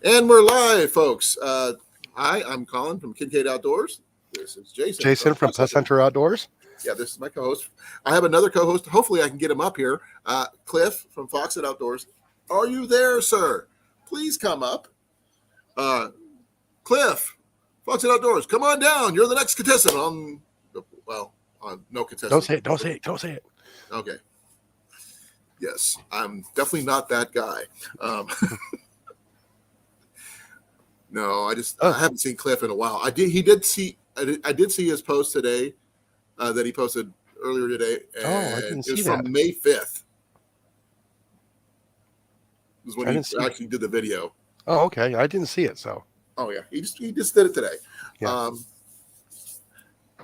And we're live, folks. Hi, I'm Colin from Kincaid Outdoors. This is Jason. Jason from Pest Hunter Outdoors. Yeah, this is my co-host. I have another co-host. Hopefully, I can get him up here. Cliff from Foxit Outdoors. Are you there, sir? Please come up. Cliff, Foxit Outdoors, come on down. You're the next contestant on. Well, on no contestant. Don't say it. Don't say it. Don't say it. Okay. Yes, I'm definitely not that guy. No, I haven't seen Cliff in a while. I did see his post today that he posted earlier today. And I didn't see it was that. from May 5th. Was when he actually did the video. Oh, okay. I didn't see it. So. Oh yeah, he just did it today. Yeah.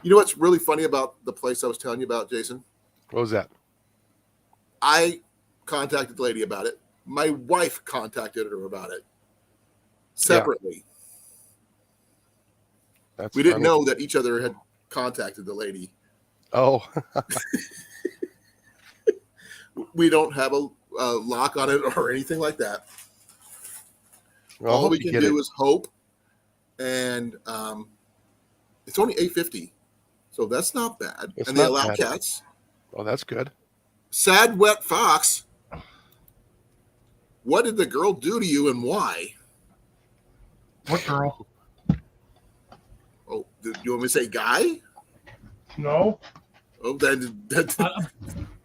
You know what's really funny about the place I was telling you about, Jason? What was that? I contacted the lady about it. My wife contacted her about it separately. Yeah. We didn't know that each other had contacted the lady. Oh. We don't have a lock on it or anything like that. Well, all we can do is hope. And it's only $8.50, so that's not bad. And they allow cats. Oh, that's good. Sad Wet Fox. What did the girl do to you and why? What girl? Oh, do you want me to say guy? No. Oh, then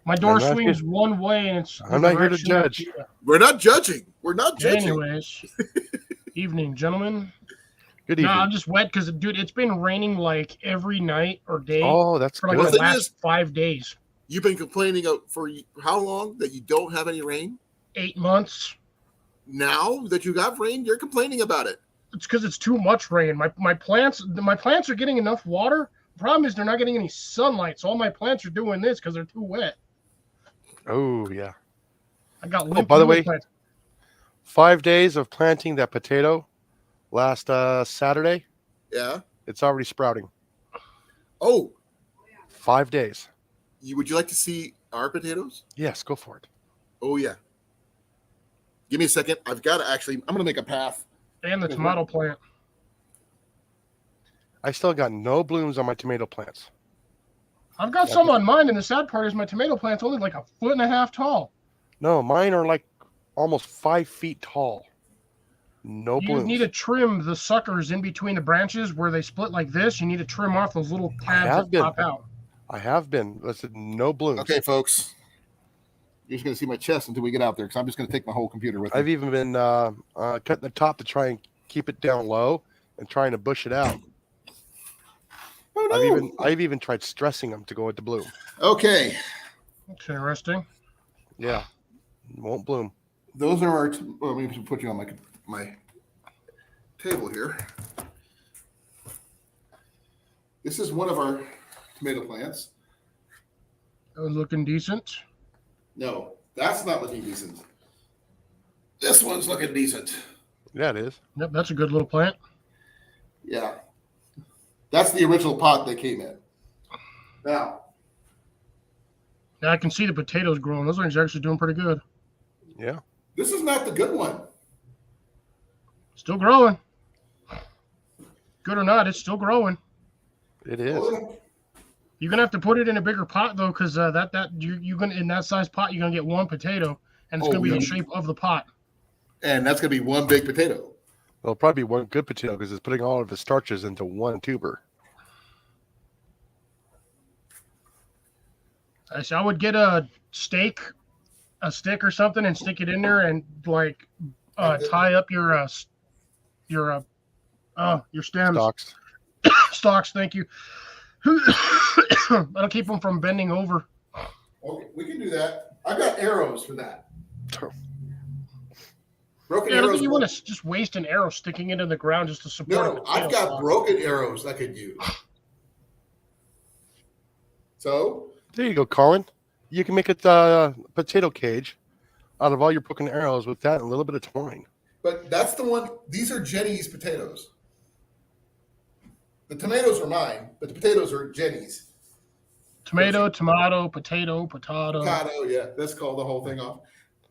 my door swings one way, and it's. I'm not here to judge. We're not judging. We're not judging. Anyways, evening, gentlemen. Good evening. No, I'm just wet because, dude, it's been raining like every night or day. Oh, that's for good. like the last 5 days. You've been complaining for how long that you don't have any rain? 8 months. Now that you got rain, you're complaining about it. It's because it's too much rain. My plants are getting enough water. The problem is they're not getting any sunlight, so all my plants are doing this because they're too wet. Oh yeah. I got. Oh, by the way, 5 days of planting that potato last Saturday. Yeah. It's already sprouting. Oh. 5 days. Would you like to see our potatoes? Yes, go for it. Oh yeah. Give me a second. I've got to I'm going to make a path. And the tomato plant. I still got no blooms on my tomato plants. I've got some on mine, and the sad part is my tomato plant's only like 1.5 feet tall. No, mine are like almost 5 feet tall. No blooms. You need to trim the suckers in between the branches where they split like this. You need to trim off those little tabs that pop out. I have been. Listen, no blooms. Okay, folks. You're just going to see my chest until we get out there because I'm just going to take my whole computer with me. I've even been cutting the top to try and keep it down low and trying to bush it out. Oh, no. I've even tried stressing them to go into bloom. Okay. That's interesting. Yeah. Won't bloom. Those are our let me put you on my table here. This is one of our tomato plants. That was looking decent. No, that's not looking decent. This one's looking decent. Yeah, it is. Yep, that's a good little plant. Yeah. That's the original pot they came in. Now. Yeah, I can see the potatoes growing. Those ones are actually doing pretty good. Yeah. This is not the good one. Still growing. Good or not, it's still growing. It is. You're gonna have to put it in a bigger pot though, because you're gonna in that size pot you're gonna get one potato, and it's gonna be the shape of the pot. And that's gonna be one big potato. Well, probably one good potato because it's putting all of the starches into one tuber. I would get a stick or something, and stick it in there, and like tie up your stems. Stalks. Stalks. Thank you. That'll keep them from bending over. Okay, we can do that. I've got arrows for that. Broken I don't arrows. think you want to just waste an arrow sticking it in the ground just to support. No, I've got broken arrows I could use. So there you go, Colin. You can make a potato cage out of all your broken arrows with that and a little bit of twine. But that's the one. These are Jenny's potatoes. The tomatoes are mine, but the potatoes are Jenny's. Tomato, potato. Potato, yeah. Let's call the whole thing off.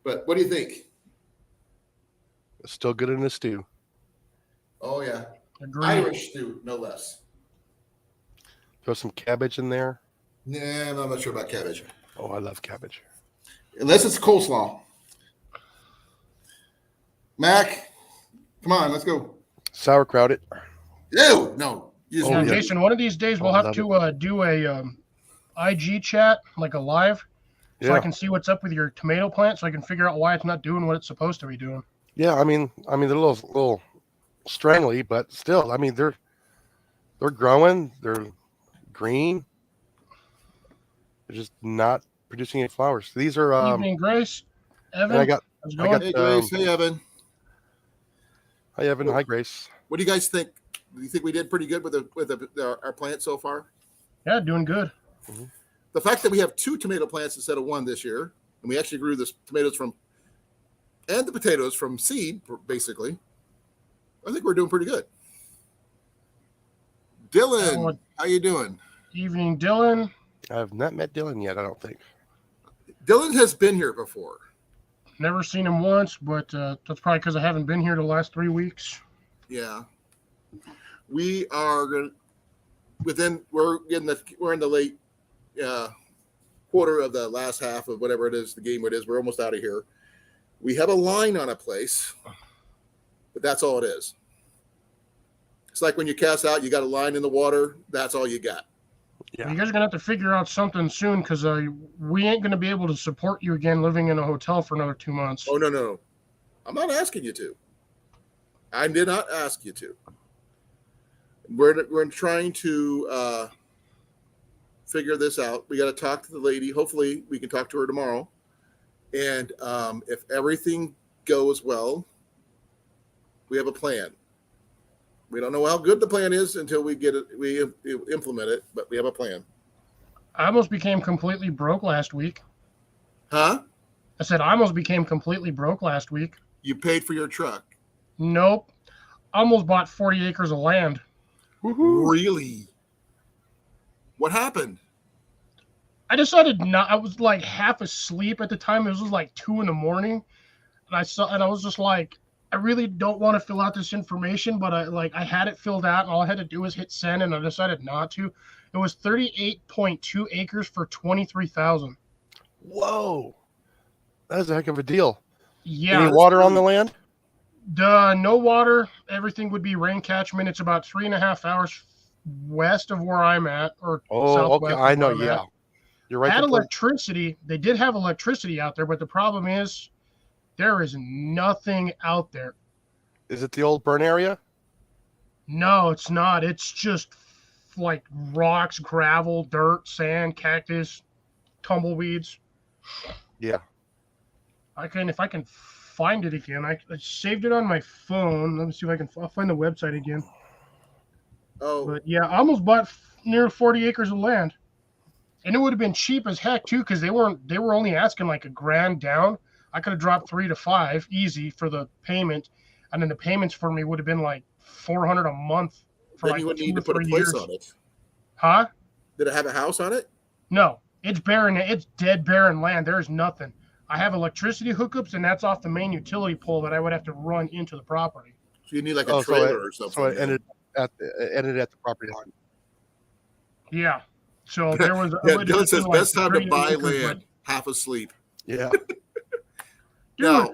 But what do you think? It's still good in a stew. Oh yeah, Agreed. Irish stew, no less. Throw some cabbage in there. Yeah, I'm not sure about cabbage, Oh, I love cabbage. unless it's coleslaw. Mac, come on, let's go. Sauerkraut it. Ew, no. You just Oh, Now, yeah. Jason, one of these days we'll Oh, have love to do a IG chat, like a live, so I Yeah. can see what's up with your tomato plant, so I can figure out why it's not doing what it's supposed to be doing. Yeah, I mean they're a little strangly, but still, I mean they're growing, they're green, they're just not producing any flowers. These are Evening, Grace. Evan, and I got how's it I going? got Hey, Grace. Hey, Evan. hi Evan, hi Grace. What do you guys think? Do you think we did pretty good with our plant so far? Yeah, doing good. The fact that we have 2 tomato plants instead of 1 this year, and we actually grew the tomatoes and the potatoes from seed, basically, I think we're doing pretty good. Dylan, how you doing? Evening, Dylan. I have not met Dylan yet, I don't think. Dylan has been here before. Never seen him once, but that's probably because I haven't been here the last 3 weeks. Yeah, we are we're in the late quarter of the last half of whatever it is, the game it is. We're almost out of here. We have a line on a place, but that's all it is. It's like when you cast out, you got a line in the water. That's all you got. Yeah. You guys are gonna have to figure out something soon, because we ain't gonna be able to support you again living in a hotel for another 2 months. Oh, no. I'm not asking you to. I did not ask you to. We're trying to figure this out. We got to talk to the lady. Hopefully, we can talk to her tomorrow. And if everything goes well, we have a plan. We don't know how good the plan is until we get it. We implement it, but we have a plan. I almost became completely broke last week. Huh? I said I almost became completely broke last week. You paid for your truck. Nope. Almost bought 40 acres of land. Woohoo. Really? What happened? I decided not. I was like half asleep at the time. It was like 2 a.m, and I was just like, I really don't want to fill out this information, but I had it filled out, and all I had to do was hit send, and I decided not to. It was 38.2 acres for $23,000. Whoa. That is a heck of a deal. Yeah. Any water on the land? No water. Everything would be rain catchment. It's about 3.5 hours west of where I'm at, or Oh, southwest. okay. I know, of where I'm yeah. at. You're right. Had electricity. They did have electricity out there, but the problem is there is nothing out there. Is it the old burn area? No, it's not. It's just like rocks, gravel, dirt, sand, cactus, tumbleweeds. Yeah. If I can find it again. I saved it on my phone. Let me see if I'll find the website again. Oh, But yeah, I almost bought near 40 acres of land. And it would have been cheap as heck too, because they were only asking like $1,000 down. I could have dropped 3 to 5 easy for the payment, and then the payments for me would have been like $400 a month for then like you would 2 need or to put a 3 place years. on it. Huh? Did it have a house on it? No, it's barren. It's dead barren land. There's nothing. I have electricity hookups, and that's off the main utility pole that I would have to run into the property. So you need like a trailer or something. So it ended at the property line. Yeah. So there was. Yeah, it would have Dylan says been like best time to 38 buy acres, but- land. Half asleep. Yeah. Dude, Now,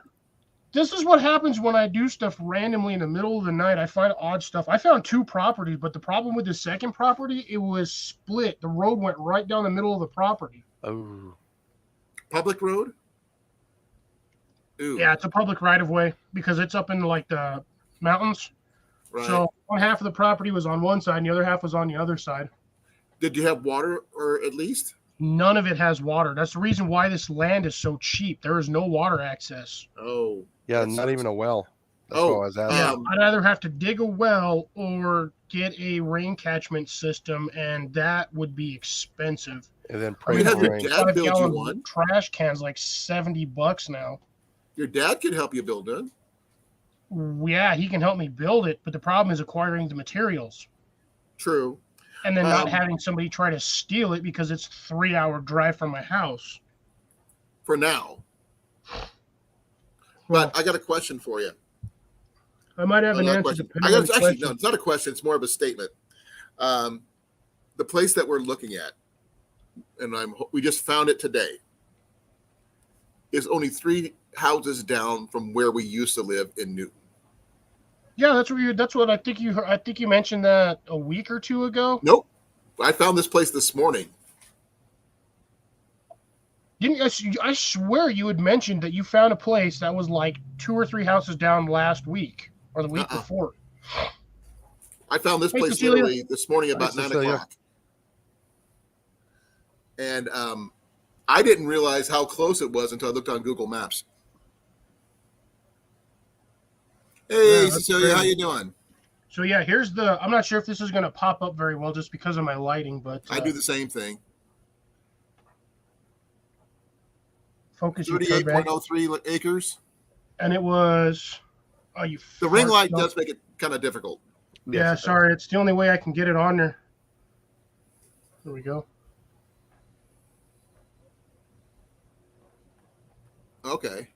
this is what happens when I do stuff randomly in the middle of the night. I find odd stuff. I found 2 properties, but the problem with the second property, it was split. The road went right down the middle of the property. Oh. public road? Ooh, Yeah, it's a public right of way because it's up in like the mountains. right. So one half of the property was on one side and the other half was on the other side. Did you have water or at least? None of it has water. That's the reason why this land is so cheap. There is no water access. Oh, Yeah, that not sucks. even a well. That's Oh, what I was asking. Yeah, Um, I'd either have to dig a well or get a rain catchment system, and that would be expensive. And then I pray You mean, for have your rain. dad build you 5-gallon one. trash cans like $70 now. Your dad can help you build it. Yeah, he can help me build it, but the problem is acquiring the materials True. and then not Um, having somebody try to steal it because it's a 3-hour drive from my house. For now. Well, But I got a question for you. I might have an Not a answer question. depending on the Actually, question. no, it's not a question. It's more of a statement. The place that we're looking at, and we just found it today, is only 3 houses down from where we used to live in Newton. Yeah, that's what I think you heard. I think you mentioned that a week or two ago. Nope. I found this place this morning. Didn't I swear you had mentioned that you found a place that was like 2 or 3 houses down last week or the week before. I found this Hey, place Cecilia. literally this morning about Hi, 9 Cecilia. o'clock. And I didn't realize how close it was until I looked on Google Maps. Hey, Yeah, Cecilia, how you doing? So yeah, here's the. I'm not sure if this is going to pop up very well just because of my lighting, but I do the same thing. focus your turn back. 38.03 acres. And it was. Oh, you. The ring light fart. does make it kind of difficult. Yeah, Yes, sorry. It's the only way I can get it on there. There we go. Okay.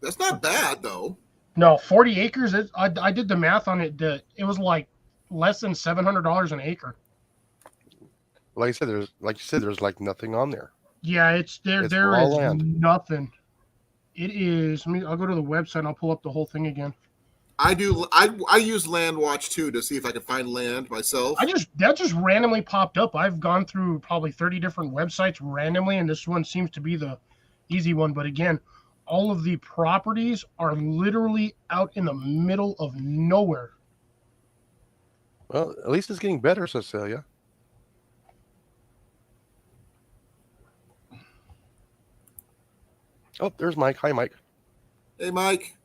That's not bad, though. No, 40 acres. I did the math on it. It was like less than $700 an acre. Like you said, there's like nothing on there. Yeah, it's there. It's There raw is land. nothing. It is. I'll go to the website and I'll pull up the whole thing again. I use Land Watch too to see if I can find land myself. That just randomly popped up. I've gone through probably 30 different websites randomly, and this one seems to be the easy one. But again, all of the properties are literally out in the middle of nowhere. Well, at least it's getting better, Cecilia. Oh, there's Mike. Hi, Mike. Hey, Mike.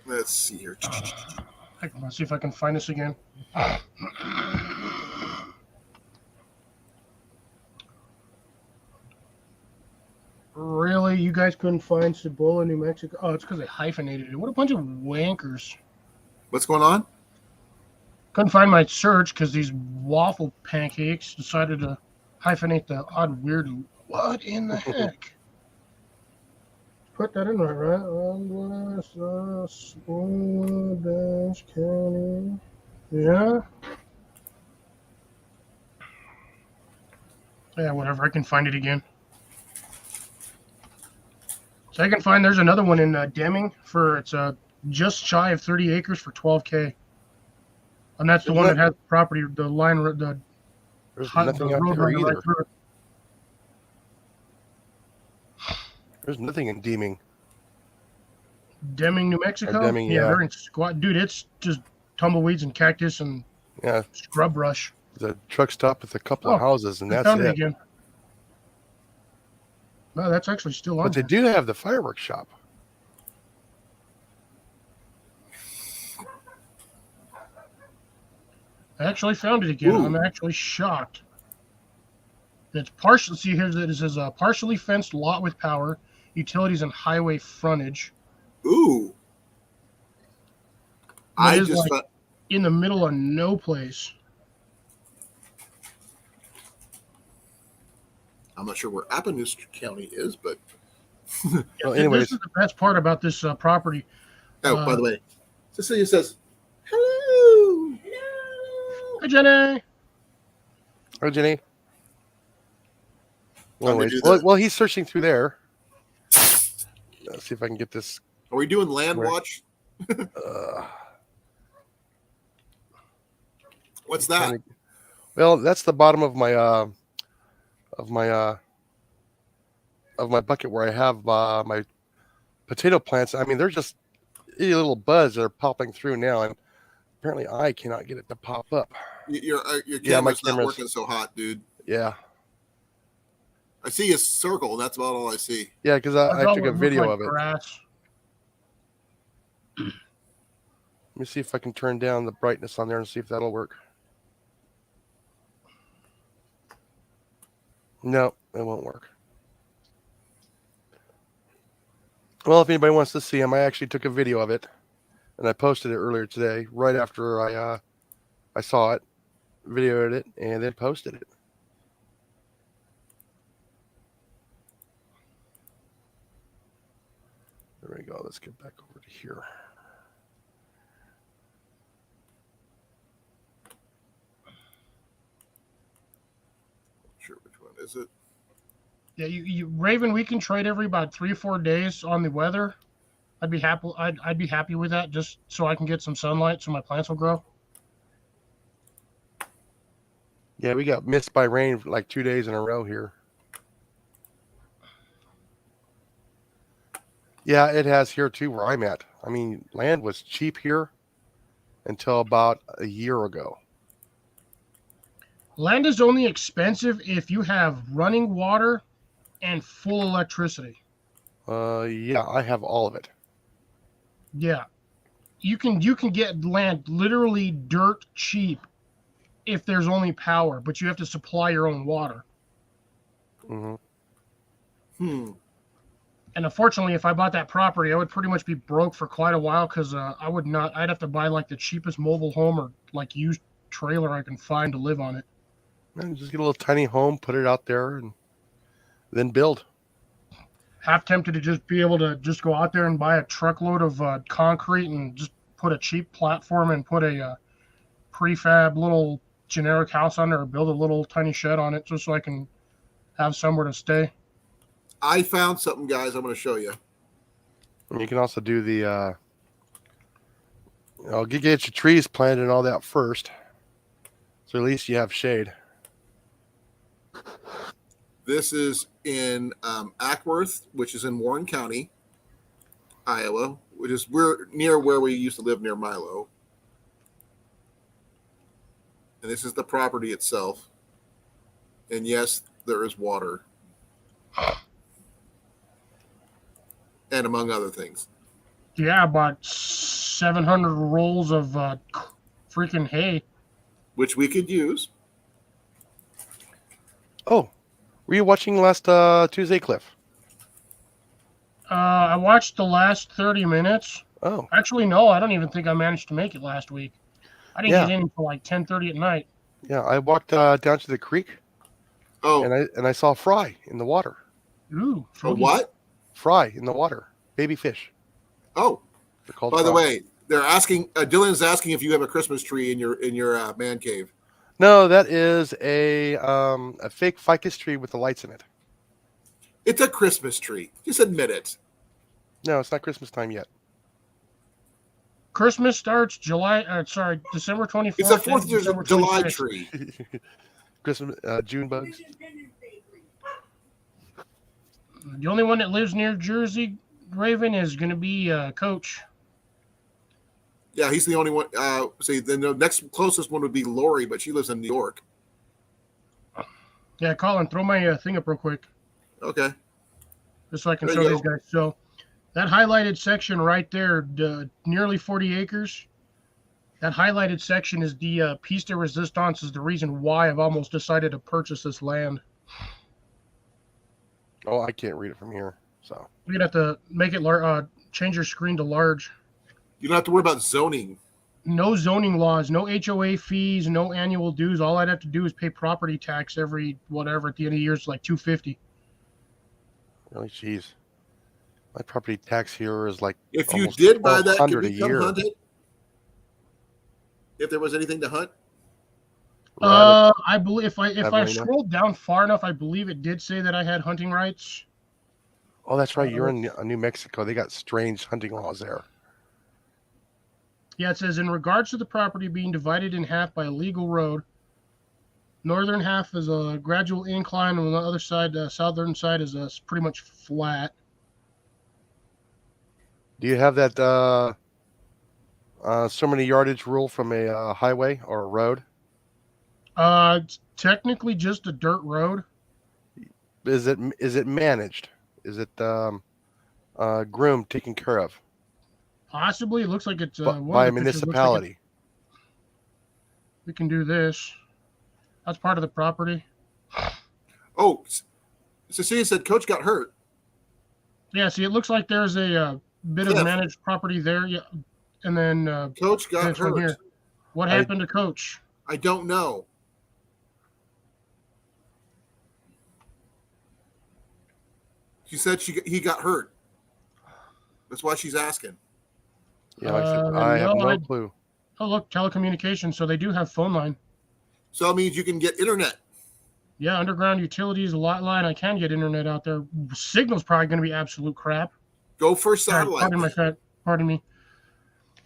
Let's see here. Let's see if I can find this again. Really? You guys couldn't find Cibola, New Mexico? Oh, it's because they hyphenated it. What a bunch of wankers. What's going on? Couldn't find my search because these waffle pancakes decided to hyphenate the odd weird. What in the heck? Put that in there, right? County. Yeah. Yeah, whatever. I can find it again. So I can find there's another one in Deming it's just shy of 30 acres for $12K. And that's the one that has the property, the line, the There's nothing out there right either. through it. There's nothing in Deeming. Deming, New Mexico? Deming, yeah. They're in squat. Dude, it's just tumbleweeds and cactus and scrub brush. The truck stop with a couple of houses, and that's found it. Again. No, that's actually still on. But they do have the fireworks shop. I actually found it again. Ooh. I'm actually shocked. It's partially. See here, it says a partially fenced lot with power, utilities, and highway frontage. Ooh. I just like in the middle of no place. I'm not sure where Appaloosa County is, but Well, anyways, this is the best part about this property. by the way, Cecilia says, "Hello, hello." Hi, Jenny. oh, Jenny. Time to Anyways, do that. well, he's searching through there. Let's see if I can get this. Are we doing Land Watch? What's that? Well, that's the bottom of my bucket where I have my potato plants. I mean, they're just itty little buds that are popping through now, and apparently I cannot get it to pop up. Your Yeah, my camera's not camera's- working so hot, dude. Yeah, I see a circle, and that's about all I see. yeah, because I That's all took it a looked video like of it. grass. Let me see if I can turn down the brightness on there and see if that'll work. No, it won't work. Well, if anybody wants to see them, I actually took a video of it. and I posted it earlier today, right after I saw it, videoed it, and then posted it. There we go. Let's get back over to here. Sure, which one is it? Yeah, you Raven, we can trade every about 3 or 4 days on the weather. I'd be happy. I'd be happy with that, just so I can get some sunlight, so my plants will grow. Yeah, we got missed by rain for like 2 days in a row here. Yeah, it has here too where I'm at. I mean, land was cheap here until about a year ago. Land is only expensive if you have running water and full electricity. Yeah, I have all of it. Yeah, you can get land literally dirt cheap if there's only power, but you have to supply your own water. Mm-hmm. And unfortunately, if I bought that property, I would pretty much be broke for quite a while because I would not. I'd have to buy like the cheapest mobile home or like used trailer I can find to live on it. And just get a little tiny home, put it out there, and then build. Half tempted to just be able to just go out there and buy a truckload of concrete and just put a cheap platform and put a prefab little generic house on there, or build a little tiny shed on it just so I can have somewhere to stay. I found something, guys. I'm going to show you. And you can also do the, get your trees planted and all that first, so at least you have shade. This is in Ackworth, which is in Warren County, Iowa, which is near where we used to live near Milo. And this is the property itself. And yes, there is water. And among other things. Yeah, about 700 rolls of freaking hay. Which we could use. Oh, were you watching last Tuesday, Cliff? I watched the last 30 minutes. Oh. Actually, no, I don't even think I managed to make it last week. I didn't get in until like 10:30 at night. Yeah, I walked down to the creek. Oh. And I saw fry in the water. Ooh. A what? Fry in the water. Baby fish. Oh. By the way, they're asking. Dylan's asking if you have a Christmas tree in your man cave. No, that is a fake ficus tree with the lights in it. It's a Christmas tree. Just admit it. No, it's not Christmas time yet. Christmas starts December 24th. It's a 4th of July tree. Christmas, June bugs. The only one that lives near Jersey, Raven, is going to be Coach. Yeah, he's the only one. See, then the next closest one would be Lori, but she lives in New York. Yeah, Colin, throw my thing up real quick. Okay. Just so I can show these guys. So that highlighted section right there, nearly 40 acres. That highlighted section is the piece de resistance, is the reason why I've almost decided to purchase this land. Oh, I can't read it from here. So We're going to have to make it change your screen to large. You don't have to worry about zoning. No zoning laws, no HOA fees, no annual dues. All I'd have to do is pay property tax every whatever at the end of the year. It's like $250. Really, jeez. My property tax here is like if you did buy that, could we come hunt it? If there was anything to hunt? I believe if I scrolled down far enough, I believe it did say that I had hunting rights. Oh, that's right. You're in New Mexico. They got strange hunting laws there. Yeah, it says, in regards to the property being divided in half by a legal road, northern half is a gradual incline, and on the other side, the southern side is pretty much flat. Do you have that so many yardage rule from a highway or a road? It's technically just a dirt road. Is it managed? Is it groomed, taken care of? Possibly. It looks like it's by a municipality. We can do this. That's part of the property. Oh, Cecilia said Coach got hurt. Yeah, see, it looks like there's a bit of managed property there. Yeah, and then Coach got this one hurt. here. What happened to Coach? I don't know. She said he got hurt. That's why she's asking. Yeah, like I said, I have no clue. Oh, look, telecommunications. So they do have phone line. So it means you can get internet. Yeah, underground utilities, a lot line. I can get internet out there. Signal's probably going to be absolute crap. Go for satellite. Pardon me.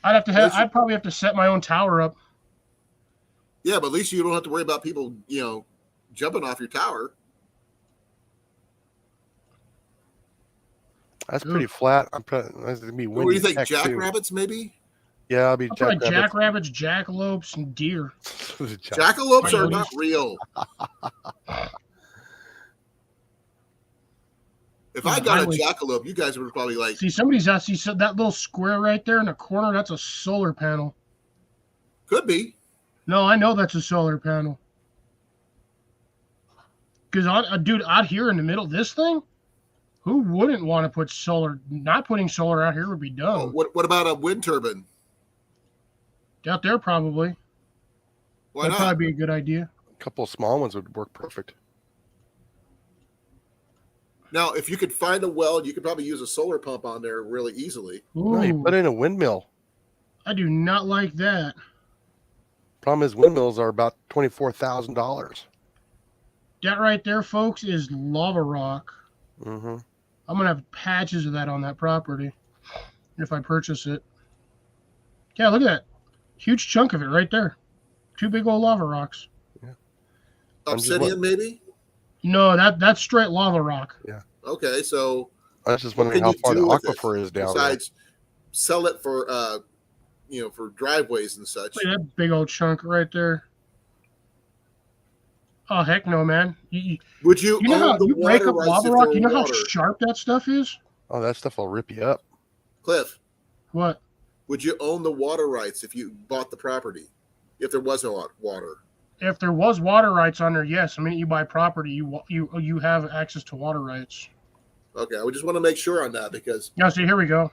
I'd probably have to set my own tower up. Yeah, but at least you don't have to worry about people, jumping off your tower. That's pretty flat. That's gonna be windy. What do you think? Jackrabbits, maybe? Yeah, I'll be jackrabbits, jackalopes, and deer. Jackalopes are not real. If I got a jackalope, you guys would probably like. See, somebody's asked. See that little square right there in the corner. That's a solar panel. Could be. No, I know that's a solar panel. Because, dude, out here in the middle of this thing, who wouldn't want to put solar? Not putting solar out here would be dumb. Oh, what about a wind turbine? Out there, probably. Why That'd not? probably be a good idea. A couple of small ones would work perfect. Now, if you could find a well, you could probably use a solar pump on there really easily. Ooh, No, you put in a windmill. I do not like that. Problem is, windmills are about $24,000. That right there, folks, is lava rock. Mm-hmm. I'm going to have patches of that on that property if I purchase it. Yeah, look at that. Huge chunk of it right there. 2 big old lava rocks. Yeah. Obsidian, maybe? No, that's straight lava rock. Yeah. Okay, so I was just wondering how far the aquifer is down. Besides, sell it for for driveways and such. Look at that big old chunk right there. Oh heck no, man! Would you? You know how you break up lava rock? You know how water? sharp that stuff is? Oh, that stuff will rip you up. Cliff, what? Would you own the water rights if you bought the property? If there was no water? If there was water rights on there, yes. I mean, you buy property, you have access to water rights. Okay, I just want to make sure on that because. Yeah. See, here we go.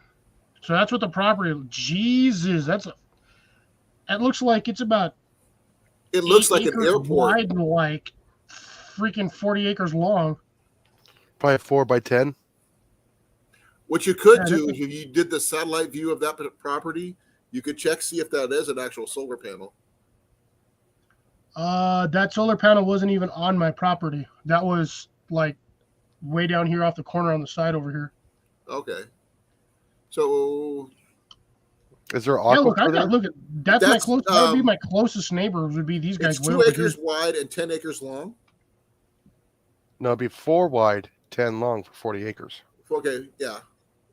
So that's what the property. Jesus, that looks like it's about. It looks like an airport. Wide and like freaking 40 acres long. Probably 4 by 10. What you could do if you did the satellite view of that property, you could see if that is an actual solar panel. That solar panel wasn't even on my property. That was like way down here off the corner on the side over here. Okay. So is there aquifer there? Look at that's my close. That would be my closest neighbors. Would be these guys. It's 2 acres wide and 10 acres long. No, it'd be 4 wide, 10 long for 40 acres. Okay, yeah.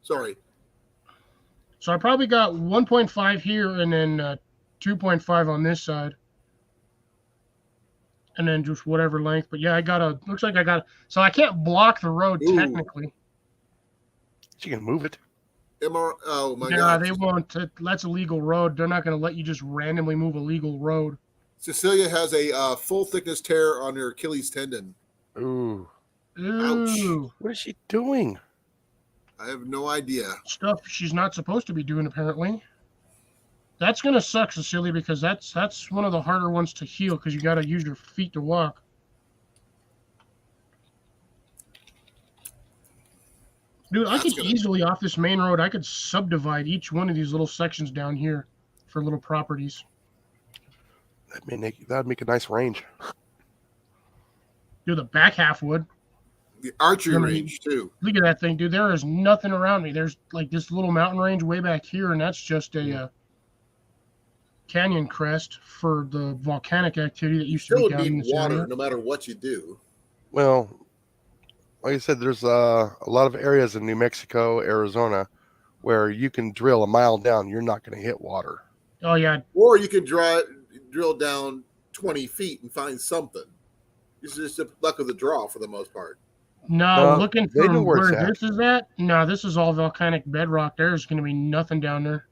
Sorry. So I probably got 1.5 here and then 2.5 on this side. And then just whatever length. But yeah, looks like I got, so I can't block the road technically. You can move it. Oh my God. Yeah, they won't. That's a legal road. They're not going to let you just randomly move a legal road. Cecilia has a full thickness tear on her Achilles tendon. Ooh. Ooh. Ouch. What is she doing? I have no idea. Stuff she's not supposed to be doing, apparently. That's going to suck, Cecilia, because that's one of the harder ones to heal because you got to use your feet to walk. Dude, I could easily, off this main road, I could subdivide each one of these little sections down here for little properties. That'd make a nice range. Dude, the back half would. The archery range, too. Look at that thing, dude. There is nothing around me. There's like this little mountain range way back here, and that's just a canyon crest for the volcanic activity that used to be down in this water area. No matter what you do. Well, like I said, there's a lot of areas in New Mexico, Arizona, where you can drill a mile down. You're not going to hit water. Oh, yeah. Or you can drill down 20 feet and find something. It's just the luck of the draw for the most part. No, looking for where this is at, no, this is all volcanic bedrock. There's going to be nothing down there.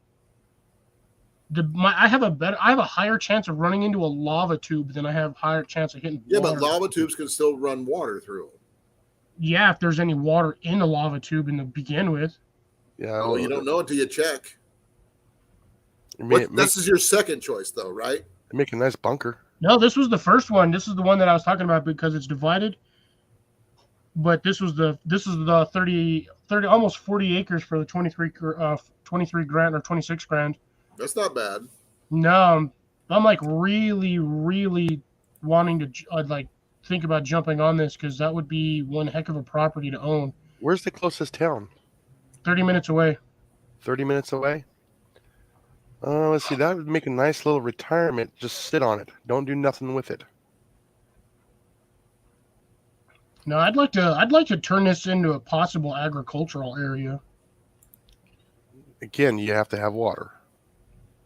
I have a higher chance of running into a lava tube than I have higher chance of hitting water. But lava tubes can still run water through them. Yeah, if there's any water in the lava tube to begin with. Yeah. Oh, you don't know until you check. This is your second choice, though, right? Make a nice bunker. No, this was the first one. This is the one that I was talking about because it's divided. But this is the 30 almost 40 acres for the 23 grand or 26 grand. That's not bad. No, I'm like really wanting to like think about jumping on this because that would be one heck of a property to own. Where's the closest town? 30 minutes away. 30 minutes away? Let's see. That would make a nice little retirement. Just sit on it. Don't do nothing with it. No, I'd like to turn this into a possible agricultural area. Again, you have to have water.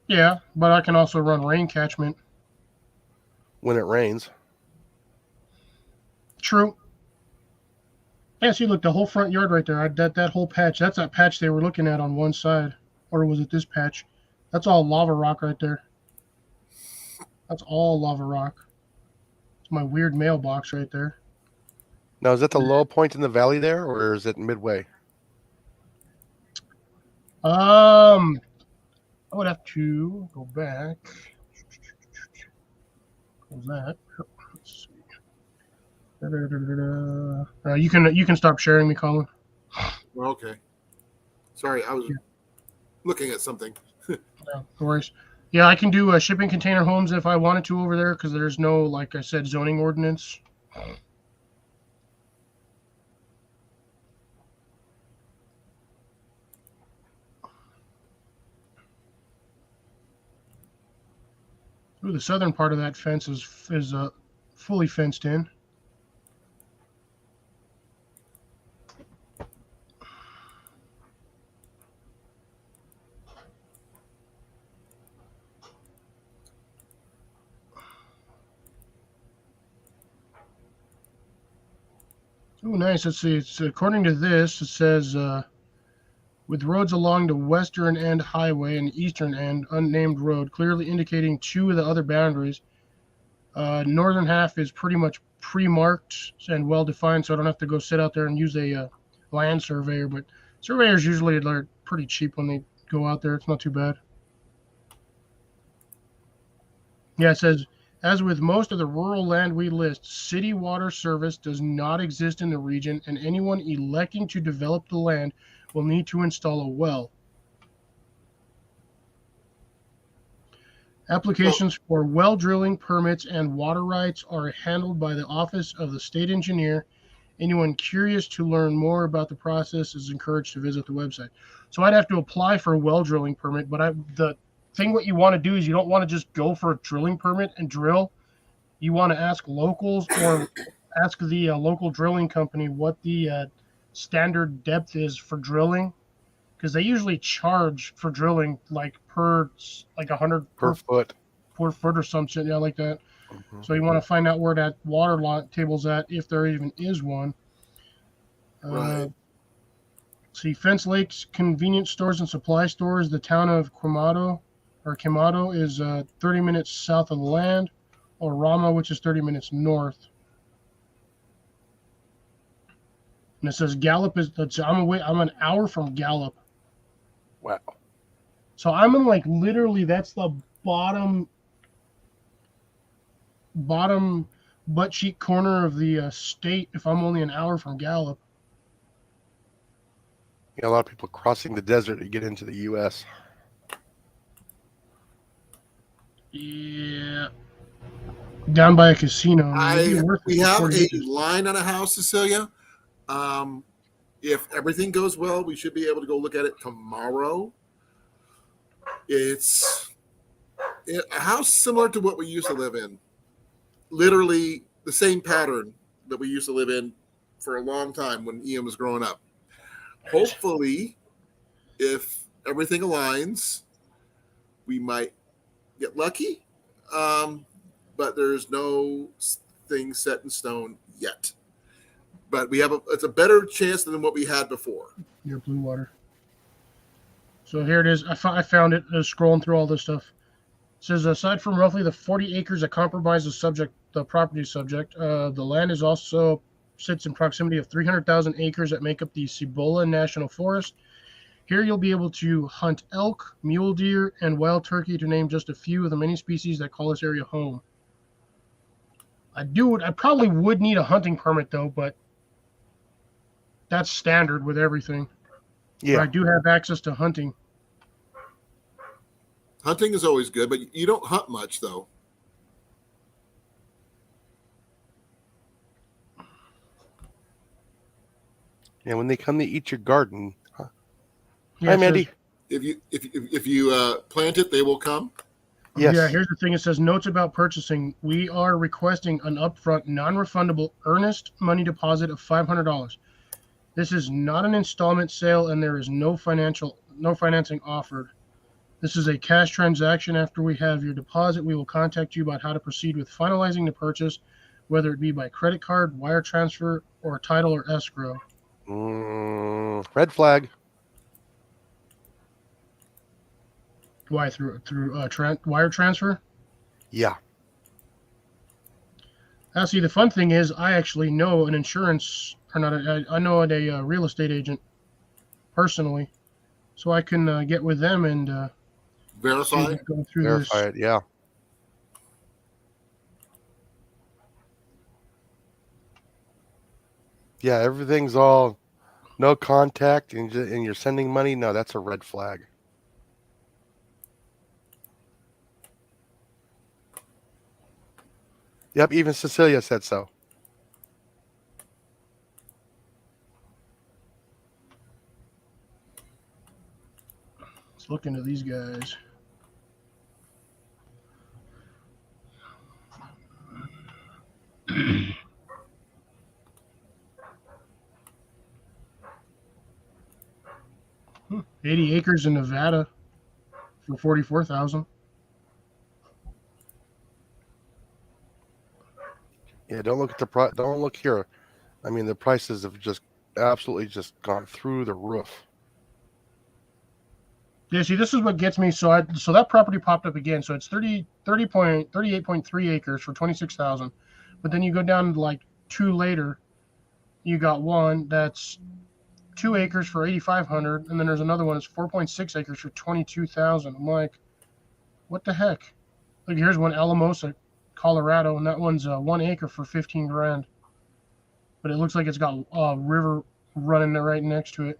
Yeah, but I can also run rain catchment. When it rains. True. Yeah, see, look, the whole front yard right there, that whole patch, that's that patch they were looking at on one side. Or was it this patch? That's all lava rock right there. That's all lava rock. It's my weird mailbox right there. Now, is that the low point in the valley there, or is it midway? I would have to go back. What was that? Let's see. You can stop sharing me, Colin. Well, okay. Sorry, I was looking at something. No worries. Yeah, I can do shipping container homes if I wanted to over there because there's no, like I said, zoning ordinance. Ooh, the southern part of that fence is fully fenced in. Oh, nice. Let's see. It's according to this, it says with roads along the western end highway and eastern end unnamed road, clearly indicating two of the other boundaries. Northern half is pretty much pre-marked and well-defined, so I don't have to go sit out there and use a land surveyor. But surveyors usually are pretty cheap when they go out there. It's not too bad. Yeah, it says, as with most of the rural land we list, city water service does not exist in the region, and anyone electing to develop the land will need to install a well. Applications for well drilling permits and water rights are handled by the Office of the State Engineer. Anyone curious to learn more about the process is encouraged to visit the website. So I'd have to apply for a well drilling permit, but the thing what you want to do is you don't want to just go for a drilling permit and drill. You want to ask locals or ask the local drilling company what the standard depth is for drilling, because they usually charge for drilling like per like 100 Per foot. per foot or some shit, yeah, like that. Mm-hmm. So you want to find out where that water lot table's at, if there even is one. Right. See, Fence Lakes convenience stores and supply stores. The town of Quemado is 30 minutes south of the land, or Rama, which is 30 minutes north. And it says Gallup I'm an hour from Gallup. Wow. So I'm in like literally that's the bottom butt cheek corner of the state if I'm only an hour from Gallup. You got a lot of people crossing the desert to get into the U.S. Yeah. Down by a casino. We have a line on a house, Cecilia. If everything goes well, we should be able to go look at it tomorrow. It's a house similar to what we used to live in. Literally the same pattern that we used to live in for a long time when Ian was growing up. Hopefully, if everything aligns, we might get lucky. But there's no thing set in stone yet. But it's a better chance than what we had before. Your blue water. So here it is. I found it scrolling through all this stuff. It says, aside from roughly the 40 acres that comprise the property subject, the land is also sits in proximity of 300,000 acres that make up the Cibola National Forest Here you'll be able to hunt elk, mule deer, and wild turkey, to name just a few of the many species that call this area home. I probably would need a hunting permit though, but that's standard with everything. Yeah. But I do have access to hunting. Hunting is always good, but you don't hunt much though. Yeah, when they come to eat your garden. Huh? Yeah, Hi, it Mandy. says- If you plant it, they will come. Yes. Yeah, here's the thing. It says notes about purchasing. We are requesting an upfront, non-refundable, earnest money deposit of $500. This is not an installment sale, and there is no financing offered. This is a cash transaction. After we have your deposit, we will contact you about how to proceed with finalizing the purchase, whether it be by credit card, wire transfer, or title or escrow. Red flag. Why through wire transfer? Yeah. Now, see, the fun thing is, I actually know an insurance, or not, I know a real estate agent personally, so I can get with them and Verify. go through Verify this. it. Yeah. Yeah, everything's all no contact, and you're sending money. No, that's a red flag. Yep, even Cecilia said so. Let's look into these guys. Hmm, 80 acres in Nevada for 44,000. Yeah, don't look at the price. Don't look here. I mean, the prices have just absolutely just gone through the roof. Yeah, see, this is what gets me. So that property popped up again. So it's 38.3 acres for 26,000. But then you go down to like two later, you got one that's 2 acres for 8,500, and then there's another one that's 4.6 acres for 22,000. I'm like, what the heck? Like, here's one, Alamosa, Colorado, and that one's 1 acre for 15 grand. But it looks like it's got a river running right next to it.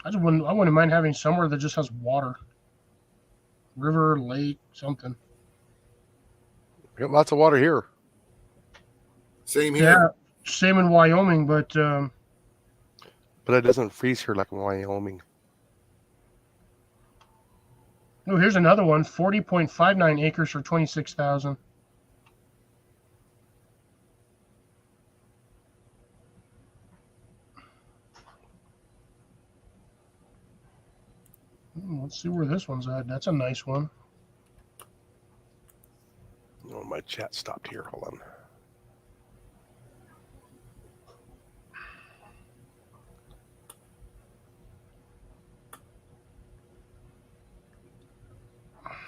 I wouldn't mind having somewhere that just has water, river, lake, something. We got lots of water here. Same here. Yeah, same in Wyoming, but But it doesn't freeze here like in Wyoming. oh, here's another one, 40.59 acres for 26,000. Let's see where this one's at. That's a nice one. Oh, my chat stopped here. Hold on.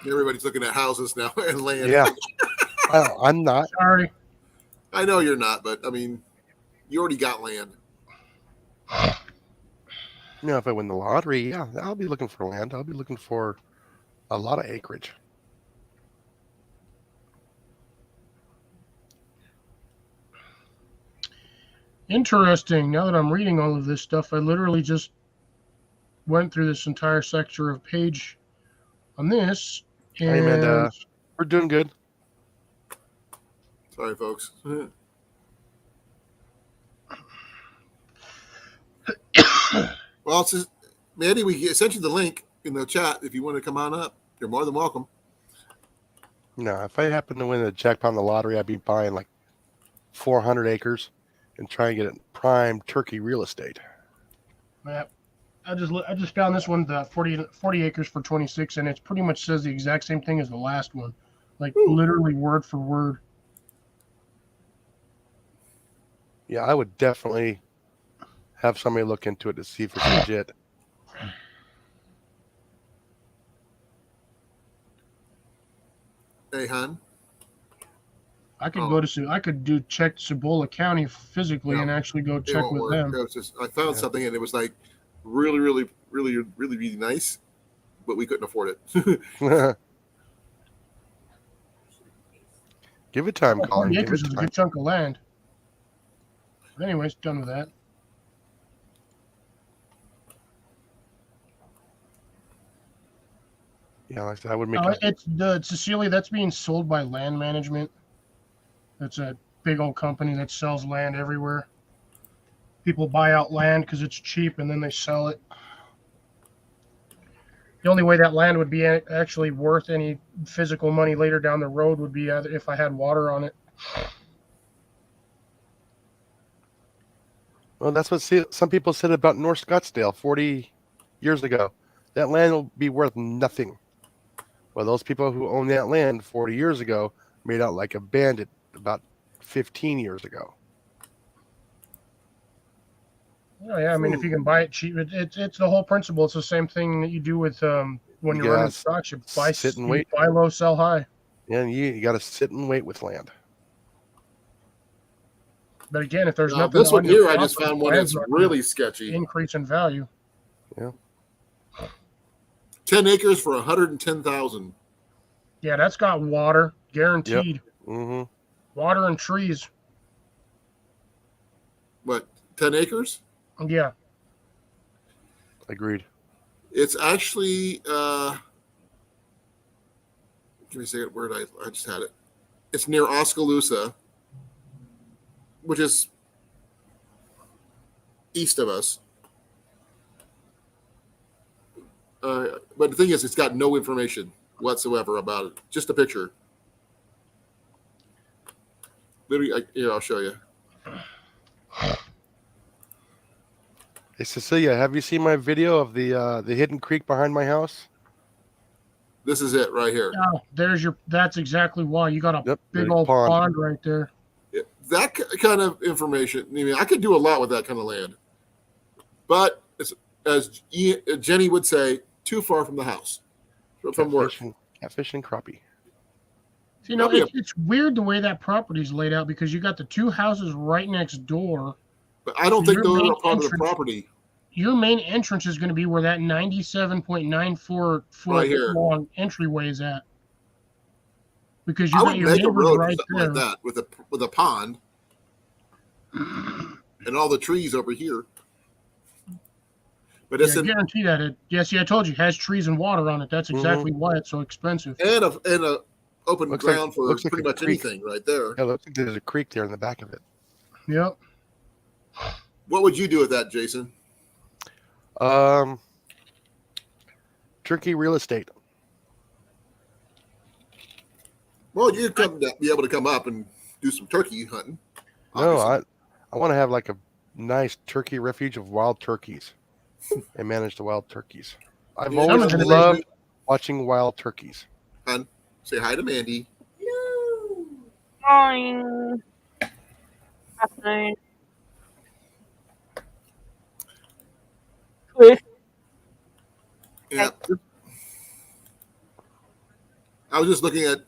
Everybody's looking at houses now and land. Yeah. I'm not. Sorry. I know you're not, but I mean, you already got land. You know, if I win the lottery, yeah, I'll be looking for land. I'll be looking for a lot of acreage. Interesting. Now that I'm reading all of this stuff, I literally just went through this entire sector of page on this. And Hey, Amanda, we're doing good. Sorry, folks. Well, it's just, Mandy, we sent you the link in the chat. If you want to come on up, you're more than welcome. No, if I happen to win the jackpot in the lottery, I'd be buying like 400 acres and try and get it prime turkey real estate. map. I just found this one, the 40 acres for 26, and it pretty much says the exact same thing as the last one, like literally word for word. Yeah, I would definitely have somebody look into it to see if it's legit. Hey, hon. I could go to I could do check Cibola County physically No, and actually go It check won't with work. them. It was just, I found something and it was like really, really, really, really, really nice, but we couldn't afford it. Give it time, Oh, Colin. 40 Give acres it is a time. good chunk of land. But anyways, done with that. Yeah, like I said, I would make. It's the Cecilia that's being sold by Land Management. It's a big old company that sells land everywhere. People buy out land because it's cheap and then they sell it. The only way that land would be actually worth any physical money later down the road would be if I had water on it. Well, that's what some people said about North Scottsdale 40 years ago. That land will be worth nothing. Well, those people who owned that land 40 years ago made out like a bandit about 15 years ago. Oh, yeah, I mean, if you can buy it cheap, it's the whole principle. It's the same thing that you do with when you're running stocks. You sit and wait. buy low, sell high. Yeah, you got to sit and wait with land. But again, if there's nothing this one on your here, property, I just found one land's that's not gonna really sketchy. increase in value. Yeah. 10 acres for 110,000. Yeah, that's got water guaranteed. Yep. Mm-hmm. Water and trees. What, 10 acres? Yeah. Agreed. It's actually, give me a second, where did I just had it. It's near Oskaloosa, which is east of us. But the thing is, it's got no information whatsoever about it. Just a picture. Literally, here, I'll show you. Hey, Cecilia, have you seen my video of the hidden creek behind my house? This is it right here. Oh, that's exactly why. You got a big old pond. pond right there. That kind of information, I mean, I could do a lot with that kind of land. But it's, as Jenny would say, too far from the house, from work. Catfish and crappie. You know, it's weird the way that property's laid out because you got the two houses right next door. But I don't think those are part of the property. Your main entrance is going to be where that 97.94 foot long entryway is at. Because you got your neighbors right there. Like that with a pond and all the trees over here. But I guarantee that I told you, it has trees and water on it. That's exactly why it's so expensive. And a open ground for pretty much anything right there. Yeah, looks like there's a creek there in the back of it. Yep. What would you do with that, Jason? Turkey real estate. Well, you'd be able to come up and do some turkey hunting. Obviously. No, I want to have like a nice turkey refuge of wild turkeys and manage the wild turkeys. I've always loved watching wild turkeys. Hun, say hi to Mandy. Hello. Morning. Afternoon. Cliff. Yeah. I was just looking at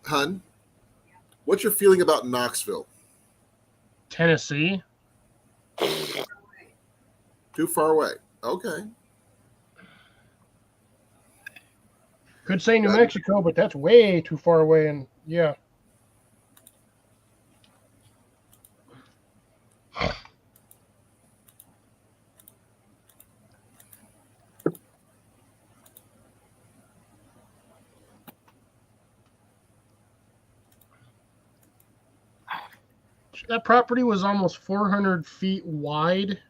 Hun, what's your feeling about Knoxville? Tennessee. Too far away. Okay. Could say New Mexico, but that's way too far away. And yeah. That property was almost 400 feet wide.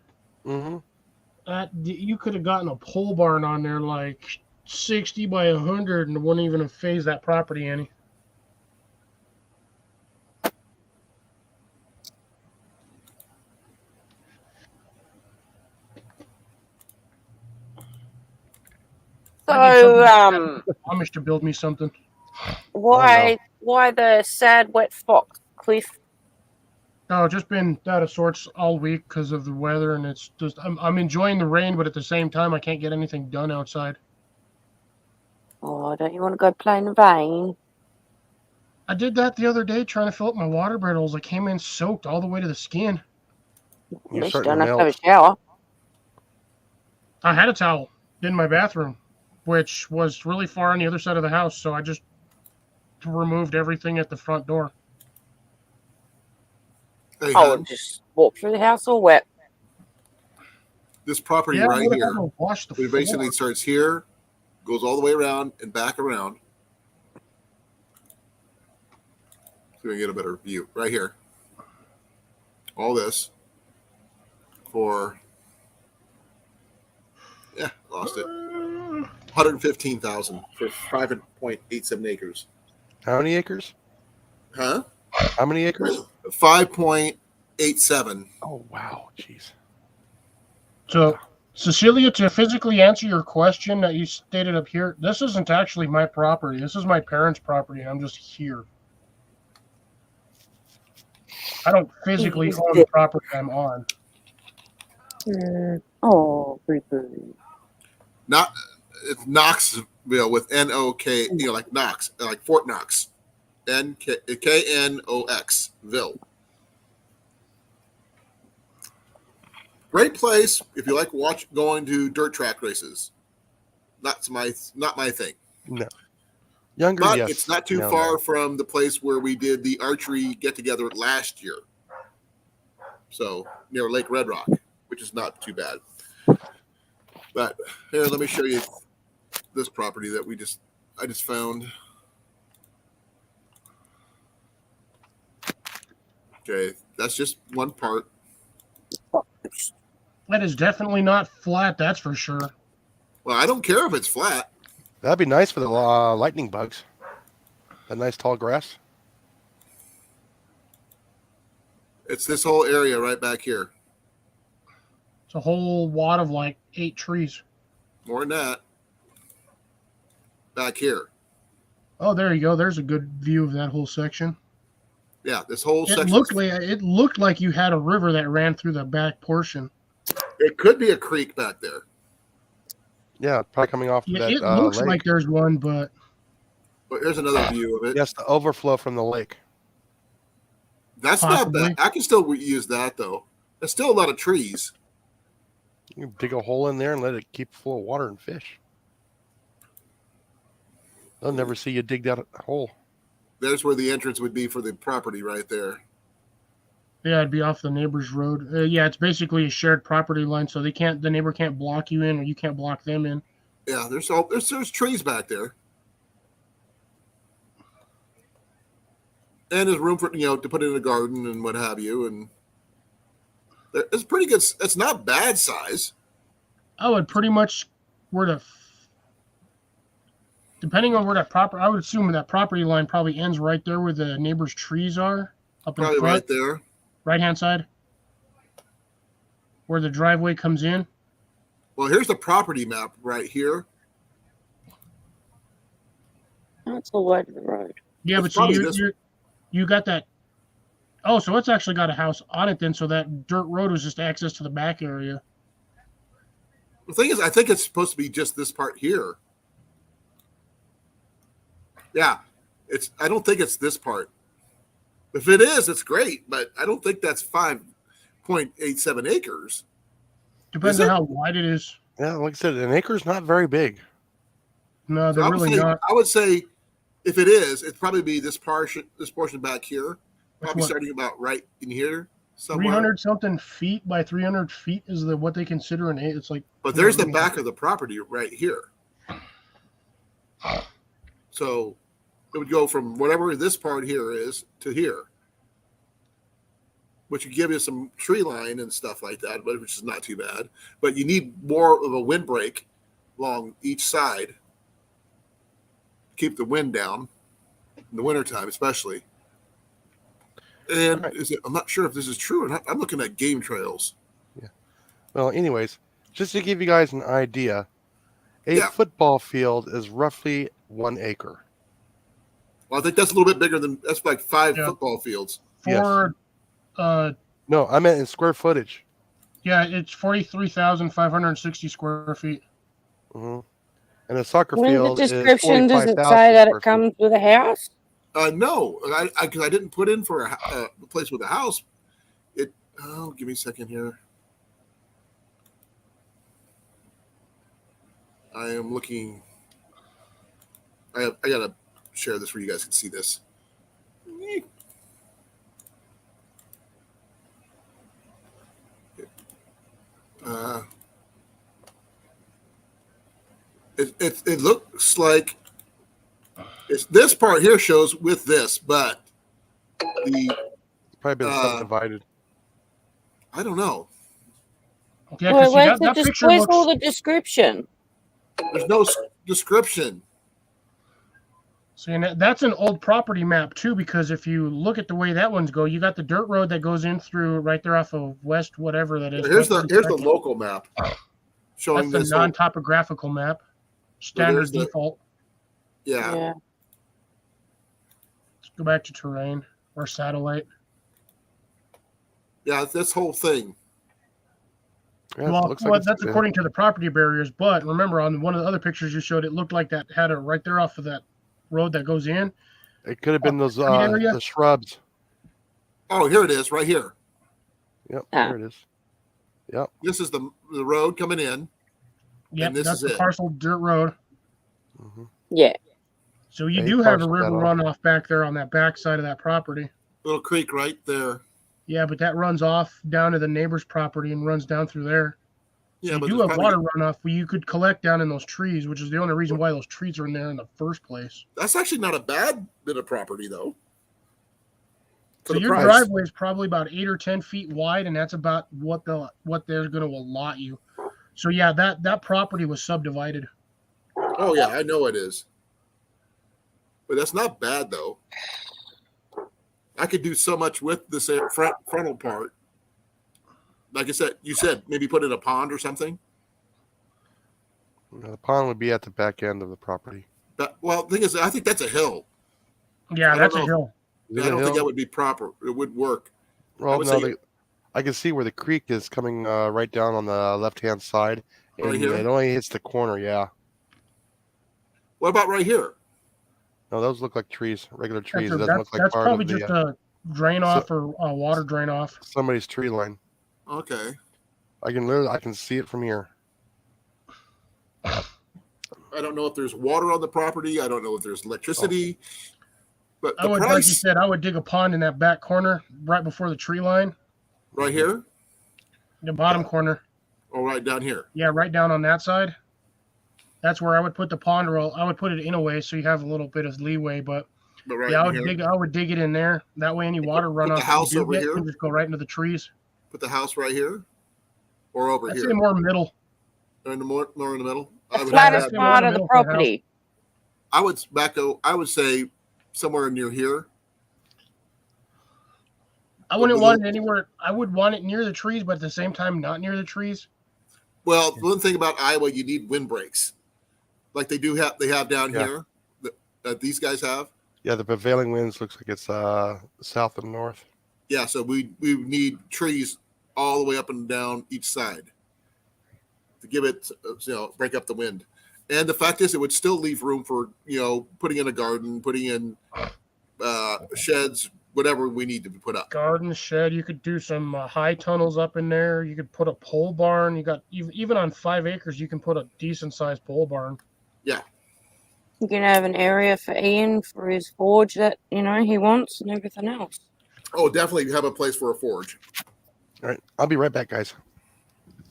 Mm-hmm. You could have gotten a pole barn on there like 60 by 100 and it wouldn't even have phased that property any. So, Amish to build me something. Why the sad wet fox, Cliff? No, just been out of sorts all week because of the weather, and it's just I'm enjoying the rain, but at the same time I can't get anything done outside. Oh, don't you want to go play in the rain? I did that the other day trying to fill up my water bottles. I came in soaked all the way to the skin. At You're least you starting don't to have to have melt. a shower. I had a towel in my bathroom, which was really far on the other side of the house, so I just removed everything at the front door. Hey, Oh, hon, and just walk through the house all wet. this property Yeah, I right would have had here, to wash the it basically floor. starts here, goes all the way around and back around. So we can get a better view right here. All this for lost it. 115,000 for 5.87 acres. How many acres? Huh? How many acres? 5.87. Oh wow, jeez. So, Cecilia, to physically answer your question that you stated up here, this isn't actually my property. This is my parents' property. I'm just here. I don't physically Is own the it? property I'm on. Oh, boo-boo. Not it's Knoxville with N-O-K, like Knox, like Fort Knox. K-N-O-X, Ville. Great place if you like going to dirt track races. Not my thing. No. Younger, But yes. it's not too No, far no. from the place where we did the archery get together last year. So near Lake Red Rock, which is not too bad. But here, let me show you this property that I just found. Okay, that's just one part. That is definitely not flat, that's for sure. Well, I don't care if it's flat. That'd be nice for the lightning bugs. That nice tall grass. It's this whole area right back here. It's a whole wad of like 8 trees. More than that. Back here. Oh, there you go. There's a good view of that whole section. Yeah, this whole It section. looked like you had a river that ran through the back portion. It could be a creek back there. Yeah, probably coming off of Yeah, that it looks lake. like there's one, but But here's another view of it. Yes, the overflow from the lake. That's possibly. not bad. I can still use that though. There's still a lot of trees. You can dig a hole in there and let it keep full of water and fish. They'll never see you dig that hole. There's where the entrance would be for the property right there. yeah, it'd be off the neighbor's road. Yeah, it's basically a shared property line, so the neighbor can't block you in, or you can't block them in. Yeah, there's trees back there. And there's room for to put in a garden and what have you, and it's pretty good. It's not bad size. I would pretty much depending on where I would assume that property line probably ends right there where the neighbor's trees are, up in Probably front, right there. right hand side, where the driveway comes in. Well, here's the property map right here. That's the way to the road. Yeah, It's but see, probably you got that. Oh, so it's actually got a house on it then. So that dirt road was just access to the back area. The thing is, I think it's supposed to be just this part here. Yeah, I don't think it's this part. If it is, it's great, but I don't think that's 5.87 acres. Depends on how wide it is. Yeah, like I said, an acre's not very big. No, So they're really not. I would say if it is, it'd probably be this portion back here. Probably What? starting about right in here somewhere. 300 something feet by 300 feet is what they consider an eight. It's like. But there's the back of the property right here. So it would go from whatever this part here is to here, which would give you some tree line and stuff like that, but which is not too bad. But you need more of a windbreak along each side to keep the wind down in the wintertime, especially. And I'm not sure if this is true or not. I'm looking at game trails. Yeah. Well, anyways, just to give you guys an idea, a football field is roughly 1 acre. Well, I think that's a little bit bigger that's like 5 football fields. For No, I meant in square footage. Yeah, it's 43,560 square feet. Mm-hmm. And the soccer In the field is description, does it 45,000 say that square it feet. comes with a house? No, because I didn't put in for a place with a house. Give me a second here. I am looking. I gotta share this where you guys can see this. It looks like this part here shows with this, but the Probably been subdivided. I don't know. Yeah, because Where's that picture where's looks. all the description? There's no description. See, and that's an old property map too, because if you look at the way that one's go, you got the dirt road that goes in through right there off of West, whatever that is. Here's the local map showing That's this the non-topographical map, standard default. Yeah. Yeah. Let's go back to terrain or satellite. Yeah, this whole thing. Yeah, Well, that's according to the property barriers. But remember, on one of the other pictures you showed, it looked like that had it right there off of that road that goes in. It could have been those area. the shrubs. Oh, here it is, right here. Yep, Ah. there it is. Yep. This is the road coming in. Yep, and this that's is the it. parcel dirt road. Mm-hmm. Yeah. So you Yeah, do he have a parceled river that off. runoff back there on that back side of that property. Little creek right there. Yeah, but that runs off down to the neighbor's property and runs down through there. So Yeah, you but do there's have water runoff where you could collect down in those trees, which is the only reason why those trees are in there in the first place. That's actually not a bad bit of property, though. So your driveway is probably about 8 or 10 feet wide, and that's about what they're going to allot you. So yeah, that property was subdivided. Oh yeah, I know it is. But that's not bad though. I could do so much with this frontal part. Like I said, you said maybe put in a pond or something. The pond would be at the back end of the property. But, well, the thing is, I think that's a hill. Yeah, that's a hill. Is it I a don't hill? think that would be proper. It would work. Well, would no, say- I can see where the creek is coming right down on the left-hand side. Right And here? it only hits the corner, yeah. What about right here? No, those look like trees, regular trees. It That's, doesn't look like that's part probably of the, just a drain off or a water drain off. somebody's tree line. Okay. I can see it from here. I don't know if there's water on the property. I don't know if there's electricity. But the Like you price said, I would dig a pond in that back corner right before the tree line, right here, the bottom corner. or right down here. Yeah, right down on that side. That's where I would put the pond, or I would put it in a way so you have a little bit of leeway. But But right yeah, I here. would dig it in there. That way, any water Put the runoff house you do over get here? can just go right into the trees. Put the house right here, or over I'd here, say more middle. or more in the middle. The I would, flattest say part more of the middle for the house. property. I would I would say somewhere near here. I wouldn't want it anywhere. I would want it near the trees, but at the same time, not near the trees. Well, one thing about Iowa, you need windbreaks, like they have down Yeah. here. That these guys have. Yeah, the prevailing winds looks like it's south and north. Yeah, so we need trees all the way up and down each side to give it, break up the wind. And the fact is, it would still leave room for putting in a garden, putting in sheds, whatever we need to put up. Garden shed. You could do some high tunnels up in there. You could put a pole barn. You got even on 5 acres, you can put a decent sized pole barn. Yeah, You can have an area for Ian for his forge that he wants and everything else. oh, definitely have a place for a forge. All right, I'll be right back, guys.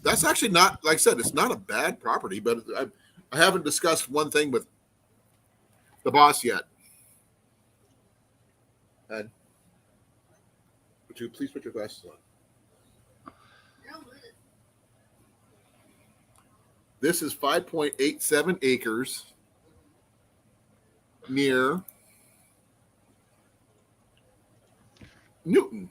That's actually not, like I said, it's not a bad property, but I haven't discussed one thing with the boss yet. And would you please put your glasses on? This is 5.87 acres near Newton.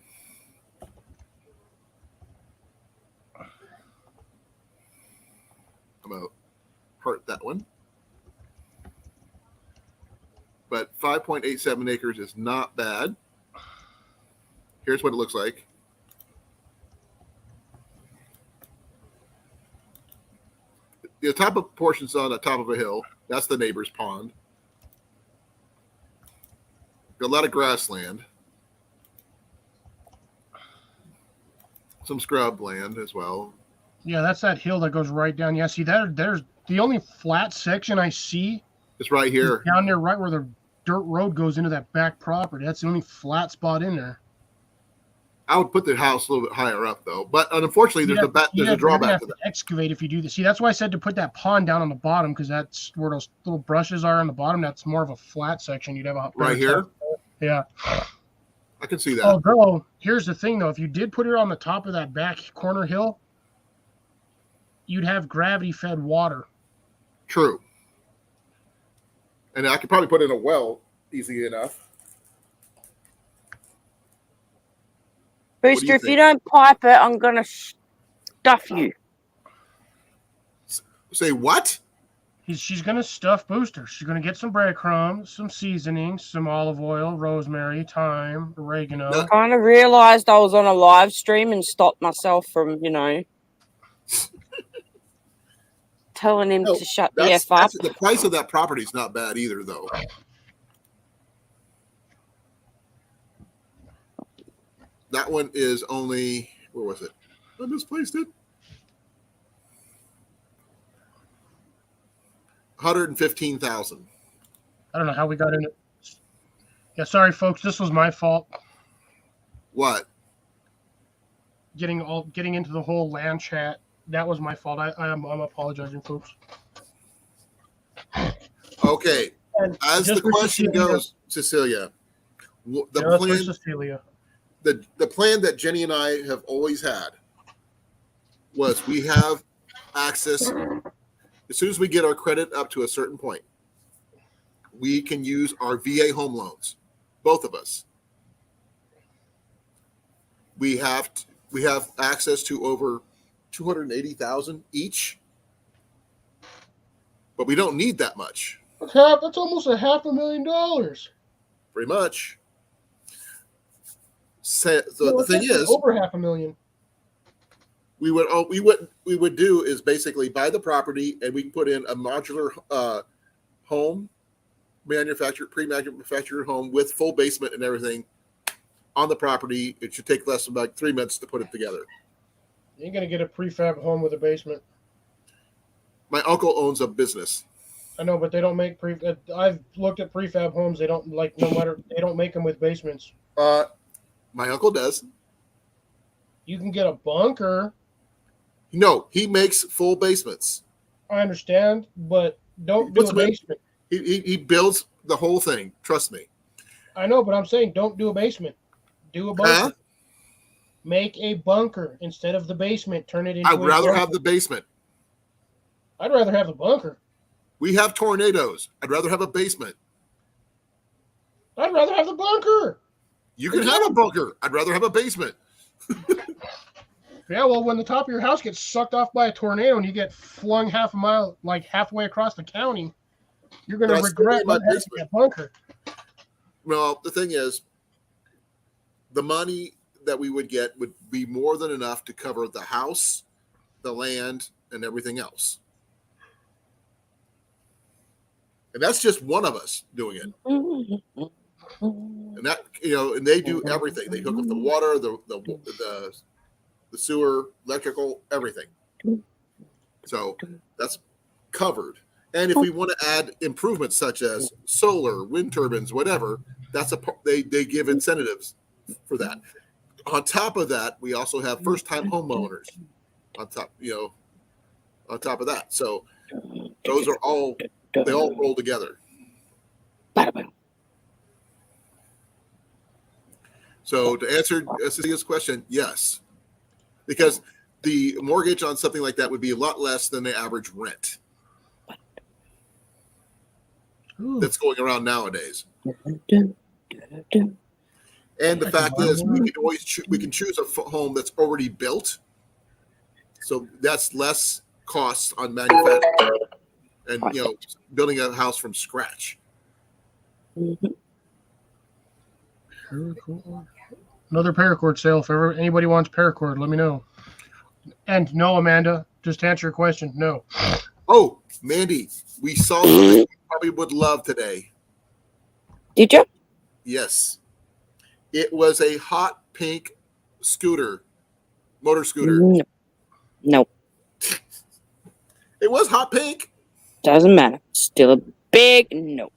I'm going to hurt that one. But 5.87 acres is not bad. Here's what it looks like. the top of portion's on the top of a hill. That's the neighbor's pond. Got a lot of grassland. Some scrub land as well. Yeah, that's that hill that goes right down. Yeah, see, there's the only flat section I see It's right is here. down there, right where the dirt road goes into that back property. That's the only flat spot in there. I would put the house a little bit higher up though, but unfortunately, there's a You're gonna drawback have to to that. excavate if you do this. See, that's why I said to put that pond down on the bottom, because that's where those little brushes are on the bottom. That's more of a flat section. You'd have a Right here? Yeah. I can see that. Although, here's the thing, though. If you did put it on the top of that back corner hill, you'd have gravity-fed water. True. And I could probably put in a well easy enough. Booster, you if you think? don't pipe it, I'm gonna stuff you. Say what? She's going to stuff Booster. She's going to get some breadcrumbs, some seasoning, some olive oil, rosemary, thyme, oregano. No. Kind of realized I was on a live stream and stopped myself from, telling him No, to shut the F up. That's the price of that property is not bad either, though. That one is only, where was it? I misplaced it. 115,000. I don't know how we got in it. Yeah, sorry, folks. This was my fault. What? Getting into the whole land chat. That was my fault. I'm apologizing, folks. Okay. And As the just for question Cecilia- goes, Cecilia, just for plan, Cecilia. the plan that Jenny and I have always had was we have access. As soon as we get our credit up to a certain point, we can use our VA home loans, both of us. We have access to over 280,000 each, but we don't need that much. That's almost $500,000. Pretty much. So the thing is, over $500,000. we would do is basically buy the property and we can put in a modular home, pre-manufactured home with full basement and everything on the property. It should take less than about 3 minutes to put it together. You ain't gonna get a prefab home with a basement. My uncle owns a business. I know, but they don't make I've looked at prefab homes. They don't they don't make them with basements. My uncle does. You can get a bunker. No, he makes full basements. I understand, but don't do a basement. He builds the whole thing. Trust me. I know, but I'm saying don't do a basement. Do a bunker. Huh? Make a bunker instead of the basement. Turn it into I'd rather bunker. have the basement. I'd rather have a bunker. We have tornadoes. I'd rather have a basement. I'd rather have the bunker. You can have a bunker. I'd rather have a basement. Yeah, well, when the top of your house gets sucked off by a tornado and you get flung half a mile, like halfway across the county, you're going to That's regret my not having basement. that bunker. Well, the thing is, the money that we would get would be more than enough to cover the house, the land, and everything else. And that's just one of us doing it. And that, and they do everything. They hook up the water, the sewer, electrical, everything. So that's covered. And if we want to add improvements such as solar, wind turbines, whatever, they give incentives for that. On top of that, we also have first-time homeowners on top of that. So those are they all roll together. So to answer Cecilia's question, yes, because the mortgage on something like that would be a lot less than the average rent that's going around nowadays. And the fact is, we can choose a home that's already built, so that's less costs on manufacturing and building a house from scratch. Another paracord sale. If ever anybody wants paracord, let me know. And no, Amanda, just to answer your question, no. Oh, Mandy, we saw something you probably would love today. Did you? Yes. It was a hot pink scooter, motor scooter. No. Nope. It was hot pink. Doesn't matter. Still a big no.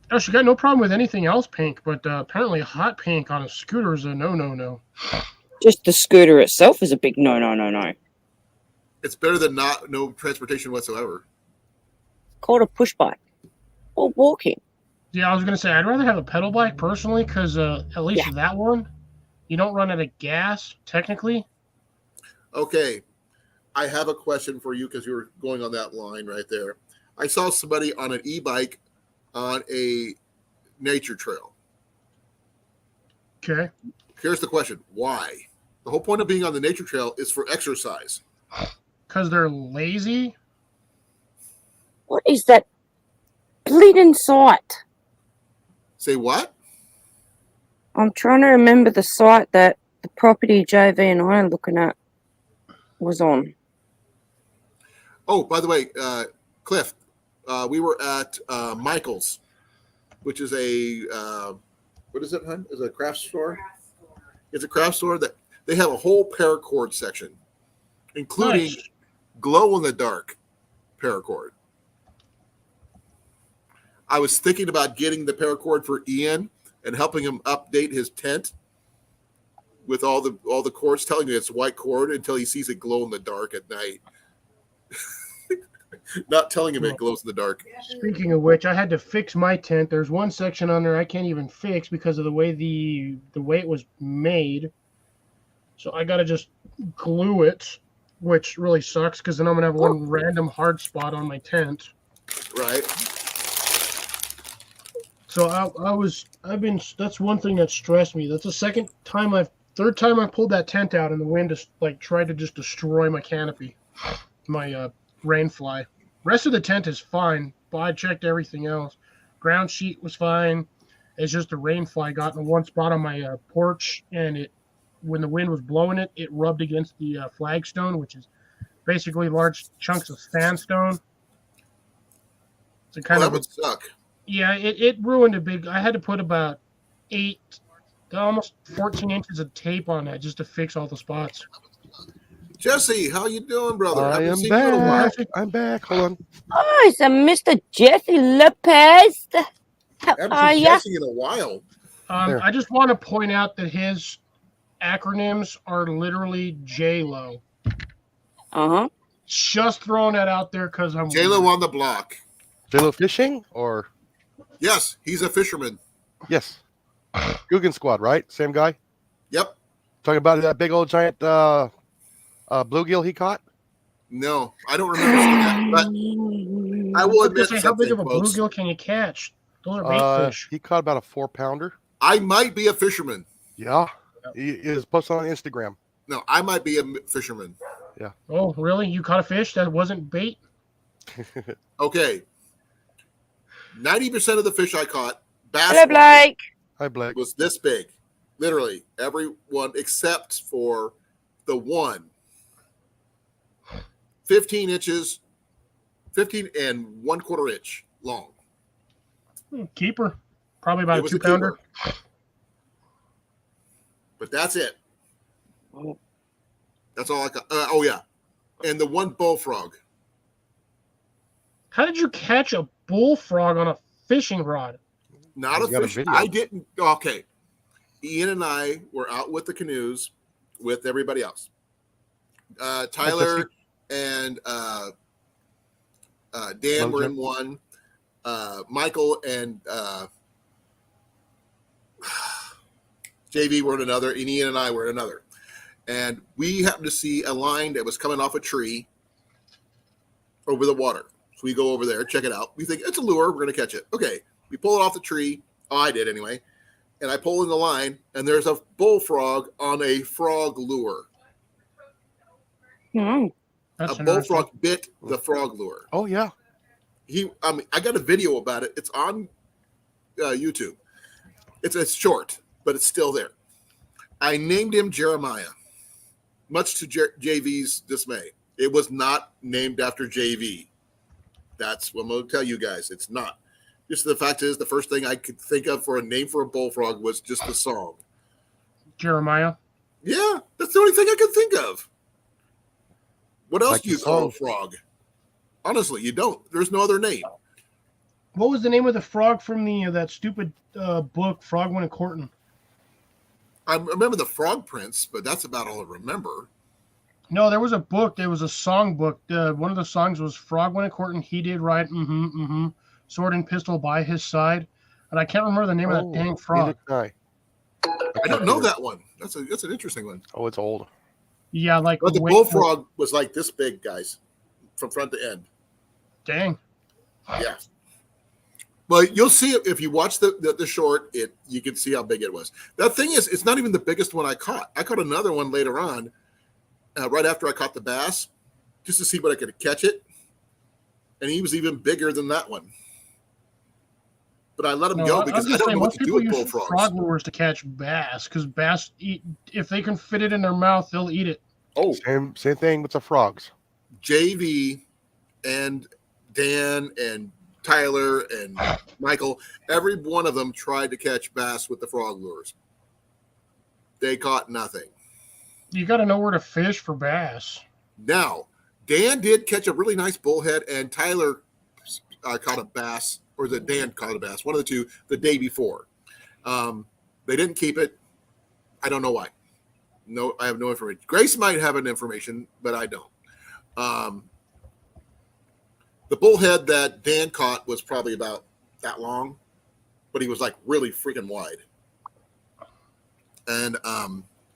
Oh, she got no problem with anything else pink, but apparently hot pink on a scooter is a no. Just the scooter itself is a big no. It's better than no transportation whatsoever. Called a push bike or walking. Yeah, I was gonna say I'd rather have a pedal bike personally, because at least that one, you don't run out of gas technically. Okay, I have a question for you because you were going on that line right there. I saw somebody on an e-bike on a nature trail. Okay. Here's the question: why? The whole point of being on the nature trail is for exercise. Because they're lazy. What is that bleeding sight? Say what? I'm trying to remember the site that the property JV and I are looking at was on. Oh, by the way, Cliff, we were at Michael's, which is a what is it, hun? Is it a craft store? It's a craft store that they have a whole paracord section, including Nice. glow in the dark paracord. I was thinking about getting the paracord for Ian and helping him update his tent with all the cords, telling me it's white cord until he sees it glow in the dark at night. Not telling him it glows in the dark. Speaking of which, I had to fix my tent. There's one section on there I can't even fix because of the way the way it was made. So I gotta just glue it, which really sucks because then I'm gonna have one random hard spot on my tent. Right. So that's one thing that stressed me. That's the third time I pulled that tent out and the wind just tried to just destroy my canopy, my rain fly. Rest of the tent is fine, but I checked everything else. Ground sheet was fine. It's just the rain fly got in one spot on my porch, and when the wind was blowing it rubbed against the flagstone, which is basically large chunks of sandstone. So That would suck. Yeah, it ruined a big. I had to put about almost 14 inches of tape on that just to fix all the spots. Jesse, how you doing, brother? I Haven't am seen you in a while. back. I'm back. Hold on. Oh, it's a Mr. Jesse Lopez. How Haven't are seen ya? Jesse in a while. There. I just want to point out that his acronyms are literally J-Lo. Uh-huh. Just throwing that out there because I'm J-Lo on the block. J-Lo fishing or Yes, he's a fisherman. yes, Guggen Squad, right? Same guy. Yep. Talking about that big old giant bluegill he caught. No, I don't remember seeing that. But I will admit How big something, of a folks. bluegill can you catch? Those are bait fish. He caught about a 4-pounder. I might be a fisherman. Yeah, he is posted on Instagram. No, I might be a fisherman. Oh, really? You caught a fish that wasn't bait? Okay. 90% of the fish I caught, Hello, bass Blake. Hi, Blake. was this big. Literally, every one except for the one. 15 inches, 15 and 1/4 inch long. Keeper. Probably about It a was a 2-pounder. keeper. But that's it. That's all I got. Oh, yeah. And the one bullfrog. How did you catch a bullfrog on a fishing rod? Not You a got a fish. video. I didn't. Okay. Ian and I were out with the canoes with everybody else. Tyler and Dan were in one. Michael and JV were in another. And Ian and I were in another. And we happened to see a line that was coming off a tree over the water. So we go over there, check it out. We think it's a lure. We're going to catch it. Okay. We pull it off the tree. Oh, I did anyway. And I pull in the line, and there's a bullfrog on a frog lure. Hmm. That's A bullfrog bit the frog lure. Oh yeah. I got a video about it. It's on YouTube. It's short, but it's still there. I named him Jeremiah, much to JV's dismay. It was not named after JV. That's what I'm going to tell you guys. It's not. Just the fact is, the first thing I could think of for a name for a bullfrog was just the song. Jeremiah. Yeah, that's the only thing I could think of. What else Like do you the call song. a frog? Honestly, you don't. There's no other name. What was the name of the frog from the that stupid book, Frogman and Corton? I remember the Frog Prince, but that's about all I remember. No, there was a book. There was a song book. One of the songs was Frogman and Corton. He did right. Sword and pistol by his side. And I can't remember the name of that dang frog. Neither can I don't know that one. That's an interesting one. Oh, it's old. Yeah, like But the bullfrog was like this big, guys, from front to end. Dang. Yeah. Well, you'll see it if you watch the short. You can see how big it was. That thing is, it's not even the biggest one I caught. I caught another one later on, right after I caught the bass, just to see what I could catch it, and he was even bigger than that one. But I let him go because I don't know what to do with bullfrogs. Frog lures to catch bass because bass eat. If they can fit it in their mouth, they'll eat it. Oh, same thing with the frogs. JV and Dan and Tyler and Michael, every one of them tried to catch bass with the frog lures. They caught nothing. You got to know where to fish for bass. Now, Dan did catch a really nice bullhead, and Tyler caught a bass, or the Dan caught a bass, one of the two, the day before. They didn't keep it. I don't know why. No, I have no information. Grace might have an information, but I don't. The bullhead that Dan caught was probably about that long, but he was like really freaking wide. And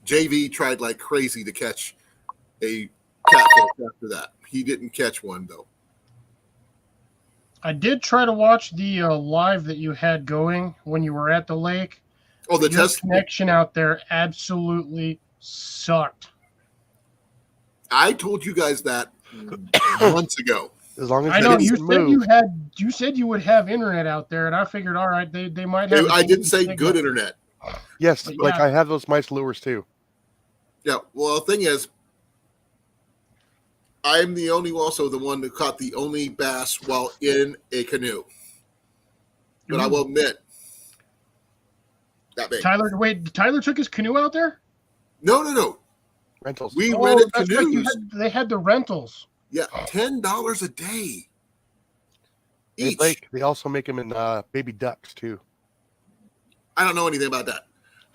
JV tried like crazy to catch a catfish after that. He didn't catch one, though. I did try to watch the live that you had going when you were at the lake. Oh, the Your test connection out there absolutely sucked. I told you guys that months ago. As long as I know they you didn't said move. you said you would have internet out there, and I figured, all right, they might have. I didn't say signal. good internet. Yes, But like yeah. I have those mice lures too. Yeah. Well, the thing is, I'm the one who caught the only bass while in a canoe. But I will admit, that big. Tyler took his canoe out there? No. Rentals. We rented That's right. canoes. They had the rentals. Yeah, $10 a day They each. they also make them in baby ducks too. I don't know anything about that.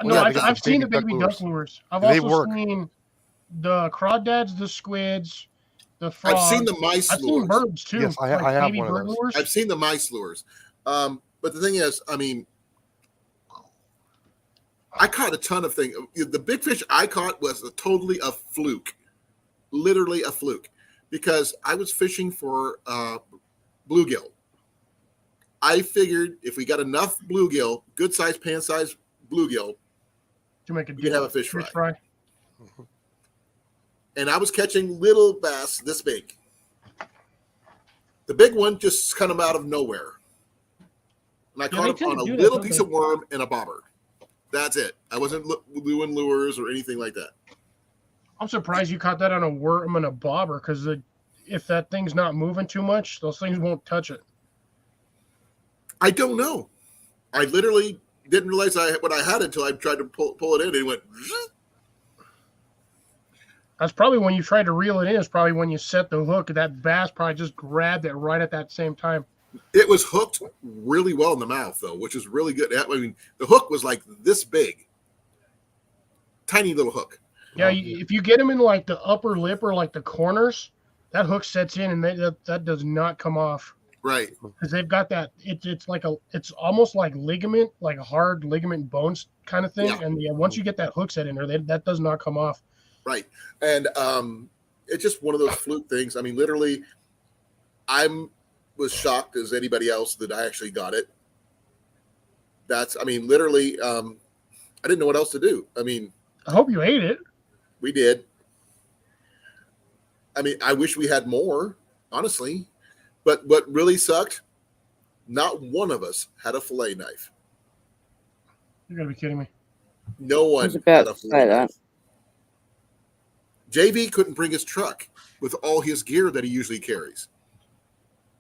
No, yeah, because I've it's seen the baby baby duck duck lures. I've They also work. seen the crawdads, the squids, the frogs. I've seen the mice I've lures. seen birds too. Yes, I have baby one of bird those. lures. I've seen the mice lures. But the thing is, I mean, I caught a ton of things. The big fish I caught was totally a fluke, literally a fluke, because I was fishing for bluegill. I figured if we got enough bluegill, good size, pan size bluegill, to make a we could have a fish fry. fry. And I was catching little bass this big. The big one just kind of out of nowhere. And I caught him on a little piece of worm and a bobber. That's it. I wasn't doing lures or anything like that. I'm surprised you caught that on a worm and a bobber, because if that thing's not moving too much, those things won't touch it. I don't know. I literally didn't realize what I had until I tried to pull it in, and it went. That's probably when you tried to reel it in. Is probably when you set the hook. That bass probably just grabbed it right at that same time. It was hooked really well in the mouth, though, which is really good. I mean, the hook was like this big, tiny little hook. Yeah, if you get them in like the upper lip or like the corners, that hook sets in, and that does not come off. Right. Because they've got that. It's almost like ligament, like a hard ligament bones kind of thing. Yeah. And once you get that hook set in there, that does not come off. Right. And it's just one of those fluke things. I mean, literally, was shocked as anybody else that I actually got it. Literally, I didn't know what else to do. I mean, I hope you ate it. we did. I mean, I wish we had more, honestly. But what really sucked, not one of us had a fillet knife. You're going to be kidding me. No I one was about had a to fillet say that. knife. JV couldn't bring his truck. with all his gear that he usually carries.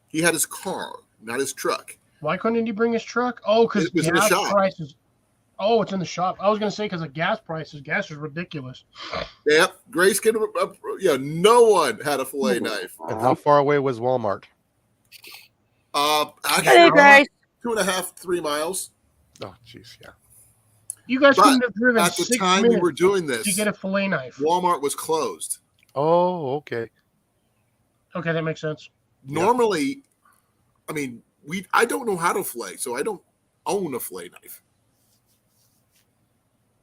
He had his car, not his truck. Why couldn't he bring his truck? Oh, because It was in the gas shop. prices. Oh, it's in the shop. I was gonna say because of gas prices. Gas is ridiculous. Yep, Grace can. No one had a fillet knife. And how far away was Walmart? Hey, Actually, Grace. 2.5, 3 miles. Oh, jeez, yeah. You guys But couldn't have driven At the 6 time we minutes were doing to this, get a fillet knife. Walmart was closed. Oh, okay. Okay, that makes sense. Normally, I mean, I don't know how to fillet, so I don't own a fillet knife.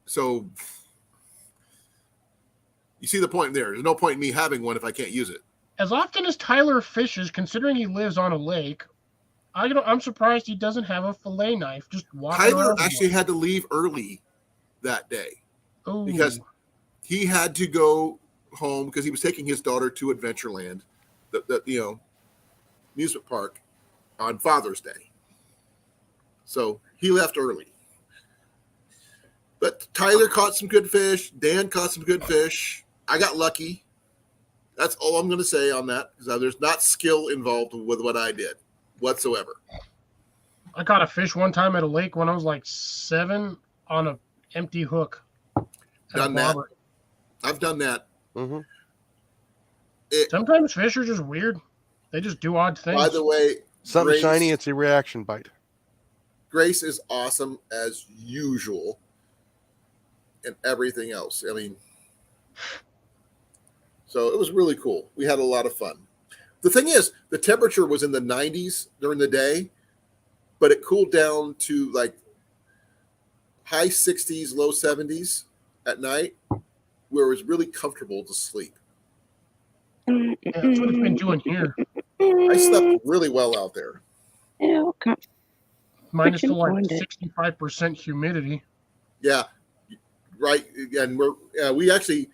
So you see the point there. There's no point in me having one if I can't use it. As often as Tyler fishes, considering he lives on a lake, I'm surprised he doesn't have a fillet knife. Just walking Tyler around with actually one. had to leave early that day Ooh. because he had to go home because he was taking his daughter to Adventureland, the amusement park, on Father's Day. So he left early. But Tyler caught some good fish. Dan caught some good fish. I got lucky. That's all I'm going to say on that because there's not skill involved with what I did whatsoever. I caught a fish one time at a lake when I was like 7 on an empty hook. At a Done that. bobber. I've done that. Mm-hmm. Sometimes fish are just weird. They just do odd things. By the way, Something Grace, shiny, it's a reaction bite. Grace is awesome as usual and everything else. I mean, so it was really cool. We had a lot of fun. The thing is, the temperature was in the 90s during the day, but it cooled down to like high 60s, low 70s at night, where it was really comfortable to sleep. Yeah, that's what it's been doing here. I slept really well out there. Yeah, okay. Minus the like Find it. 65% humidity. Yeah, right. And we actually,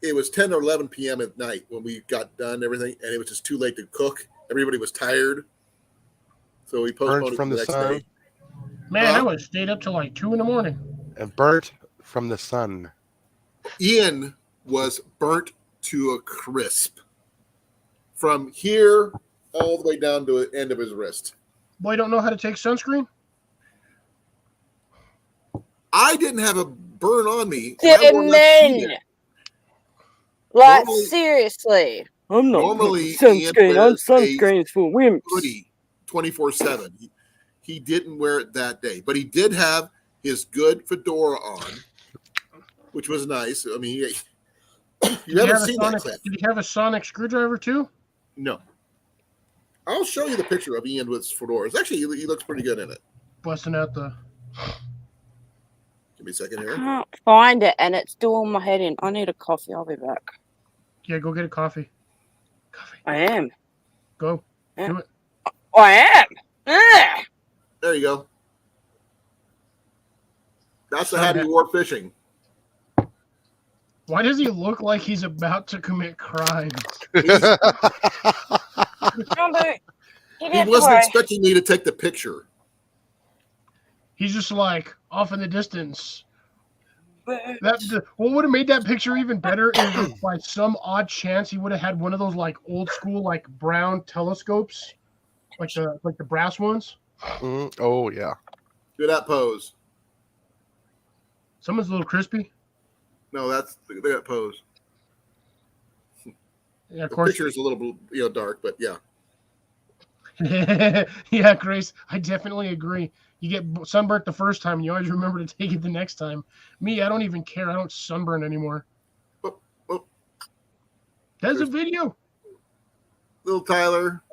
it was 10 or 11 p.m. at night when we got done everything, and it was just too late to cook. Everybody was tired, so we postponed Burnt it from to the the next sun. day. Man, I would have stayed up till like 2 in the morning. And burnt from the sun. Ian was burnt to a crisp from here all the way down to the end of his wrist. Boy, don't know how to take sunscreen? I didn't have a burn on me. Yeah, I wore less men. sheeted. Like, Normally- seriously. I'm not Normally, putting Ian sunscreen on. wears a Sunscreen's for wimps. Hoodie 24/7. He didn't wear it that day, but he did have his good fedora on, which was nice. I mean, you haven't seen that clip. Did he have a sonic screwdriver too? No. I'll show you the picture of Ian with his fedoras. Actually, he looks pretty good in it. Busting out the. Give me a second I here. can't find it, and it's doing my head in. I need a coffee. I'll be back. Yeah, go get a coffee. Coffee. I am. Go. Yeah. Do it. I am. Ugh. There you go. That's the Son hat he of- wore fishing. Why does he look like he's about to commit crime? Jumbo, get He out the wasn't way. expecting me to take the picture. He's just like off in the distance. What would have made that picture even better is if by some odd chance he would have had one of those like old school like brown telescopes, like the brass ones. Mhm. Oh, yeah. Do that pose. Someone's a little crispy. No, that's that pose. Yeah, of The course. picture is a little dark, but yeah. Yeah, Grace, I definitely agree. You get sunburnt the first time, and you always remember to take it the next time. Me, I don't even care. I don't sunburn anymore. Oh, oh. There's a video. Little Tyler.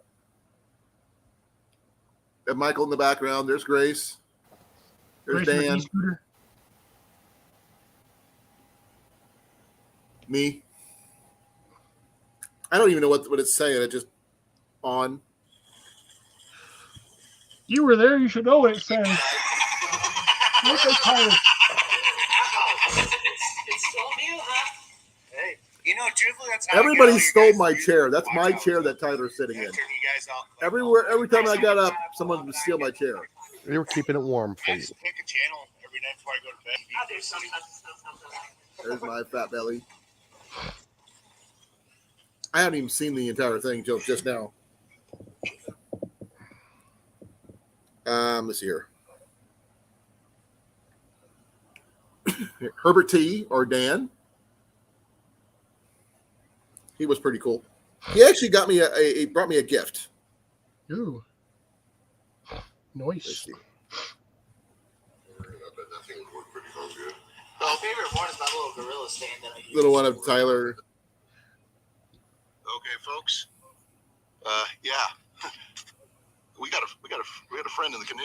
And Michael in the background. There's Grace. There's Grace on the Dan. e-scooter. Me. I don't even know what it's saying. It just on. You were there. You should know what it says. Look at Tyler. It's still you, huh? Hey, truthfully, that's how Everybody stole my chair. That's my chair that Tyler's sitting in. Every time I got up, someone would steal my chair. They were keeping it warm for you. Pick a channel every night before I go to bed. I do sometimes. There's my fat belly. I haven't even seen the entire thing until just now. Let's see here. Herbert T. or Dan. He was pretty cool. He actually got me he brought me a gift. Ooh. Let's Nice. see. My favorite one is my little gorilla stand that I use. Little one of Tyler. Okay, folks. Yeah, we got a friend in the canoe.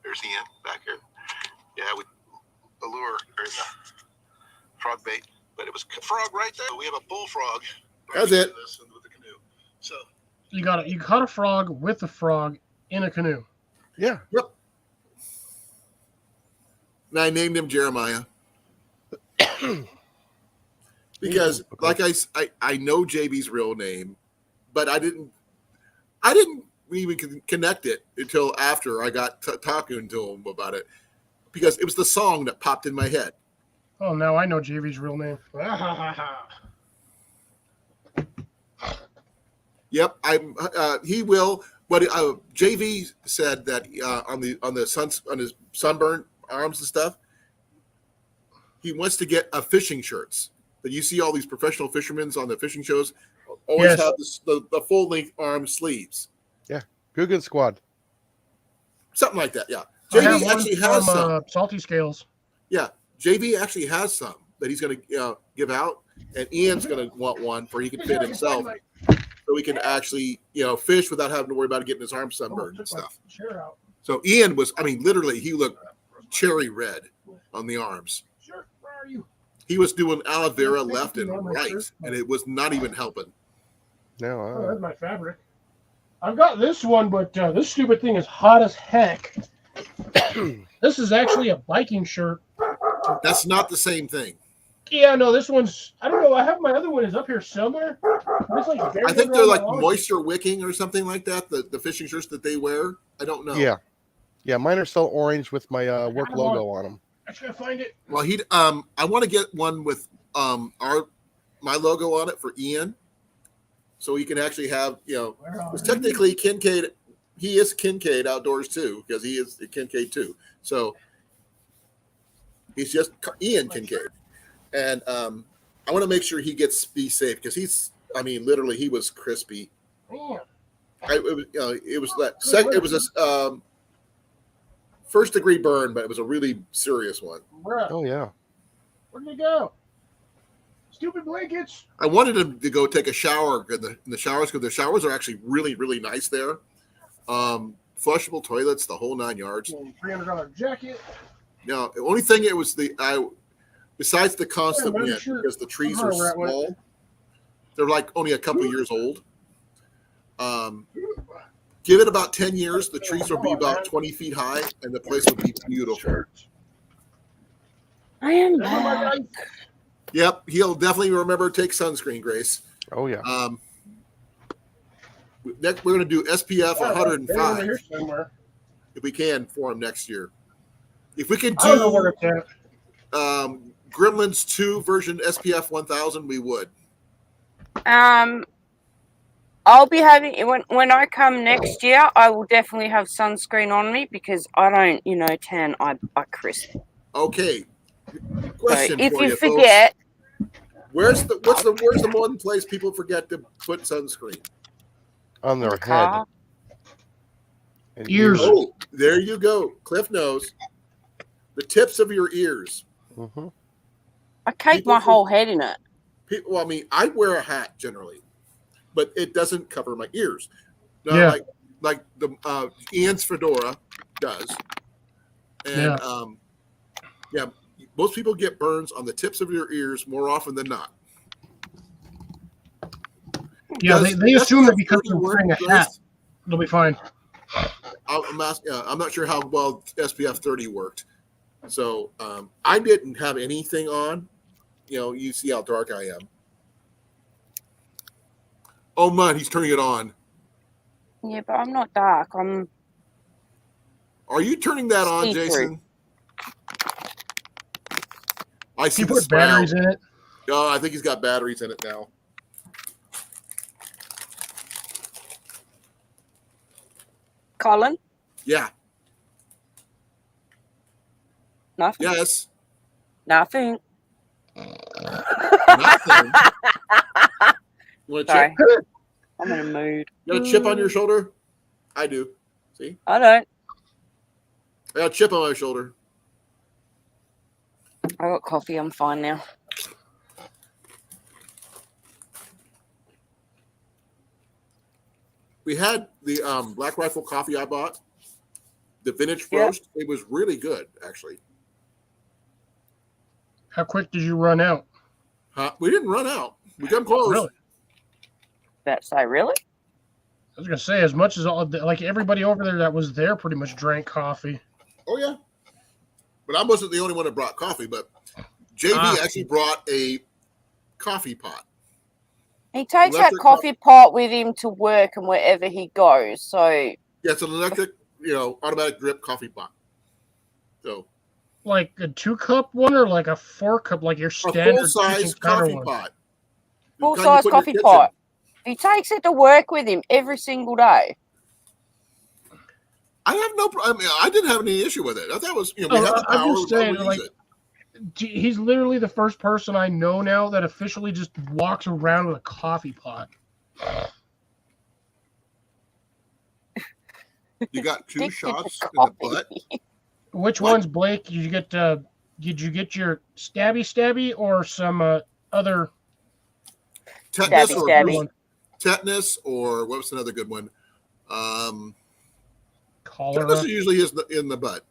There's Ian back here. Yeah, we the lure or the frog bait, but it was a frog right there. We have a bullfrog. That's it. With the canoe. So You caught a frog with a frog in a canoe. Yeah. Yep. And I named him Jeremiah. Because like I know JB's real name, but I didn't even connect it until after I got talking to him about it, because it was the song that popped in my head. Oh, now I know JV's real name. Yep, he will. But JV said that on his sunburned arms and stuff, he wants to get a fishing shirts. That you see all these professional fishermen on the fishing shows always Yes. have the full length arm sleeves, Guggen Squad. something like that. Yeah, I have JV one actually has from, some. Salty Scales. Yeah, JV actually has some that he's going to give out, and Ian's going to want one for he can fit himself, so he can actually fish without having to worry about getting his arm sunburned and stuff. So Ian was, literally, he looked cherry red on the arms. Sure, where are you? He was doing aloe vera left and right, and it was not even helping. Oh, No, that's my fabric. I've got this one, but this stupid thing is hot as heck. This is actually a biking shirt. That's not the same thing. Yeah, no, this one's. I don't know. I have my other one is up here somewhere. It's like I think they're like moisture wicking or something like that. The fishing shirts that they wear. I don't know. Yeah. Mine are still orange with my work logo on them. I gotta find it. Well, I want to get one with my logo on it for Ian, so he can actually have because technically Kincaid, he is Kincaid Outdoors too, because he is Kincaid too. So he's just Ian Kincaid, and I want to make sure he be safe, because he's literally he was crispy. Man, It was a first degree burn, but it was a really serious one. bruh, Oh yeah. where'd they go? Stupid blankets. I wanted him to go take a shower in the showers, because the showers are actually really, really nice there. Flushable toilets, the whole 9 yards. $300 jacket. Now, the only thing besides the constant Yeah, wind, sure. because the trees are I'm gonna wrap small, they're like only a couple years old. Give it about 10 years, the trees will be about 20 feet high, and the place will be beautiful. I am Oh my back. God. Yep, he'll definitely remember to take sunscreen, Grace. Oh yeah. Next, we're going to do SPF They're over 105 here somewhere. if we can for him next year. If we can I don't know where do it's at. Gremlins 2 version SPF 1000, we would. I'll be having when I come next year. I will definitely have sunscreen on me, because I don't, tan. I crisp. Okay. So Question if for you you, folks. forget, Where's the one place people forget to put sunscreen? On their the head. car. And Ears. Oh, there you go. Cliff knows. The tips of your ears. Mhm. I cake People my whole head in it. People, I wear a hat generally, but it doesn't cover my ears. Now, Yeah. like the Ian's fedora does, and most people get burns on the tips of your ears more often than not. Yeah, Does they assume that SPF because 30 you're wearing a work, hat, Grace? it'll be fine. I'm not sure how well SPF 30 worked. So I didn't have anything on. You see how dark I am. Oh man, he's turning it on. Yeah, but I'm not dark. Are you turning that on, See-through. Jason? I see You the put smile. batteries in it. Oh, I think he's got batteries in it now. Colin? Yeah. Nothing. Yes. Nothing. Nothing. You want a Sorry. chip? I'm in a mood. You got a chip on your shoulder? I do. See? I don't. I got a chip on my shoulder. I got coffee. I'm fine now. We had the Black Rifle coffee I bought, the vintage Yeah. roast. It was really good, actually. How quick did you run out? We didn't run out. We come close. Really? That say really? I was gonna say, as much as like everybody over there that was there pretty much drank coffee. Oh yeah, but I wasn't the only one that brought coffee. But JV actually brought a coffee pot. He takes that Electric coffee pot with him to work and wherever he goes. So Yeah, it's an electric, automatic drip coffee pot. So Like a 2-cup one or like a 4-cup, like your a standard full-size kitchen counter coffee one? pot. The full kind you size put in your coffee kitchen. pot. He takes it to work with him every single day. I have no. I mean, I didn't have any issue with it. I thought it was, we Oh, have the I'm power. just Why saying, would we like, use it? He's literally the first person I know now that officially just walks around with a coffee pot. You got two Addicted to shots in the coffee. butt. Which What? ones, Blake? Did you get your stabby or some other Tetanus Stabby, or stabby. one? tetanus or what was another good one? Cholera? Tetanus usually is in the butt.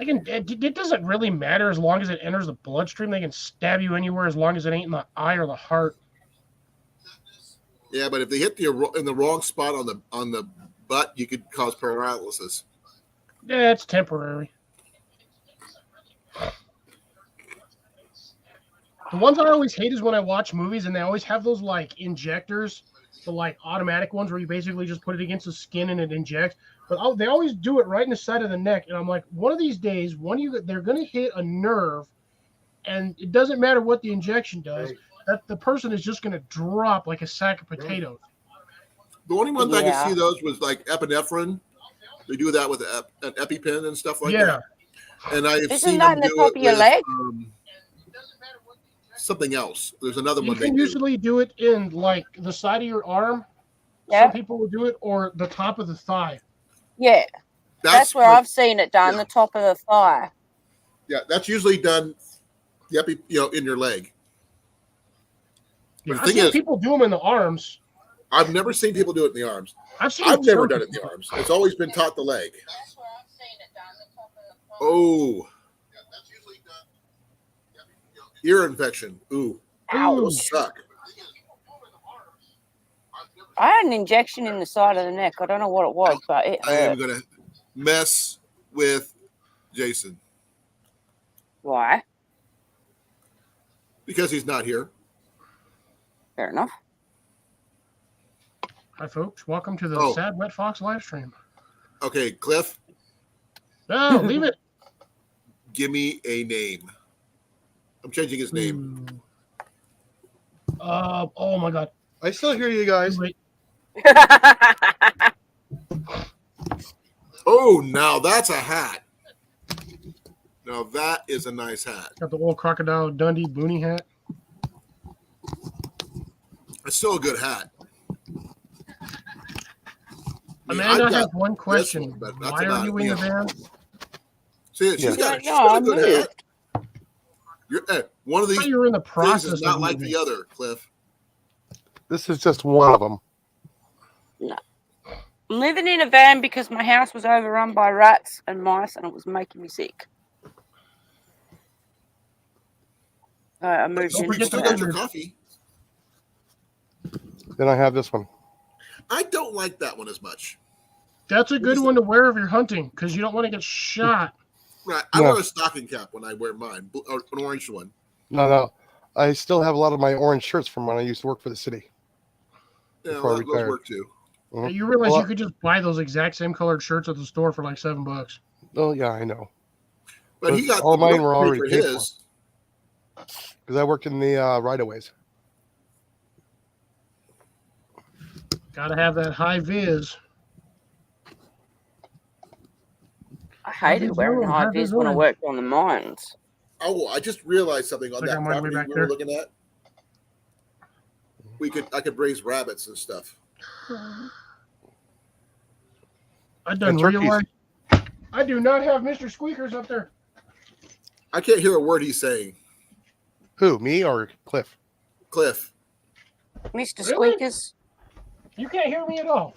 It doesn't really matter as long as it enters the bloodstream. They can stab you anywhere as long as it ain't in the eye or the heart. Yeah, but if they hit you in the wrong spot on the butt, you could cause paralysis. Yeah, it's temporary. The ones I always hate is when I watch movies and they always have those like injectors, the like automatic ones where you basically just put it against the skin and it injects. But they always do it right in the side of the neck, and I'm like, one of these days, they're gonna hit a nerve, and it doesn't matter what the injection does. That the person is just gonna drop like a sack of potatoes. The only ones I Yeah. could see those was like epinephrine. They do that with an EpiPen and stuff like Yeah. that. And I've Isn't seen that them in the do top it of your with leg? something else. There's another You one they can do. usually do it in like the side of your arm. Yeah. Some people will do it, or the top of the thigh. Yeah. That's where like- I've seen it done, yeah. the top of the thigh. Yeah, that's usually done. In your leg. But the I've thing seen is, people do them in the arms. I've never seen people do it in the arms. I've Never done it in the arms. It's always been taught the leg. Oh, ear infection. Ooh, Ouch. those suck. I had an injection in the side of the neck. I don't know what it was, but it I am hurt. gonna mess with Jason Why? because he's not here. Fair enough. Hi, folks. Welcome to the Oh. Sad Wet Fox live stream. Okay, Cliff, No, leave it. give me a name. I'm changing his name. Oh my God. I still hear you guys. Wait. Oh, now that's a hat. Now that is a nice hat. Got the old Crocodile Dundee boonie hat. It's still a good hat. I mean, Amanda, I've I got have one question. one, but that's Why are about you it, in the you know. van? See, she's Yeah. got, No, a I'm good moved. hat. One of I these thought you were in the things process is not of like moving. the other, Cliff. This is just one of them. I'm living in a van because my house was overrun by rats and mice and it was making me sick. I moved Don't You forget into to still that. got your your- coffee. Then I have this one. I don't like that one as much. That's a good one to wear if you're hunting because you don't want to get shot. Right. I Yeah. wear a stocking cap when I wear mine, or an orange one. No. I still have a lot of my orange shirts from when I used to work for the city. Yeah, Before I well, those retired. work too. Mhm. You realize Well, you could just buy those exact same colored shirts at the store for like $7. Oh, yeah, I know. But he But got all the mine work were pay already for paid his. Because I worked in the right-of-ways. Gotta have that high vis. I How's hated it wearing going? high How's it vis when I going? worked on the mines. Oh, I just realized something on I that got mine way property back we there. were looking at. I could raise rabbits and stuff. I done And turkeys. realized I do not have Mr. Squeakers up there. I can't hear a word he's saying. Who, me or Cliff? Cliff, Mr. Really? Squeakers. You can't hear me at all.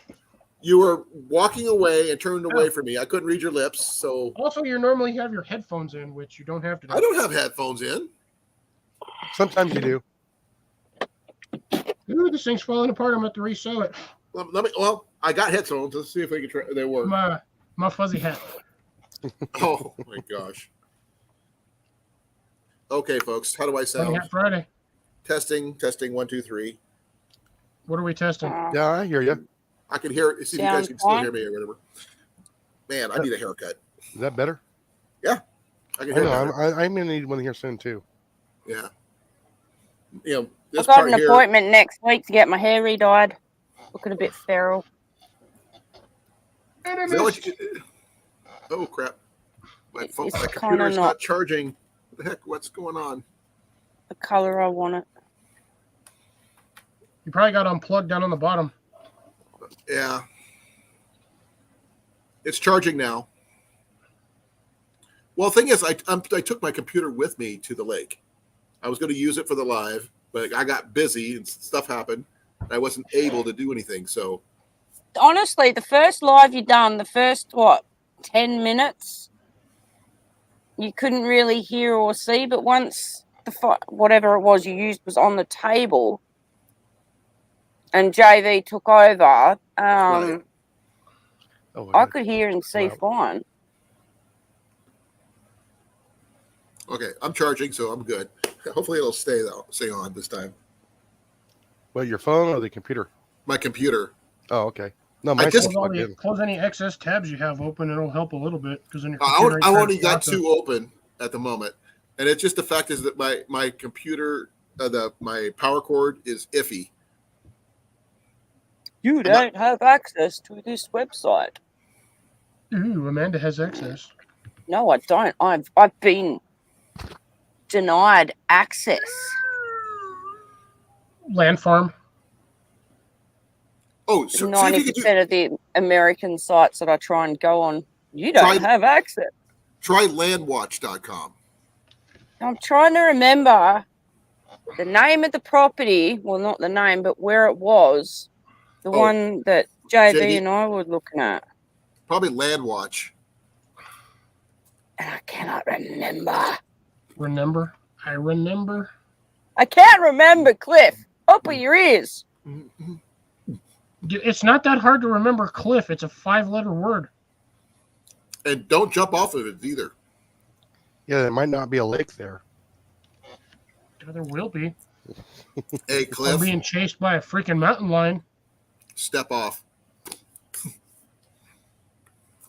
you were walking away and turned away Oh. from me. I couldn't read your lips, so Also, you normally have your headphones in, which you don't have today. I don't have headphones in. Sometimes you do. Ooh, this thing's falling apart. I'm going to have to resell it. Well, I got headphones. Let's see if we can try. They work. My fuzzy hat. Oh my gosh. Okay, folks. How do I Fuzzy sound? hat Friday. Testing. 1, 2, 3. What are we testing? Yeah, I hear you. I can hear it. See if you guys Sounds can still fine. hear me or whatever. Man, I need a haircut. Is that better? I can I hear know. better. I'm going to need one here soon, too. Yeah. You know, I've this got part an here. appointment next week to get my hair re-dyed. Looking a bit feral. Is that what you, oh crap! My phone, It's my kinda computer is not not- charging. What the heck? What's going on? The color I want it. You probably got unplugged down on the bottom. Yeah, it's charging now. Well, the thing is, I took my computer with me to the lake. I was going to use it for the live, but I got busy and stuff happened. I wasn't able to do anything. So Honestly, the first live you done, the first 10 minutes, you couldn't really hear or see. But once whatever it was you used was on the table, and JV took over, Right. Oh, I could hear and see Wow. fine. okay, I'm charging, so I'm good. Hopefully, it'll stay on this time. Well, your phone or the computer? My computer. Oh, okay. No, I mine's just- still plugged in. Close any excess tabs you have open. It'll help a little bit because then your I computer. ain't only got trying to 2 open at the moment, and it's just the fact is that my computer, my power cord is iffy. You don't have access to this website. Ooh, Amanda has access. No, I don't. I've been denied access. Land farm. Oh, so see if 90% you can of the American sites that I try and go on, you don't Try- have access. try landwatch.com. I'm trying to remember the name of the property. Well, not the name, but where it was. The Oh, one that JV JD? and I were looking at. Probably Landwatch. And I cannot remember. Remember? I remember. I can't remember, Cliff. Open your ears. It's not that hard to remember Cliff. It's a 5-letter word. And don't jump off of it either. Yeah, there might not be a lake there. Yeah, there will be. Hey, I'm Cliff, being chased by a freaking mountain lion. step off.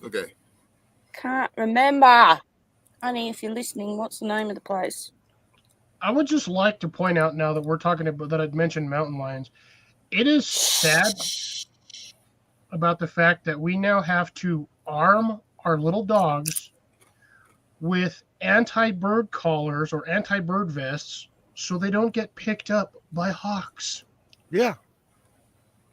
Okay. Can't remember. Honey, if you're listening, what's the name of the place? I would just like to point out now that we're talking about that I'd mentioned mountain lions. It is sad about the fact that we now have to arm our little dogs with anti-bird collars or anti-bird vests so they don't get picked up by hawks. Yeah.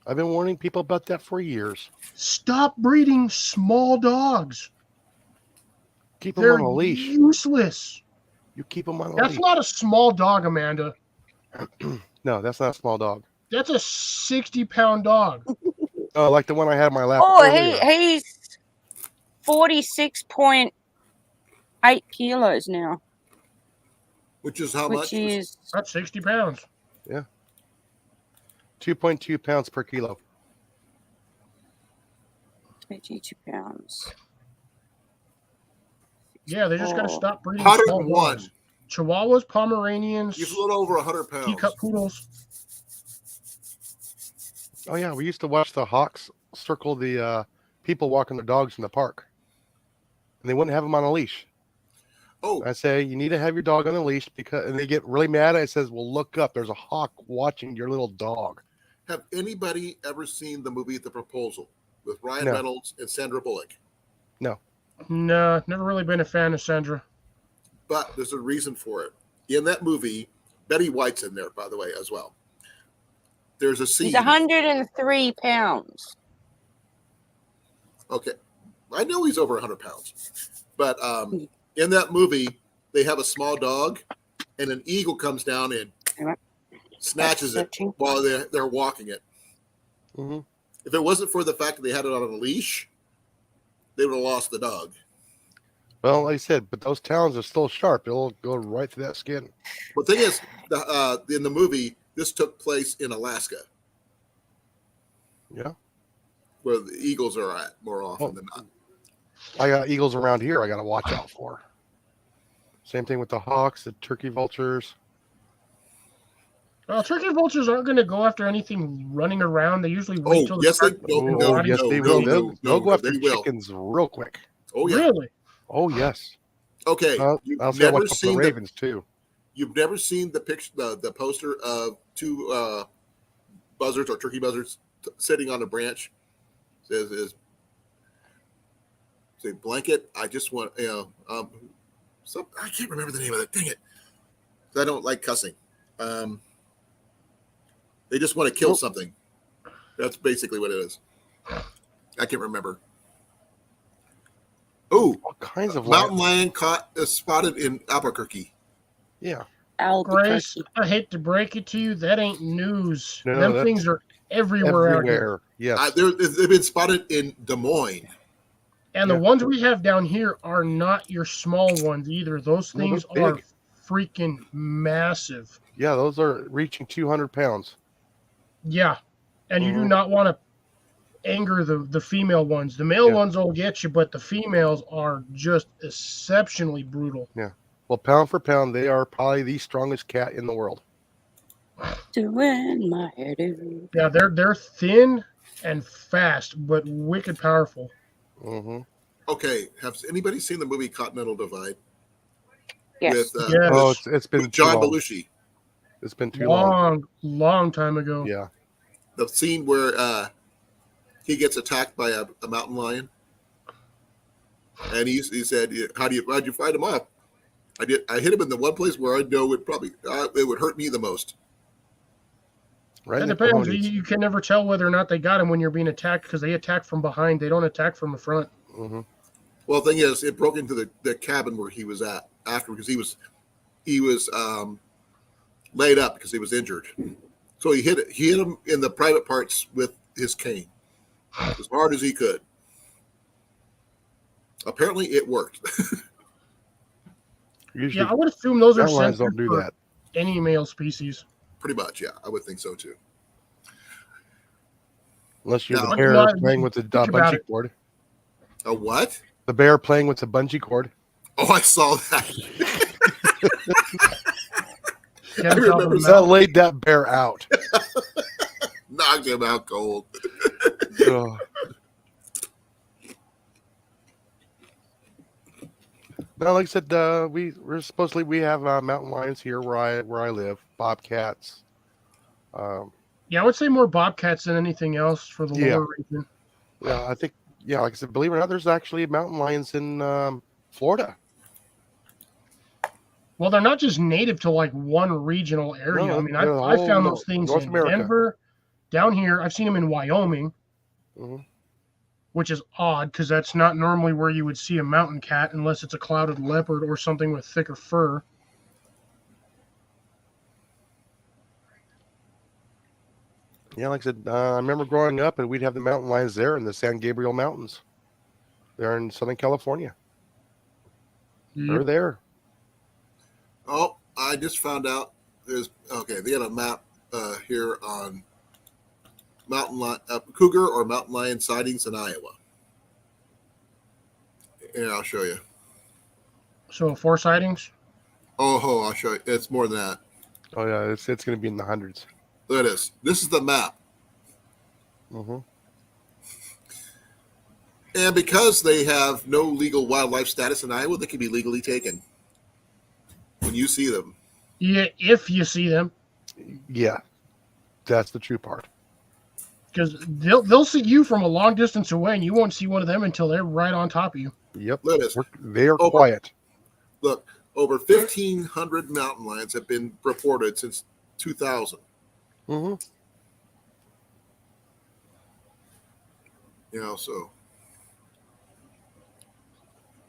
I've been warning people about that for years. Stop breeding small dogs. Keep them They're on a leash. useless. You keep them on a That's leash. not a small dog, Amanda. No, that's not a small dog. That's a 60-pound dog. Oh, like the one I had in my lap. Oh, earlier. he's 46.8 kilos now, Which is how which much? is That's 60 pounds. 2.2 pounds per kilo. 22 pounds. Yeah, they just got to Oh. stop breeding small 101. dogs. Chihuahuas, Pomeranians, He's a little over 100 pounds. teacup poodles. Oh yeah, we used to watch the hawks circle the people walking their dogs in the park, and they wouldn't have them on a leash. Oh, I say you need to have your dog on a leash and they get really mad. I says, "Well, look up. There's a hawk watching your little dog." have anybody ever seen the movie The Proposal with Ryan No. Reynolds and Sandra Bullock? No. No, never really been a fan of Sandra. But there's a reason for it. In that movie, Betty White's in there, by the way, as well. There's a scene. He's 103 pounds. Okay. I know he's over 100 pounds. But in that movie, they have a small dog, and an eagle comes down and snatches it while they're walking it. Mm-hmm. If it wasn't for the fact that they had it on a leash, they would have lost the dog. Well, like I said, but those talons are still sharp. It'll go right through that skin. But the thing is, in the movie, this took place in Alaska. Yeah. Where the eagles are at more often than not. I got eagles around here I got to watch out for. Same thing with the hawks, the turkey vultures. Turkey vultures aren't going to go after anything running around. They usually wait till Yes, they will. They'll go after chickens real quick. Oh, yeah. Really? Oh, yes. Okay. I'll say watch the ravens, too. You've never seen the picture, the poster of two buzzards or turkey buzzards sitting on a branch? Says say blanket. I just want I can't remember the name of it. Dang it! I don't like cussing. They just want to kill something. That's basically what it is. I can't remember. Oh, all kinds of mountain lion spotted in Albuquerque. Yeah. Grace, I hate to break it to you, that ain't news. No, them things are everywhere out here. Yes. They've been spotted in Des Moines. And the ones we have down here are not your small ones either. Those things are freaking massive. Yeah, those are reaching 200 pounds. Yeah. And you do not want to anger the female ones. The male ones will get you, but the females are just exceptionally brutal. Yeah. Well, pound for pound, they are probably the strongest cat in the world. Doing my head in. Yeah, they're thin and fast, but wicked powerful. Mm-hmm. Okay, has anybody seen the movie Continental Divide? Yes. With, it's been with John too long. Belushi. It's been too long. Long time ago. Yeah. The scene where he gets attacked by a mountain lion, and he said, how'd you fight him off? I hit him in the one place where I know it would hurt me the most. Right. It depends. You can never tell whether or not they got him when you're being attacked because they attack from behind. They don't attack from the front. Mm-hmm. Well, the thing is, it broke into the cabin where he was at after because he was laid up because he was injured. So he hit him in the private parts with his cane as hard as he could. Apparently, it worked. Usually, I would assume those are lions don't do that. Any male species. Pretty much, yeah. I would think so too. Unless you're the bear playing with the bungee cord. A what? The bear playing with the bungee cord. Oh, I saw that. I remember that laid that bear out. Knocked him out cold. Oh. No, like I said, we have mountain lions here where I live, bobcats. Yeah, I would say more bobcats than anything else for the lower region. Yeah, I think. Yeah, like I said, believe it or not, there's actually mountain lions in Florida. Well, they're not just native to like one regional area. No, I mean, I found those things in Denver, down here. I've seen them in Wyoming, which is odd because that's not normally where you would see a mountain cat unless it's a clouded leopard or something with thicker fur. Yeah, like I said, I remember growing up and we'd have the mountain lions there in the San Gabriel Mountains. They're in Southern California. They're there. Oh, I just found out they had a map here on cougar or mountain lion sightings in Iowa. And I'll show you. So 4 sightings? Oh, I'll show you. It's more than that. Oh yeah, it's going to be in the hundreds. Look at this. This is the map. Mm-hmm. And because they have no legal wildlife status in Iowa, they can be legally taken when you see them. Yeah, if you see them. Yeah, that's the true part. Because they'll see you from a long distance away, and you won't see one of them until they're right on top of you. Yep. Look at this. They are Oh, quiet. Look, over 1,500 mountain lions have been reported since 2000. Mm-hmm. You know, so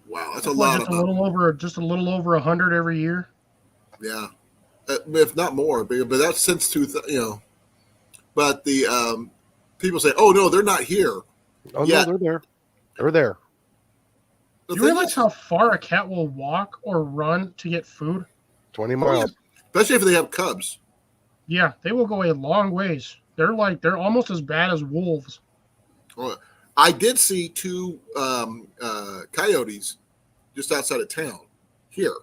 wow, that's a It's like lot just of a little over 100 every year. yeah, if not more. But that's since 2000. You know, but the people say, "Oh no, they're not here." Oh Yeah. no, they're there. They're there. The Do you thing realize is, how far a cat will walk or run to get food? 20 oh, miles. yeah, especially if they have cubs. Yeah, they will go a long ways. They're almost as bad as wolves. Oh, I did see two coyotes just outside of town here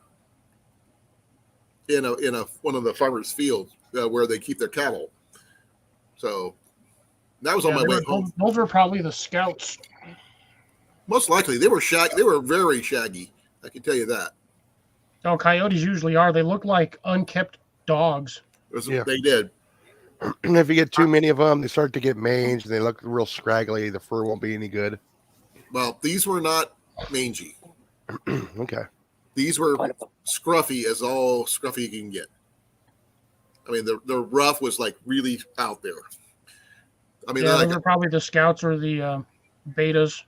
in a one of the farmers' fields where they keep their cattle. So that was on my way home. Those were probably the scouts. Most likely, they were shaggy. They were very shaggy. I can tell you that. Oh, coyotes usually are. They look like unkept dogs. Yeah. They did. And if you get too many of them, they start to get mange and they look real scraggly. The fur won't be any good. Well, these were not mangy. Okay. These were scruffy as all scruffy you can get. I mean, the rough was like really out there. I mean, Yeah, like, those are probably the scouts or the betas.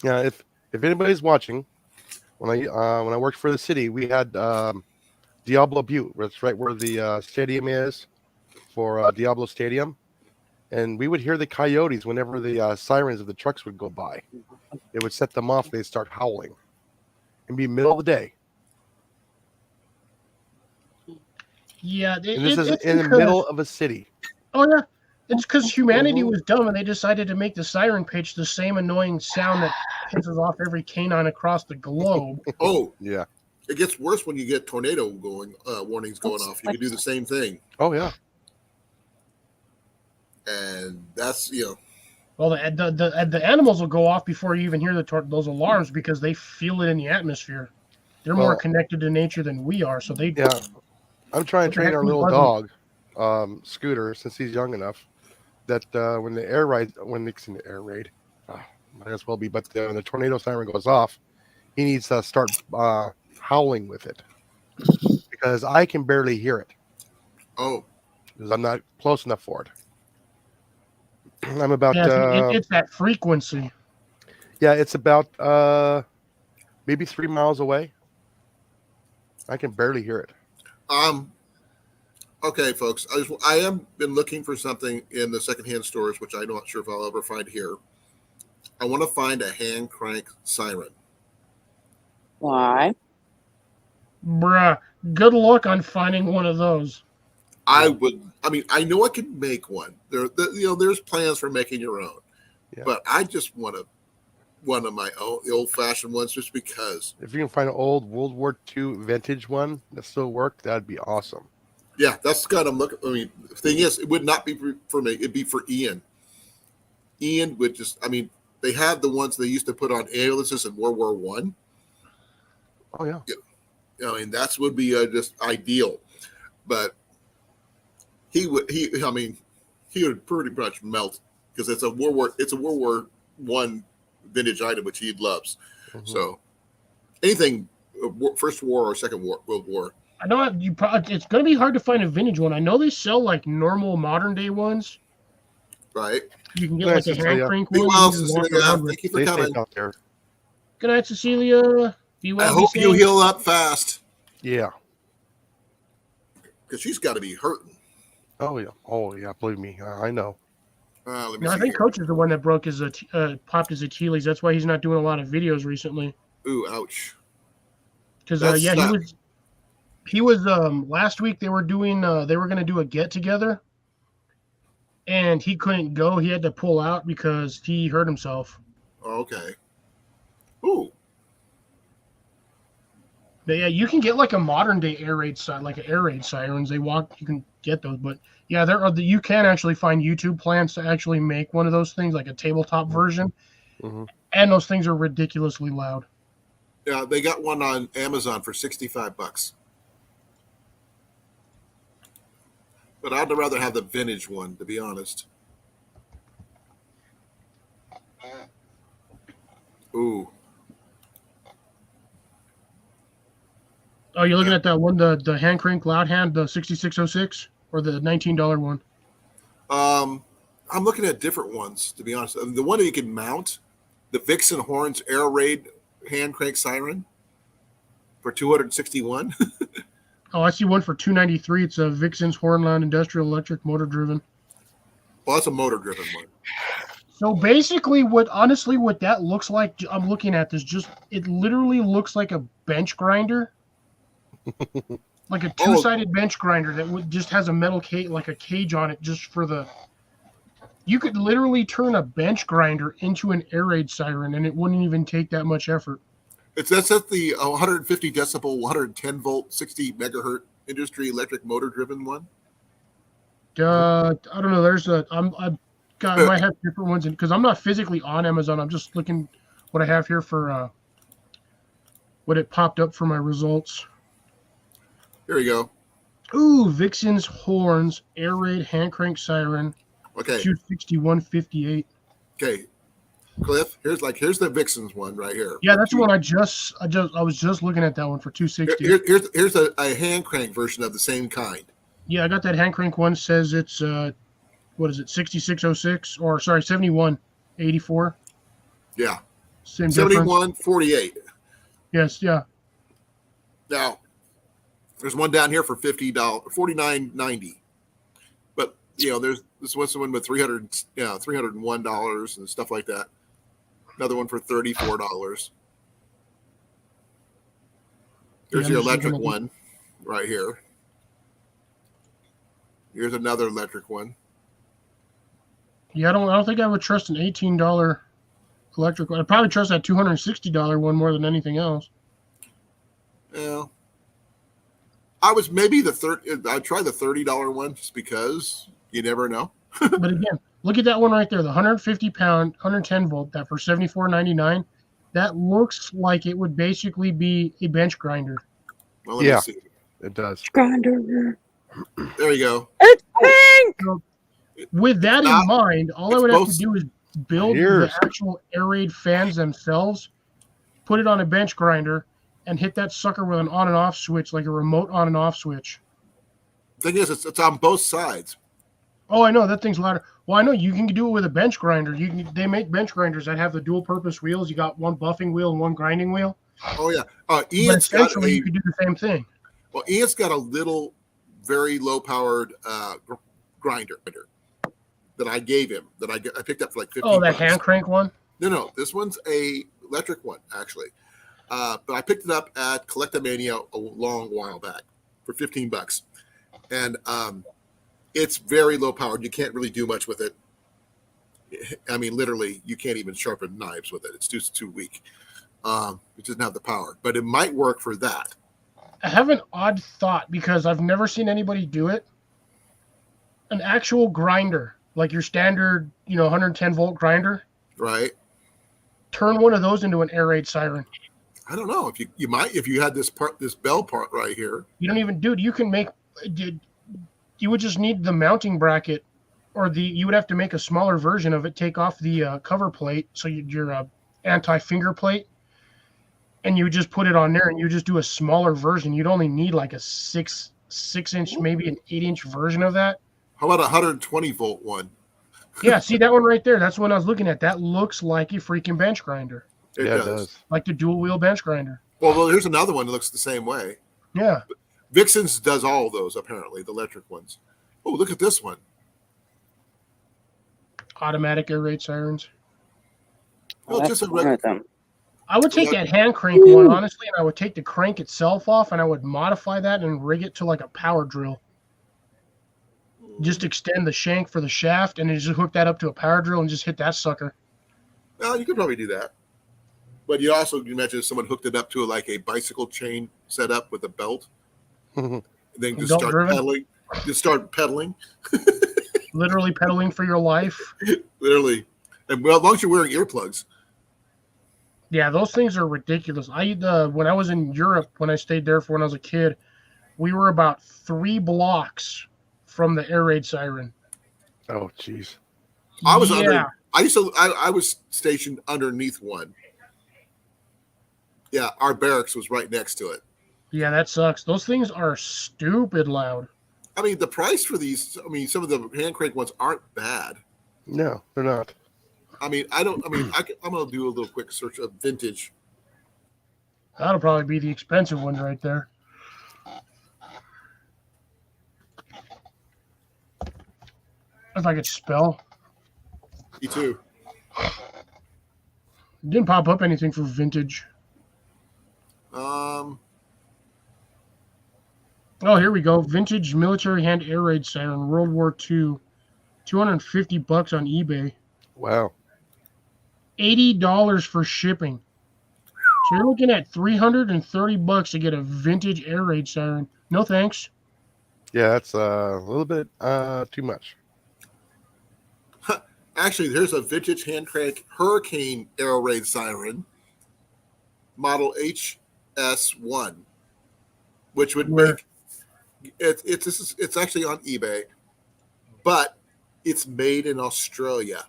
Yeah. If anybody's watching, when I worked for the city, we had Diablo Butte. That's right where the stadium is for Diablo Stadium. And we would hear the coyotes whenever the sirens of the trucks would go by. It would set them off. They'd start howling. It'd be middle of the day. Yeah, And this is it's in the because- middle of a city. Oh yeah, it's because humanity Mhm. was dumb and they decided to make the siren pitch the same annoying sound that pisses off every canine across the globe. oh, Yeah. it gets worse when you get tornado warnings going off. You can do the same thing, Oh, yeah. and that's Well, the animals will go off before you even hear those alarms because they feel it in the atmosphere. They're more Well- connected to nature than we are, so they. Yeah. I'm trying What to the train heck our was little buzzing? dog, Scooter, since he's young enough, that when it's in the air raid, might as well be, but when the tornado siren goes off, he needs to start howling with it because I can barely hear it oh, because I'm not close enough for it. I'm about Yeah, it's that frequency. it's about maybe 3 miles away. I can barely hear it. okay, folks. I am been looking for something in the secondhand stores, which I'm not sure if I'll ever find here. I want to find a hand crank siren. Why? Bruh, good luck on finding one of those. I mean, I know I can make one. There's plans for making your own, Yeah. but I just want one of my own, the old-fashioned ones, just because. If you can find an old World War II vintage one that still worked, that'd be awesome. Yeah, that's kind of look. I mean, the thing is, it would not be for me. It'd be for Ian. Ian would just. I mean, they had the ones they used to put on ambulances in World War One. Oh yeah. I mean, that would be just ideal. But he would. I mean, he would pretty much melt because it's a World War One vintage item which he loves. Mhm. So anything, First War or Second World War. I know it's going to be hard to find a vintage one. I know they sell like normal modern day ones. Right. You can get Nice like a to see hand ya. crank Be one. well, You can walk Cecilia. around with. Thank you for Stay coming. safe out there. Good night, Cecilia. Be well. I be hope you safe. heal up fast Yeah. because she's got to be hurting. Oh yeah. Oh yeah. Believe me, I know. Let me No, I see think here. Coach is the one that broke his popped his Achilles. That's why he's not doing a lot of videos recently. Ooh, ouch. Because That's yeah, not- he was last week they were going to do a get together, and he couldn't go. He had to pull out because he hurt himself. Okay. Ooh. But yeah, you can get like a modern day air raid like an air raid sirens. You can get those, but yeah, you can actually find YouTube plans to actually make one of those things, like a tabletop version, Mm-hmm. and those things are ridiculously loud. Yeah, they got one on Amazon for $65. But I'd rather have the vintage one, to be honest. Ooh. Oh, you're looking at that one, the hand crank loud hand, the 6606, or the $19 one? I'm looking at different ones, to be honest. The one that you can mount, the Vixen Horns Air Raid hand crank siren for 261. Oh, I see one for 293. It's a Vixen's Hornland Industrial Electric motor driven. Well, that's a motor driven one. So basically, what that looks like, I'm looking at this. It literally looks like a bench grinder, like a two-sided bench grinder that just has a metal cage, like a cage on it, just for the. You could literally turn a bench grinder into an air raid siren, and it wouldn't even take that much effort. That's at the 150 decibel, 110 volt, 60 megahertz industry electric motor driven one. I don't know. I might have different ones because I'm not physically on Amazon. I'm just looking what I have here for what it popped up for my results. Here we go. Ooh, Vixen's Horns Air Raid hand crank siren. Okay. 261.58. Okay. Cliff, here's the Vixen's one right here. Yeah, that's the one I was just looking at that one for 260. Here's a hand crank version of the same kind. Yeah, I got that hand crank one. Says it's what is it, 6606 or sorry, 7184. Yeah. Same 7148. Yes, yeah. Now, there's one down here for $50, $49.90. But there's this one with $301 and stuff like that. Another one for $34. There's the electric one right here. Here's another electric one. Yeah, I don't think I would trust an $18 electric one. I'd probably trust that $260 one more than anything else. Yeah. I was maybe I'd try the $30 one just because you never know. But again, look at that one right there, the 150 pound, 110 volt, that for $74.99. That looks like it would basically be a bench grinder. Well, let me see. It does. Grinder. There you go. It's pink. So, with that in mind, all I would have to do is build the actual air raid fans themselves, put it on a bench grinder, and hit that sucker with an on and off switch, like a remote on and off switch. The thing is, it's on both sides. Oh, I know that thing's louder. Well, I know you can do it with a bench grinder. They make bench grinders that have the dual purpose wheels. You got one buffing wheel and one grinding wheel. Oh yeah, Ian's essentially you could do the same thing. Well, Ian's got a little, very low powered grinder that I gave him that I picked up for like $50. Oh, that hand crank one? No, this one's a electric one actually. But I picked it up at Collectomania a long while back for $15, and it's very low powered. You can't really do much with it. I mean, literally, you can't even sharpen knives with it. It's too weak. It doesn't have the power, but it might work for that. I have an odd thought because I've never seen anybody do it. An actual grinder, like your standard, 110 volt grinder. Right. Turn one of those into an air raid siren. I don't know if you might if you had this bell part right here. You don't even, dude. You can make. You would just need the mounting bracket, or you would have to make a smaller version of it. Take off the cover plate, so your anti-finger plate, and you would just put it on there, and you just do a smaller version. You'd only need like a 6-inch, maybe an 8-inch version of that. How about a 120 volt one? Yeah, see that one right there? That's what I was looking at. That looks like a freaking bench grinder. It does. Like the dual wheel bench grinder. Well, here's another one that looks the same way. Yeah. Vixen's does all of those, apparently, the electric ones. Oh, look at this one. Automatic air raid sirens. Well, just a regular. I would take that hand crank one, honestly, and I would take the crank itself off, and I would modify that and rig it to like a power drill. Just extend the shank for the shaft, and then just hook that up to a power drill and just hit that sucker. Well, you could probably do that. But you imagine if someone hooked it up to like a bicycle chain setup with a belt. And then just start pedaling. Just start pedaling. Literally pedaling for your life. Literally. And well, as long as you're wearing earplugs. Yeah, those things are ridiculous. When I was in Europe, when I stayed there when I was a kid, we were about 3 blocks from the air raid siren. Oh, jeez. I was stationed underneath one. Yeah, our barracks was right next to it. Yeah, that sucks. Those things are stupid loud. I mean, the price for these, I mean, some of the hand crank ones aren't bad. No, they're not. I mean, I'm going to do a little quick search of vintage. That'll probably be the expensive one right there. If I could spell. Me too. It didn't pop up anything for vintage. Oh, here we go. Vintage military hand air raid siren, World War II. $250 on eBay. Wow. $80 for shipping. So you're looking at $330 to get a vintage air raid siren. No thanks. Yeah, that's a little bit too much. Actually, there's a vintage hand crank Hurricane air raid siren, model HS1, which would make it's actually on eBay, but it's made in Australia.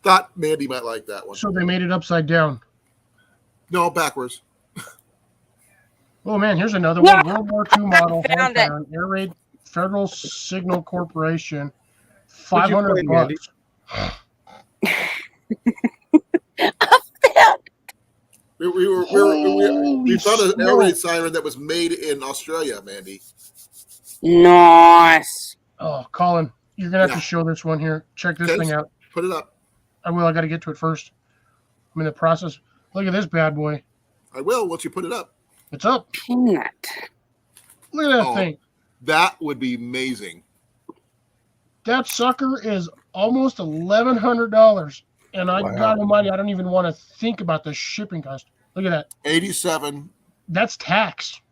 Thought Mandy might like that one. So they made it upside down. No, backwards. Oh man, here's another Yeah. one. World War II model hand Found it. siren, air raid, Federal Signal Corporation. What'd you $500. find, Mandy? We found an air Holy raid siren that was made in Australia, Mandy. Nice. Oh, Colin, you're gonna have Yeah. to show this one here. Check this Okay. thing out. Put it up. I will. I got to get to it first. I'm in the process. Look at this bad boy. I will once you put it up. It's up. Peanut. Look at that Oh. thing. That would be amazing. That sucker is almost $1,100, and I Wow. God Almighty, I don't even want to think about the shipping cost. Look at that. 87. That's taxed.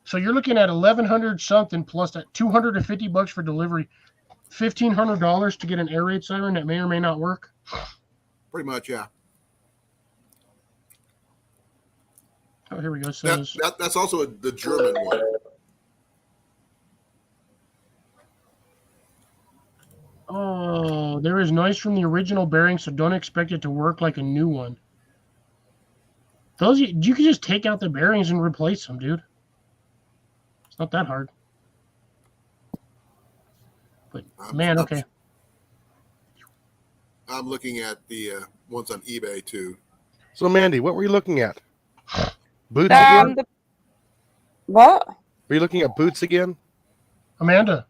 So you're looking at $1,100 something plus that $250 for delivery, $1,500 to get an air raid siren that may or may not work. Pretty much, yeah. Oh, here we go. It says That's also the German one. oh, there is noise from the original bearing, so don't expect it to work like a new one. Those you can just take out the bearings and replace them, dude. It's not that hard. But man, okay. I'm looking at the ones on eBay too. So, Mandy, what were you looking at? Boots again? What? Were you looking at boots again? Amanda,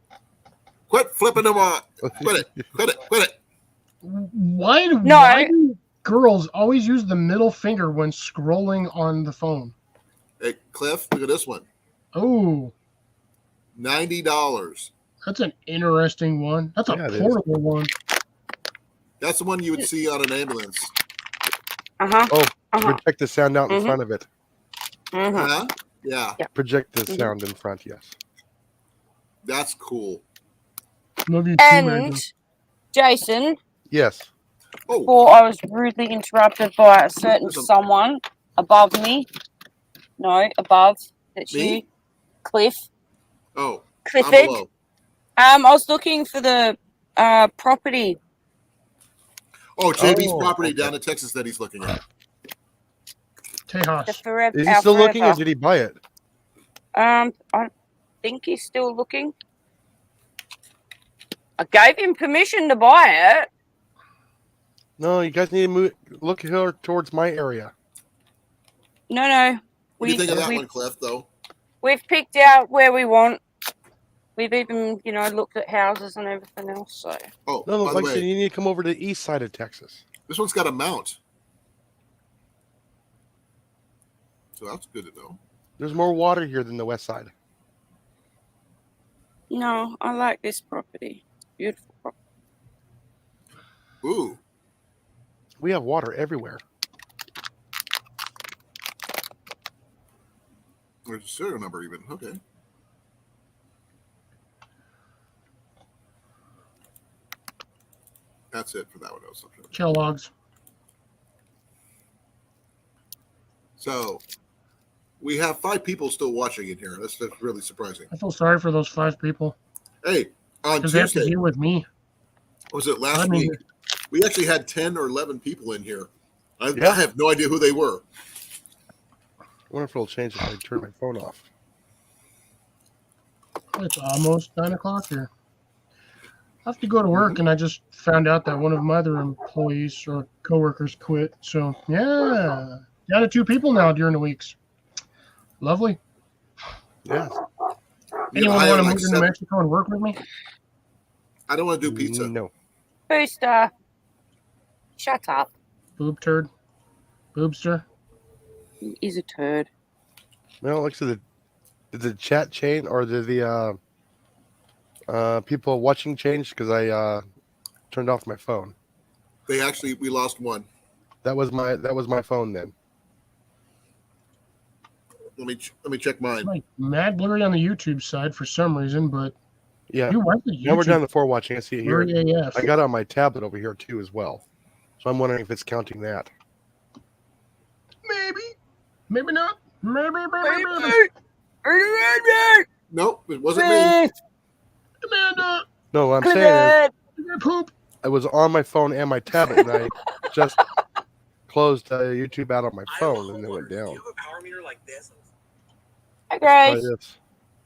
Quit flipping them on. Quit it. Quit it. Quit it. why No, do girls always use the middle finger when scrolling on the phone? Hey, Cliff, look at this one. Oh, $90. that's an interesting one. That's a Yeah, it is. portable one. That's the one you would see on an ambulance. Uh-huh. Oh, Uh-huh. project the sound out in Mhm. front of it. Mhm. Huh? Yeah, Project the Mhm. sound in front, yes. that's cool. Love you too, Amanda. And Jason, Yes. Oh, before I was rudely interrupted by a certain Listen. someone above me. No, above. That's Me? you. Cliff. oh, I'm Clifford. below. I was looking for the property. Oh, JB's Oh, property okay. down in Texas that he's looking at. The Tejas. forever. Is he still looking or did he buy it? I think he's still looking. I gave him permission to buy it. No, you guys need to look here towards my area. No. What do you think of that one, Cliff, though? We've picked out where we want. We've even, looked at houses and everything else. So Oh, No, by like the I said, way, you need to come over to the east side of Texas. this one's got a mount. So that's good to know. There's more water here than the west side. no, I like this property. Beautiful property. Ooh, We have water everywhere. there's a serial number even. Okay. That's it for that one. Kellogg's. So we have 5 people still watching in here. That's really surprising. I feel sorry for those 5 people Hey, on because they have to Tuesday, deal with me. was it last I mean- week? We actually had 10 or 11 people in here I Yeah. have no idea who they were. I wonder if it'll change if I turn my phone off. It's almost 9 o'clock here. I have to go to work, and I just found out that one of my other employees or coworkers quit. So, yeah. Down to 2 people now during the weeks. Lovely. Yeah. Anyone hire want to like move to New 7 Mexico and work with me? I don't want to do pizza. No. Booster. Shut up. Boob turd. Boobster. He is a turd. Well, like I said, did the chat change or did the people watching change? Because I turned off my phone. We lost one. That was my phone then. Let me check mine. It's like mad blurry on the YouTube side for some reason, but Yeah. you went to Now we're down YouTube to 4 watching. I see it here. blurry AF. I got it on my tablet over here too as well. So I'm wondering if it's counting that. Maybe. Maybe not. Maybe. Nope, it wasn't me. Amanda, No, what I'm saying is you poop. I was on my phone and my tablet, and I just closed YouTube out on my phone, and it went down. Do you have a power meter like this? Hi, Try Grace. this.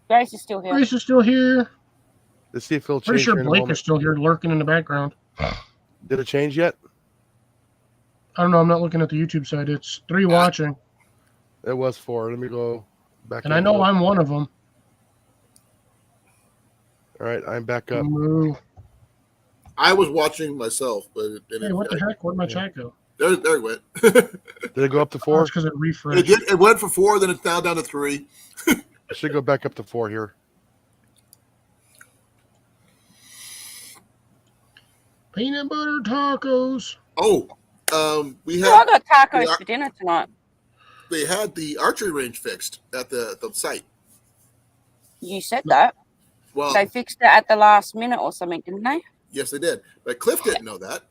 Grace is still here. Grace is still here. Let's see if it'll Pretty change. sure here in a Blake moment. is still here lurking in the background. Did it change yet? I don't know. I'm not looking at the YouTube side. It's 3 watching, It was 4. Let me go back. and I know I'm one of them. All right, I'm back up. Moo. I was watching myself, but Hey, what the heck? Where'd my chat go? there it went. Did it go up to Oh, 4? it's because it It refreshed. did. It went for 4, then it's now down to 3. It should go back up to 4 here. Peanut butter tacos. Oh, we Oh, I had got tacos Yeah. for dinner tonight. they had the archery range fixed at the site. You said that. Well, They fixed it at the last minute or something, didn't they? yes, they did, but Cliff didn't know that.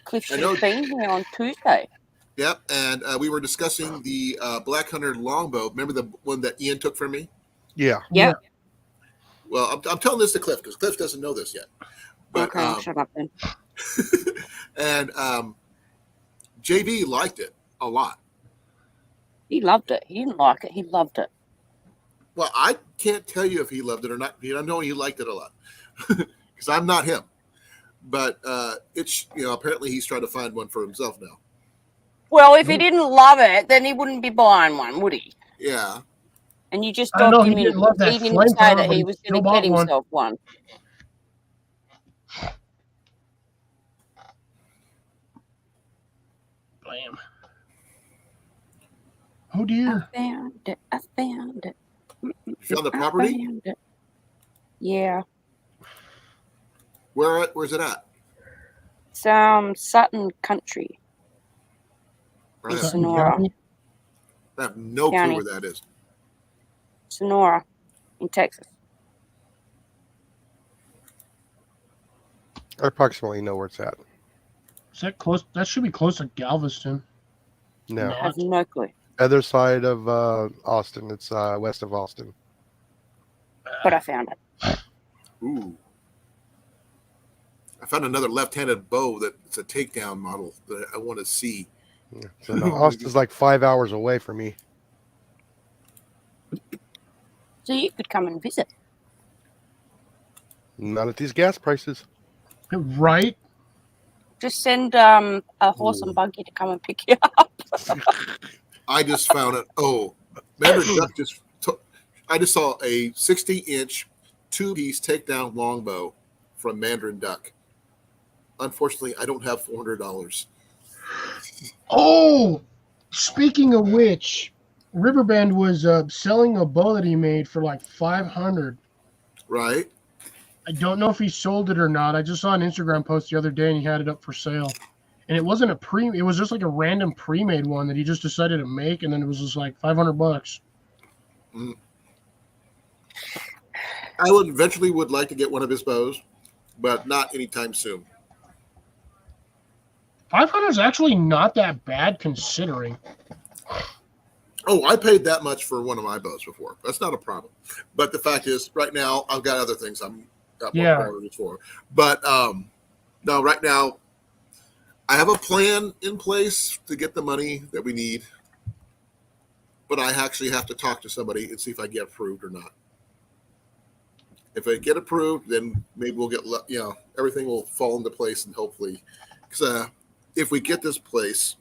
Cliff I should know- have been here on Tuesday. Yep, and we were discussing the Black Hunter longbow. Remember the one that Ian took from me? Yeah. Yep. Well, I'm telling this to Cliff because Cliff doesn't know this yet. But Okay, shut up then. and JB liked it a lot. He loved it. He didn't like it. He loved it. Well, I can't tell you if he loved it or not. I know he liked it a lot because I'm not him. But it's apparently he's trying to find one for himself now. Well, if he didn't love it, then he wouldn't be buying one, would he? Yeah. And you just I know dogged he him in. didn't love that He didn't flamethrower, say that but he he was still going to bought get one. himself one. Blam. Oh dear. I found it. I found it. You found the I property? found it. Yeah. Where's it at? It's Sutton Country. I have, Sutton Sonora. County. I have no clue County. where that is. Sonora in Texas. I approximately know where it's at. Is that close? That should be close to Galveston. No. I have no clue. Other side of Austin. It's west of Austin. But I found it. Ooh. I found another left-handed bow that's a takedown model that I want to see. Yeah. So no, Austin's like 5 hours away from me. So you could come and visit. Not at these gas prices. Right? Just send a horse and buggy to come and pick you up. I just found it. Oh, Mandarin Duck I just saw a 60-inch 2-piece takedown longbow from Mandarin Duck. Unfortunately, I don't have $400. Oh, speaking of which, Riverbend was selling a bow that he made for like $500. Right? I don't know if he sold it or not. I just saw an Instagram post the other day and he had it up for sale. And it wasn't it was just like a random pre-made one that he just decided to make, and then it was just like $500. I would like to get one of his bows, but not anytime soon. 500 is actually not that bad considering. Oh, I paid that much for one of my bows before. That's not a problem. But the fact is, right now, I've got other things I'm got more Yeah. priorities for. But no, right now, I have a plan in place to get the money that we need, but I actually have to talk to somebody and see if I get approved or not. If I get approved, then maybe we'll get, everything will fall into place, and hopefully, because if we get this place,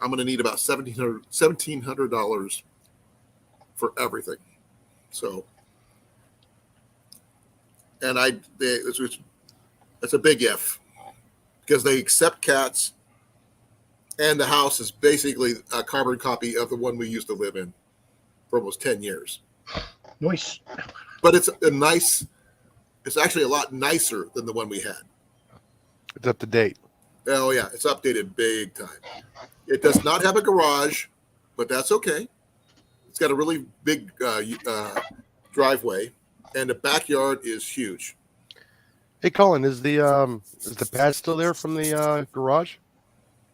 I'm going to need about $1,700 for everything. So, and it's a big if, because they accept cats, and the house is basically a carbon copy of the one we used to live in for almost 10 years. Nice. But it's actually a lot nicer than the one we had. It's up to date. Oh, yeah, it's updated big time. It does not have a garage, but that's okay. It's got a really big driveway, and the backyard is huge. Hey, Colin, is the pad still there from the garage,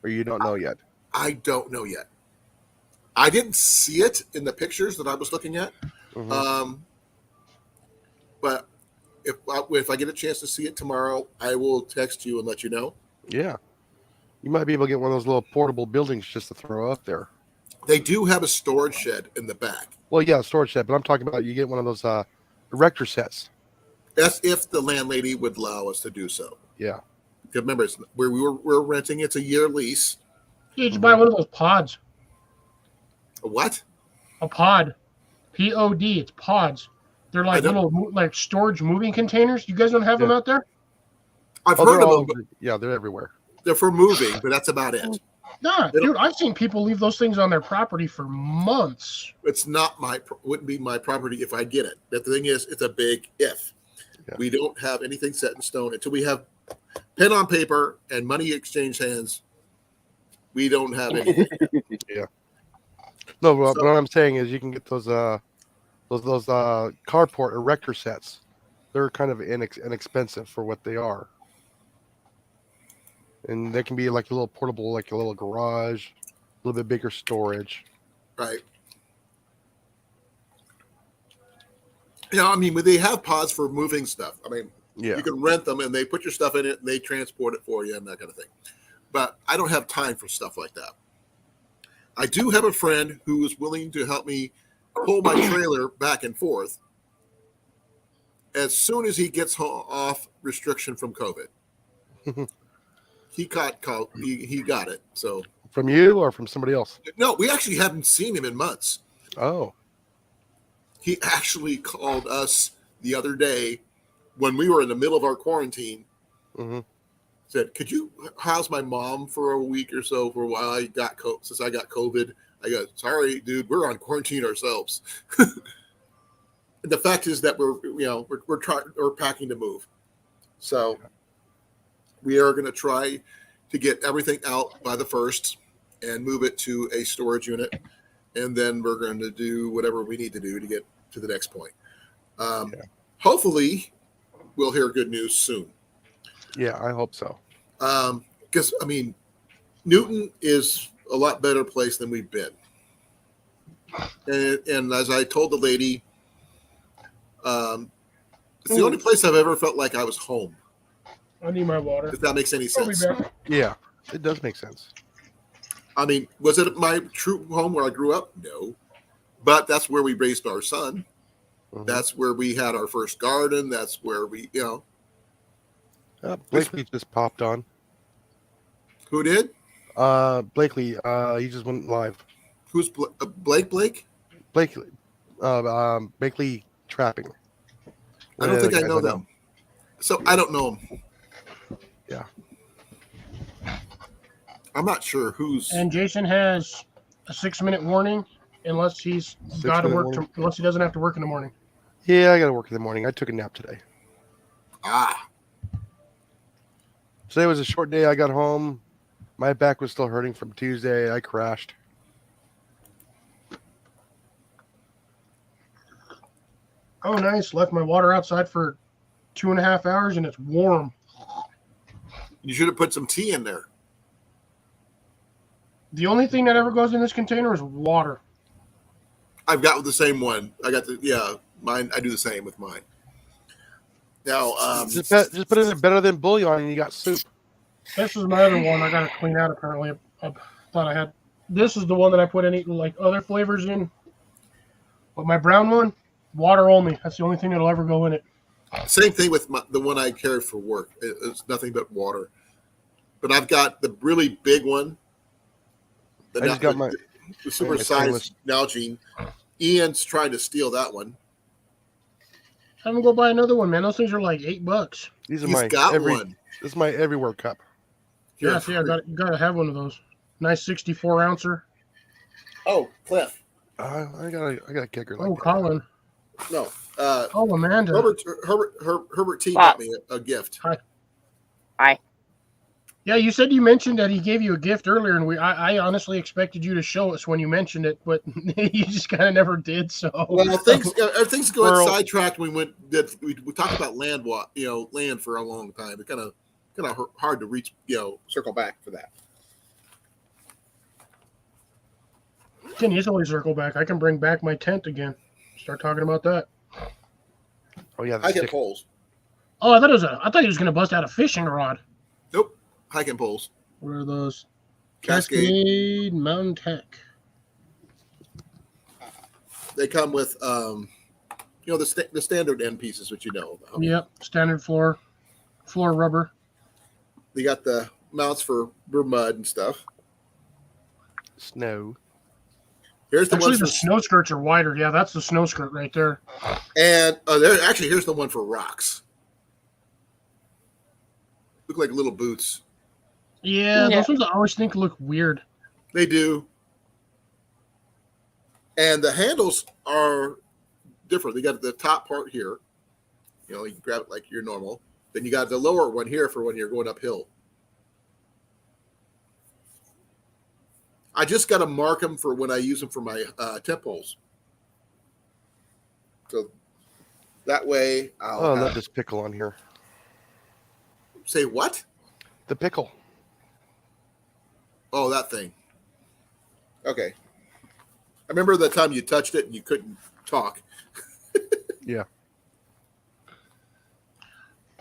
or you don't know yet? I don't know yet. I didn't see it in the pictures that I was looking at. Mm-hmm. But if I get a chance to see it tomorrow, I will text you and let you know. Yeah, you might be able to get one of those little portable buildings just to throw up there. They do have a storage shed in the back. Well, yeah, storage shed, but I'm talking about you get one of those erector sets. That's if the landlady would allow us to do so. Yeah. Because remember, we're renting. It's a year lease. You should buy one of those pods. A what? A pod. P-O-D. It's pods. They're like little storage moving containers. You guys don't have them out there? I've heard of them. Yeah, they're everywhere. They're for moving, but that's about it. Nah, dude, I've seen people leave those things on their property for months. It's wouldn't be my property if I get it. But the thing is, it's a big if. Yeah. We don't have anything set in stone until we have pen on paper and money exchange hands. We don't have anything. Yeah. No, but what I'm saying is you can get those carport erector sets. They're kind of inexpensive for what they are. And they can be like a little portable, like a little garage, a little bit bigger storage. Right. I mean, they have pods for moving stuff. I mean, you can rent them and they put your stuff in it and they transport it for you and that kind of thing. But I don't have time for stuff like that. I do have a friend who is willing to help me pull my trailer back and forth as soon as he gets off restriction from COVID. He got it. So from you or from somebody else? No, we actually haven't seen him in months. Oh. He actually called us the other day when we were in the middle of our quarantine. Mm-hmm. Said, "Could you house my mom for a week or so for a while? Since I got COVID." I go, "Sorry, dude, we're on quarantine ourselves." The fact is that we're packing to move, so we are going to try to get everything out by the 1st and move it to a storage unit, and then we're going to do whatever we need to do to get to the next point. Hopefully, we'll hear good news soon. Yeah, I hope so. Because, I mean, Newton is a lot better place than we've been. And as I told the lady, it's the only place I've ever felt like I was home. I need my water. If that makes any sense. Yeah, it does make sense. I mean, was it my true home where I grew up? No. But that's where we raised our son. Mm-hmm. That's where we had our first garden. That's where we, Blakely just popped on. Who did? Blakely. He just went live. Who's Blake? Blakely. Blakely Trapping. I don't think I know them. So I don't know them. Yeah. I'm not sure who's. And Jason has a 6-minute warning unless he's got to work. Unless he doesn't have to work in the morning. Yeah, I got to work in the morning. I took a nap today. Today was a short day. I got home. My back was still hurting from Tuesday. I crashed. Oh, nice. Left my water outside for 2.5 hours and it's warm. You should have put some tea in there. The only thing that ever goes in this container is water. I've got the same one. Mine. I do the same with mine. Now, just put it in better than bouillon and you got soup. This is my other one I got to clean out, apparently. I thought I had. This is the one that I put any like other flavors in. But my brown one, water only. That's the only thing that'll ever go in it. Same thing with the one I carry for work. It's nothing but water. But I've got the really big one. I just got my the super-sized Nalgene. Ian's trying to steal that one. Have him go buy another one, man. Those things are like $8. These are He's my got one. This is my everywhere cup. Here, Yeah, see, you gotta have one of those. Nice 64 ouncer. Oh, Cliff. I got a kicker like Oh, that. Colin. No. Oh, Amanda. Herbert T got me a gift. Hi. Yeah, you said you mentioned that he gave you a gift earlier, and I honestly expected you to show us when you mentioned it, but you just kind of never did. So Well, things going Well- sidetracked. We talked about land for a long time. It kind of hard to reach, circle back for that. can easily circle back. I can bring back my tent again. Start talking about that. Oh yeah, I get poles. Oh, I thought he was gonna bust out a fishing rod. Nope, hiking poles. What are those? Cascade. Mountain Tech. They come with the standard end pieces, which you know about. Yep, standard floor rubber. They got the mounts for mud and stuff. snow. Here's the Actually, one the for snow skirts are wider. Yeah, that's the snow skirt right there. and here's the one for rocks. Look like little boots. Yeah, Yeah. those ones I always think look weird. They do. And the handles are different. They got the top part here. You can grab it like you're normal. Then you got the lower one here for when you're going uphill. I just got to mark them for when I use them for my tent poles. So that way I'll Not this pickle on here. say what? The pickle. Oh, that thing. Okay. I remember the time you touched it and you couldn't talk. Yeah.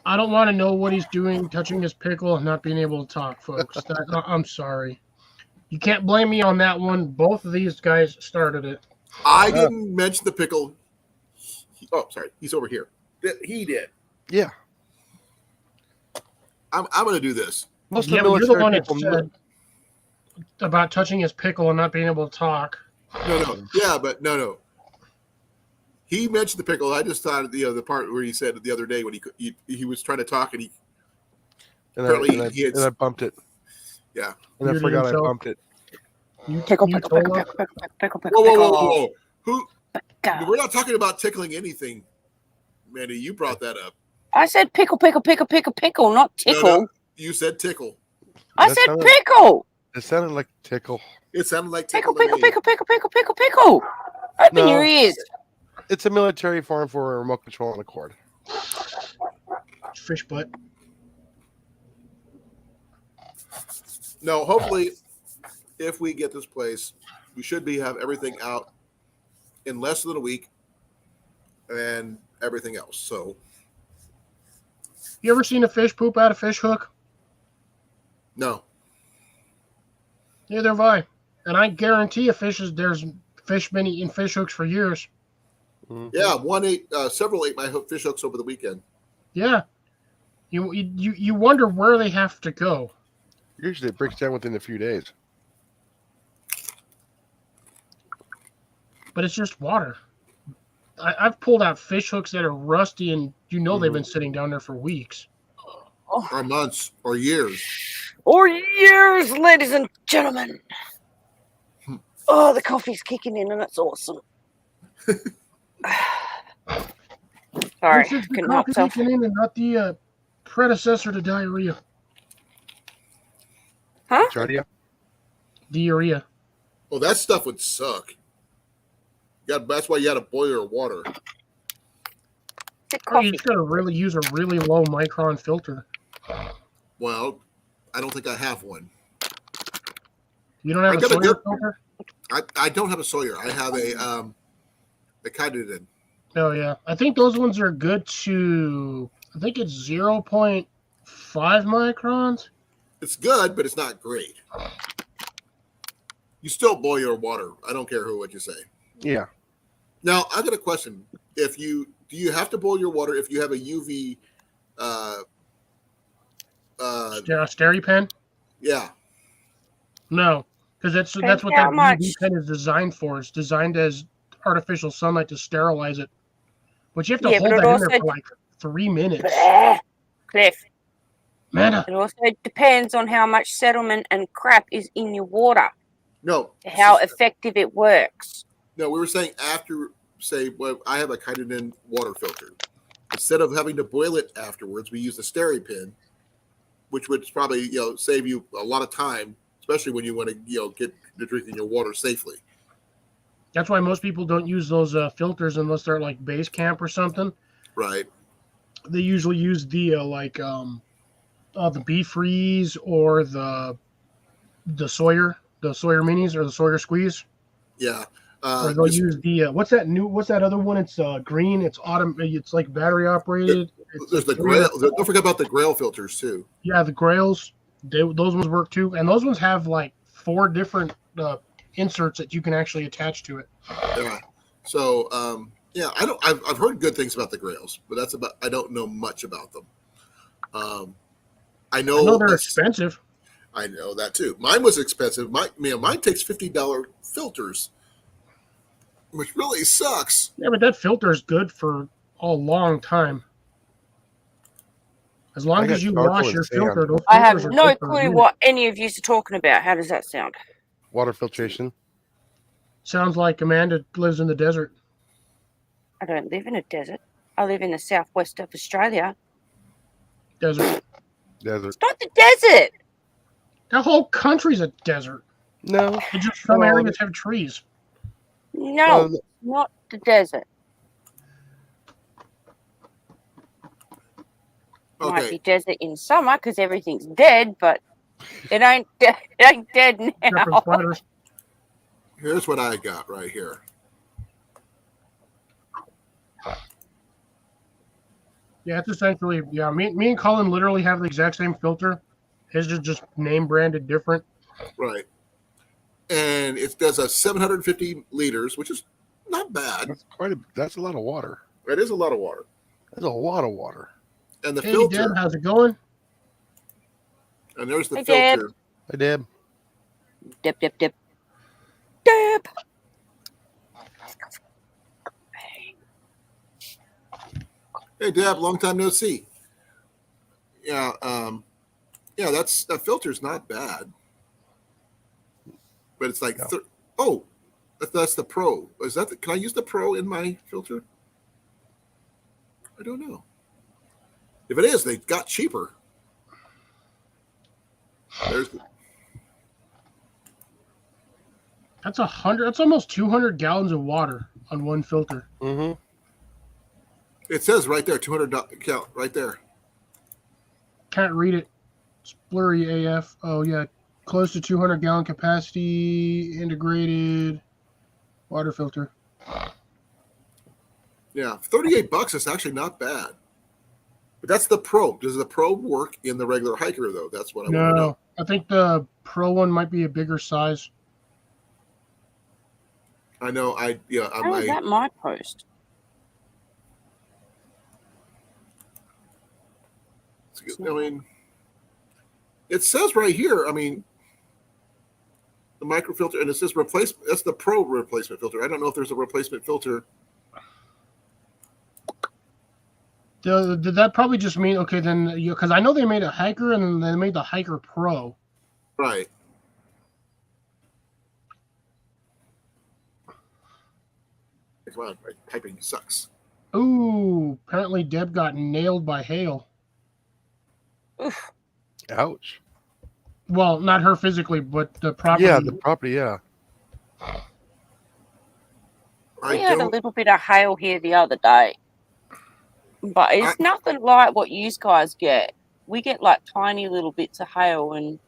I don't want to know what he's doing, touching his pickle and not being able to talk, folks. I'm sorry. You can't blame me on that one. Both of these guys started it. I didn't mention the pickle. Sorry. He's over here. He did. Yeah. I'm going to do this. Most Yeah, of the but you're the one military that people. said about touching his pickle and not being able to talk. No. Yeah, but no. He mentioned the pickle. I just thought of the part where he said the other day when he was trying to talk and And I bumped it. Yeah. And I Muted forgot himself. I bumped it. Pickle. Whoa. Who? Go. We're not talking about tickling anything, Mandy. You brought that up. I said pickle, not tickle. No, you said tickle. I That said sounded- pickle. It sounded like tickle. It sounded like tickle. Pickle. to me. Open No. your ears. It's a military farm for a remote control on the cord. Fish butt. No, hopefully, if we get this place, we should have everything out in less than a week, and everything else. So, You ever seen a fish poop out a fish hook? no. Neither have I. And I guarantee there's fish been eating fish hooks for years. Mhm. Yeah, several ate my fish hooks over the weekend. Yeah. You wonder where they have to go. Usually it breaks down within a few days. But it's just water. I've pulled out fish hooks that are rusty and they've been sitting down there for weeks. Or months, or years. Or years, ladies and gentlemen. Oh, the coffee's kicking in and it's awesome. Sorry, This is the couldn't help coffee myself. kicking in and not the predecessor to diarrhea. Huh? Giardia? Diarrhea. Well, that stuff would suck. That's why you got to boil your water. Get You coffee. just gotta really use a really low micron filter. Well, I don't think I have one. You don't have I a got a Sawyer good- filter? I don't have a Sawyer. I have a Kaidoden. Oh yeah. I think those ones are good to I think it's 0.5 microns. It's good, but it's not great. You still boil your water. I don't care what you say. Yeah. Now, I got a question. Do you have to boil your water if you have a UV? Steri pen? Yeah. No, because that's Depends what how that much. UV pen is designed for. It's designed as artificial sunlight to sterilize it. But you have to Yeah, but hold it that in there also for like 3 minutes. Cliff. Amanda, It also depends on how much settlement and crap is in your water, No. how effective it works. No, we were saying after, say, well, I have a hydrogen water filter. Instead of having to boil it afterwards, we use the Steri pen, which would probably save you a lot of time, especially when you want to get to drinking your water safely. that's why most people don't use those filters unless they're like base camp or something. Right. They usually use the the Bee Freeze or the Sawyer minis or the Sawyer squeeze. Yeah. Or they'll use the what's that other one? It's green. It's It's like battery operated. There's the Grail. Don't forget about the Grail filters too. Yeah, the Grails. Those ones work too, and those ones have like 4 different inserts that you can actually attach to it. Yeah. So yeah, I've heard good things about the Grails, but I don't know much about them. I know they're expensive. I know that too. Mine was expensive. Mine takes $50 filters, which really sucks. Yeah, but that filter is good for a long time. As long as you wash your filter, those I have filters are no good for a clue minute. what any of you are talking about. How does that sound? Water filtration. Sounds like Amanda lives in the desert. I don't live in a desert. I live in the southwest of Australia. Desert. Desert. It's not the desert. The whole country's a desert. No. It's just some areas have trees. No, not the desert. Okay. Might be desert in summer because everything's dead, but it ain't dead Except for the now. spiders. Here's what I got right here. Yeah, it's essentially me and Colin literally have the exact same filter. His is just name branded different. Right. And it does a 750 liters, which is not bad. That's a lot of water. That is a lot of water. That's a lot of water. And the Hey, filter. Deb, how's it going? And there's the Hey, Deb. filter. Hey, Deb. Dip, dip, dip. Dip. Hey, Deb, long time no see. Yeah, that filter's not bad. But it's like, that's the Pro. Can I use the Pro in my filter? I don't know. If it is, they got cheaper. That's 100. That's almost 200 gallons of water on one filter. Mm-hmm. It says right there, 200 count right there. Can't read it. It's blurry AF. Oh yeah, close to 200 gallon capacity, integrated water filter. Yeah, $38 is actually not bad. But that's the Pro. Does the Pro work in the regular hiker though? That's what I want to know. No, I think the Pro one might be a bigger size. I know. How is that my post? I mean, it says right here. I mean, the microfilter, and it says replacement. That's the Pro replacement filter. I don't know if there's a replacement filter. Did that probably just mean okay? Then because I know they made a hiker and then they made the hiker Pro. Right. Come on, my typing sucks. Ooh, apparently Deb got nailed by hail. Oof. Ouch. Well, not her physically, but the property. Yeah, the property, yeah. We had a little bit of hail here the other day, but it's nothing like what you guys get. We get like tiny little bits of hail, and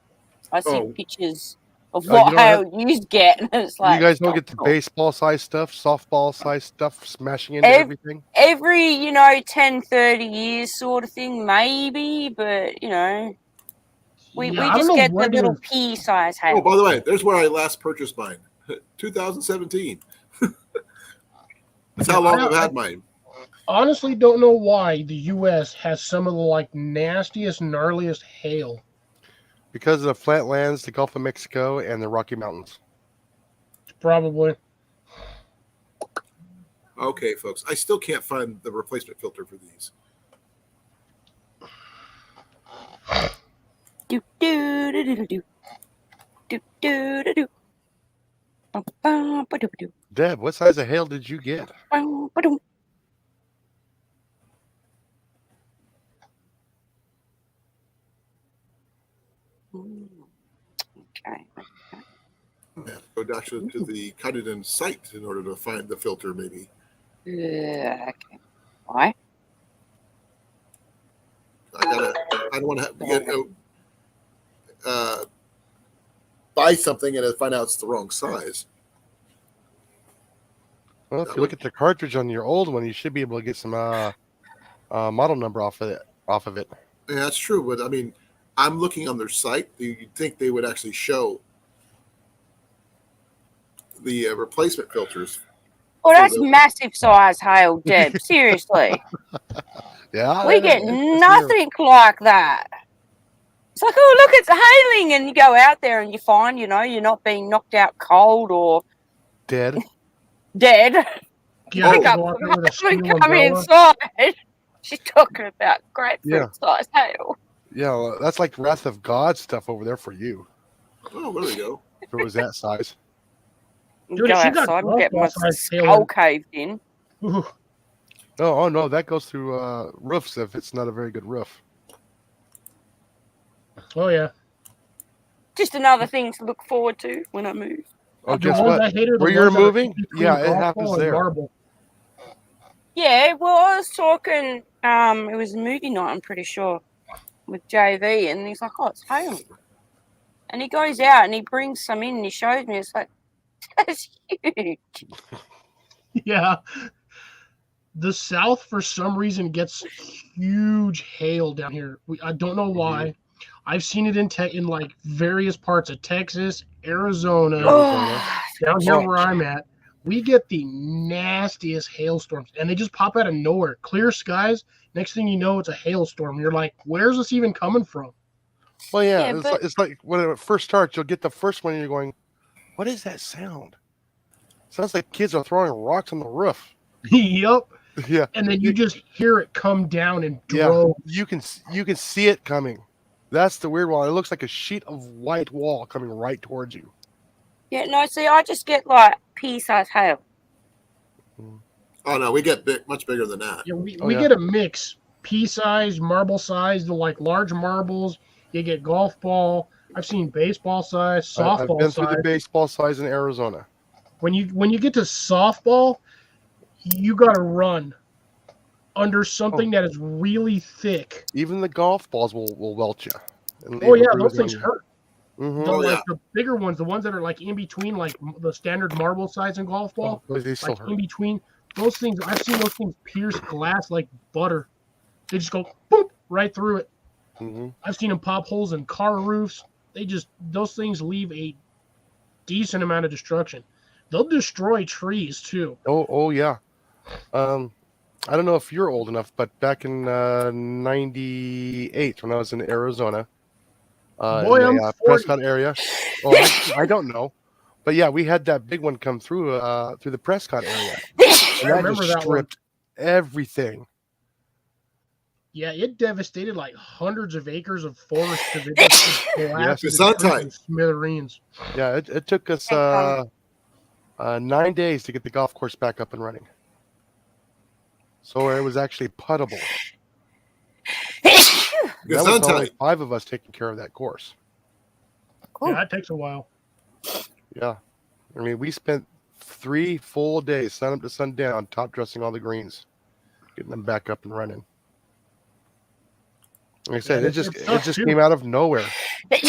I see pictures of what hail you get, and it's like you guys don't get the baseball size stuff, softball size stuff, smashing into everything. Every 10, 30 years sort of thing, maybe, but We Yeah, I don't just know get where the they little were- pea-sized Oh, hail. by the way, there's where I last purchased mine. 2017. That's how long I've had mine. Honestly, don't know why the U.S. has some of the like nastiest, gnarliest hail. Because of the flat lands, the Gulf of Mexico, and the Rocky Mountains. Probably. Okay, folks, I still can't find the replacement filter for these. Do do do do do do do do do do. Bum, bum, ba-doo, ba-doo, Deb, what size of hail did you get? bum, ba-doo. Okay. I have to go actually to the Kaidan site in order to find the filter, maybe. Okay. Why? I don't want to buy something and find out it's the wrong size. Well, if you look at the cartridge on your old one, you should be able to get some model number off of it. Yeah, that's true, but I mean, I'm looking on their site. You'd think they would actually show the replacement filters. Oh, that's massive size hail, Deb. Seriously. Yeah. We get nothing like that. It's like, oh, look, it's hailing. And you go out there and you find, you're not being knocked out cold or Dead. dead. Yeah, Pick to up go out some there with a hail steel and come umbrella. inside. She's talking about grapefruit size hail. Yeah, well, that's like Wrath of God stuff over there for you. Oh, there we go. If it was that size. Dude, Go she got outside and get my golf ball size hail skull in. caved in. Ooh. Oh no, that goes through roofs if it's not a very good roof. Oh yeah. Just another thing to look forward to when I move. Oh, The guess ones what? I hate are the Where you're ones that are moving? between Yeah, it golf happens ball and there. marble. Yeah, well, I was talking, it was a movie night, I'm pretty sure, with JV, and he's like, oh, it's hailing. And he goes out and he brings some in and he shows me. It's like, that's huge. Yeah. The South, for some reason, gets huge hail down here. I don't know why. I've seen it in like various parts of Texas, Arizona, down here where I'm at. We get the nastiest hailstorms, and they just pop out of nowhere. Clear skies. Next thing you know, it's a hailstorm. You're like, where's this even coming from? Well, yeah, Yeah, it's like when it first starts, you'll get the first one and you're going, what is that sound? Sounds like kids are throwing rocks on the roof. Yup. Yeah. And then you just hear it come down in Yeah, droves. you can see it coming. That's the weird one. It looks like a sheet of white wall coming right towards you. Yeah, no, see, I just get like pea-sized hail. Oh no, we get much bigger than that. Yeah, we yeah. get a mix. Pea size, marble size, the like large marbles. You get golf ball. I've seen baseball size, I've softball been through size. the baseball size in Arizona. When you get to softball, you gotta run under something that is really thick. Even the golf balls will welt you. Oh yeah, those things hurt. Mm-hmm. The, Oh, like yeah. the bigger ones, the ones that are like in between, like the standard marble size and golf ball, They still like hurt. in between. Those things, I've seen those things pierce glass like butter. They just go boop right through it. Mm-hmm. I've seen them pop holes in car roofs. Those things leave a decent amount of destruction. They'll destroy trees too. Oh yeah. I don't know if you're old enough, but back in '98 when I was in Arizona, Boy, in I'm the 40. Prescott area. Oh, I don't know, but yeah, we had that big one come through the Prescott area. And I that remember just that one. stripped everything. Yeah, it devastated like hundreds of acres of forest because it just blasted Yes, it's trees time. in smithereens. Yeah, it took us 9 days to get the golf course back up and running. So it was actually puttable. It's That on was only time. 5 of us taking care of that course. Cool. Yeah, it takes a while. Yeah. I mean, we spent 3 full days, sun up to sundown, top dressing all the greens, getting them back up and running. Like I said, Yeah, it just it's tough, too. came out of nowhere. Like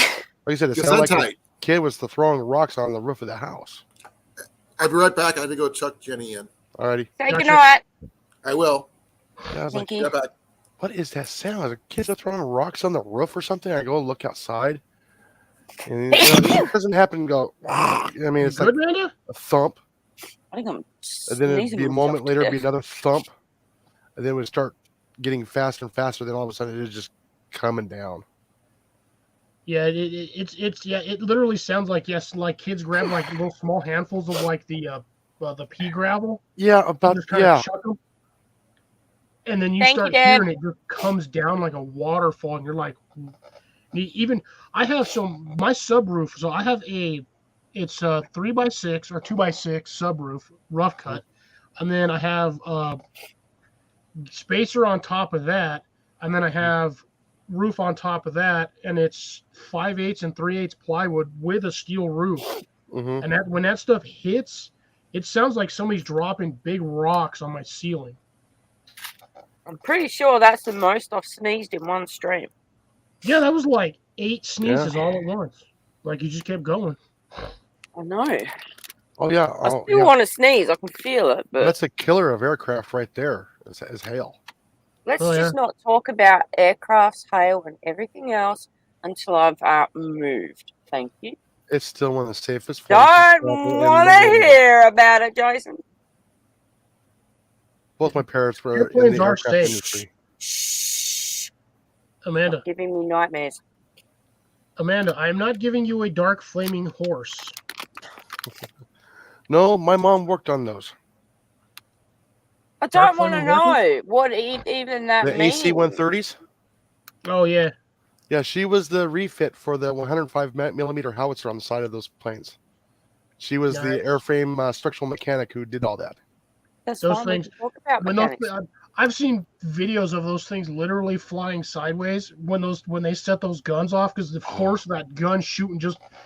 I said, it It's sounded on like a time. kid was throwing rocks on the roof of the house. I'll be right back. I had to go chuck Jenny in. Alrighty. Say Gotcha. goodnight. I will. Yeah, I was like, Thank you. Get back. what is that sound? Are kids are throwing rocks on the roof or something? I go look outside, and it doesn't happen. And go. I mean, it's like Good, Amanda? a thump, I think I'm and then it'd sneezing be a myself moment to later, it'd be death. another thump, and then it would start getting faster and faster. Then all of a sudden, it's just coming down. Yeah, it literally sounds like like kids grab like little small handfuls of like the pea gravel Yeah, and just kind of chuck them, and then you Thank you, start Dad. hearing it just comes down like a waterfall, and you're like, even I have my subroof, so I have it's a 3x6 or 2x6 subroof, rough cut, and then I have spacer on top of that, and then I have roof on top of that, and it's 5/8 and 3/8 plywood with a steel roof. Mm-hmm. And that when that stuff hits, it sounds like somebody's dropping big rocks on my ceiling. I'm pretty sure that's the most I've sneezed in one stream. Yeah, that was like 8 sneezes all at once. Like you just kept going. I know. Oh yeah, I still want to sneeze. I can feel it, but that's a killer of aircraft right there. Is hail. let's just not talk about aircrafts, hail, and everything else until I've moved. Thank you. It's still one of the safest forms. Don't want to hear about it, Jason. Both my parents were in Airplanes the are aircraft safe. industry. Amanda. Stop giving me nightmares. Amanda, I am not giving you a dark flaming horse. No, my mom worked on those. I don't want to know what even that The means. AC-130s? Oh, yeah. Yeah, she was the refit for the 105 millimeter howitzer on the side of those planes. She was the airframe structural mechanic who did all that. That's those fine. things. Talk about mechanics. I've seen videos of those things literally flying sideways when they set those guns off, because of course that gun shooting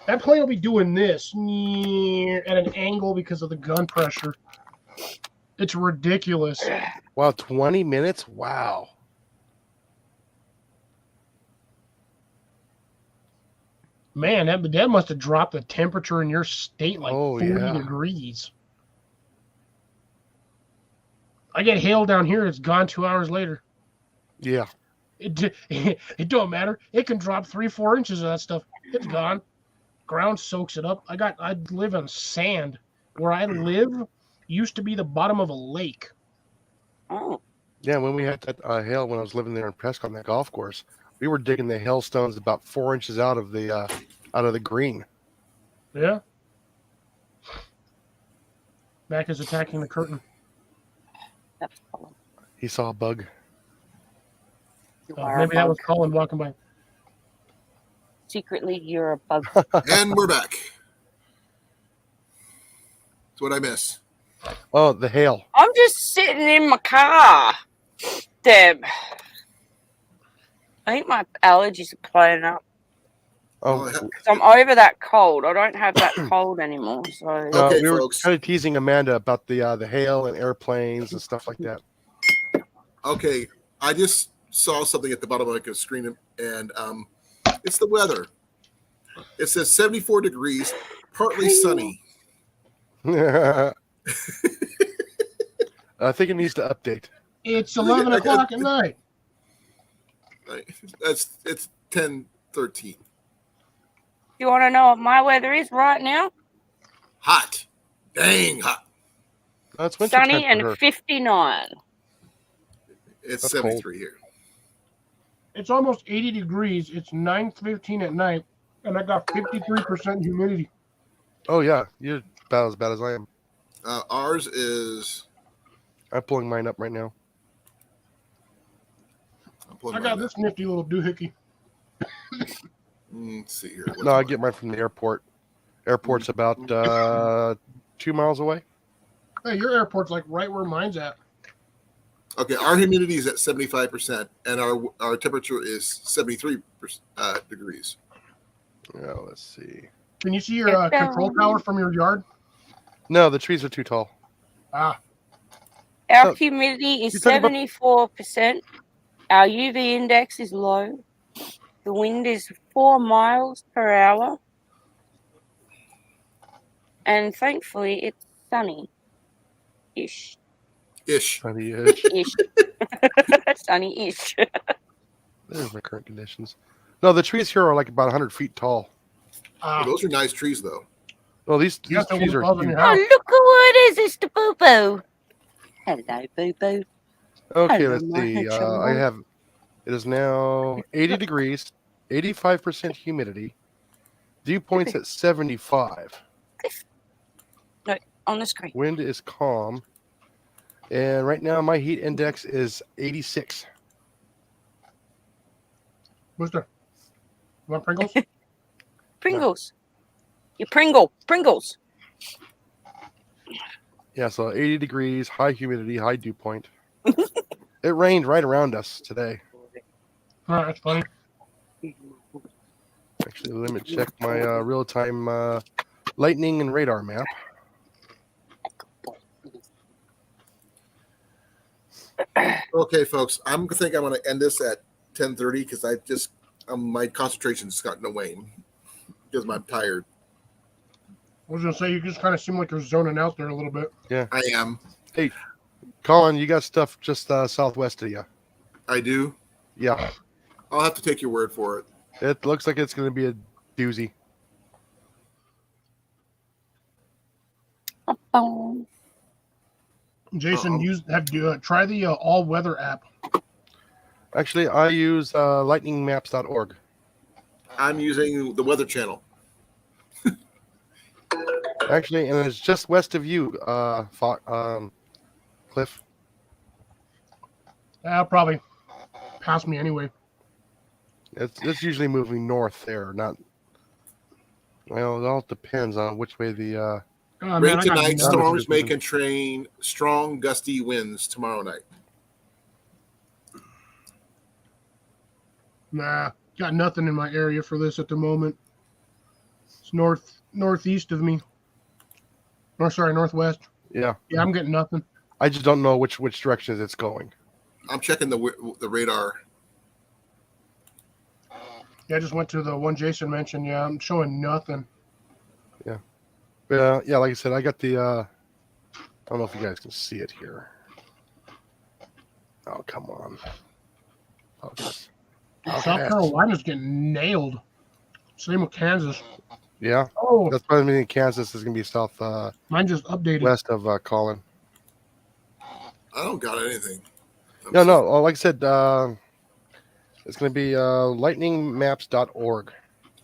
that plane will be doing this at an angle because of the gun pressure. It's ridiculous. Wow, 20 minutes? Wow. Man, that must have dropped the temperature in your state like 40 degrees. I get hail down here, it's gone 2 hours later. Yeah. It don't matter. It can drop 3-4 inches of that stuff. It's gone. Ground soaks it up. I live on sand. Where I live used to be the bottom of a lake. Oh. Yeah, when we had that hail when I was living there in Prescott on that golf course, we were digging the hailstones about 4 inches out of the green. Yeah. Mac is attacking the curtain. That's Colin. He saw a bug. Maybe that was Colin walking by. Secretly, you're a bug. And we're back. That's what I miss. Oh, the hail. I'm just sitting in my car. Deb. I think my allergies are playing up. Oh, I'm over that cold. I don't have that cold anymore. So okay, we were folks. kind of teasing Amanda about the hail and airplanes and stuff like that. Okay, I just saw something at the bottom of the screen, and it's the weather. It says 74 degrees, partly sunny. I think it needs to update. It's 11 o'clock at night. It's 10:13. you want to know what my weather is right now? Hot, dang hot. That's winter Sunny time for and her. 59. It's That's 73 cold. here. It's almost 80 degrees. It's 9:15 at night, and I got 53% humidity. Oh yeah, you're about as bad as I am. Ours is. I'm pulling mine up right now. I got this nifty little doohickey. Let's see here. No, I get mine from the airport. Airport's about 2 miles away. Hey, your airport's like right where mine's at. Okay, our humidity is at 75%, and our temperature is 73 degrees. Yeah, let's see. Can you see your control tower from your yard? No, the trees are too tall. Ah. Our humidity is 74%. Our UV index is low. The wind is 4 miles per hour. And thankfully, it's sunny-ish. Ish. Sunny-ish. Ish. Sunny-ish. There's my current conditions. No, the trees here are like about 100 feet tall. Well, those are nice trees, though. Well, these You got the trees one are above in huge. your house. Oh, look who it is. It's the boo-boo. Hello, boo-boo. Okay, Hello, let's my see. handsome I boy. have. It is now 80 degrees, 85% humidity. Dew points at 75. No, on the screen. Wind is calm. And right now, my heat index is 86. Booster. You want Pringles? Pringles. You Pringles. Yeah, so 80 degrees, high humidity, high dew point. It rained right around us today. All right, that's funny. Actually, let me check my real-time lightning and radar map. Okay, folks, I think I'm going to end this at 10:30 because I just my concentration's starting to wane because I'm tired. I was gonna say you just kind of seem like you're zoning out there a little bit. I am. Hey, Colin, you got stuff just southwest of you. I do. Yeah, I'll have to take your word for it. it looks like it's going to be a doozy. Boom. Jason, try the all weather app. Actually, I use lightningmaps.org. I'm using the Weather Channel. Actually, and it's just west of you, Cliff. That'll probably pass me anyway. It's usually moving north there, not. Well, it all depends on which way the. Oh, Rain man, I got tonight, nothing. storms may constrain strong gusty winds tomorrow night. Nah, got nothing in my area for this at the moment. It's northeast of me. Or sorry, northwest. Yeah, Yeah, I'm getting nothing. I just don't know which direction it's going. I'm checking the radar. Yeah, I just went to the one Jason mentioned. Yeah, I'm showing nothing. But yeah, like I said, I got the. I don't know if you guys can see it here. Oh, come on. Focus. South Carolina's getting nailed. Same with Kansas. Yeah, Oh, that's probably in Kansas is going to be south mine just updated. west of Colan. I don't got anything. No. Like I said, it's going to be lightningmaps.org.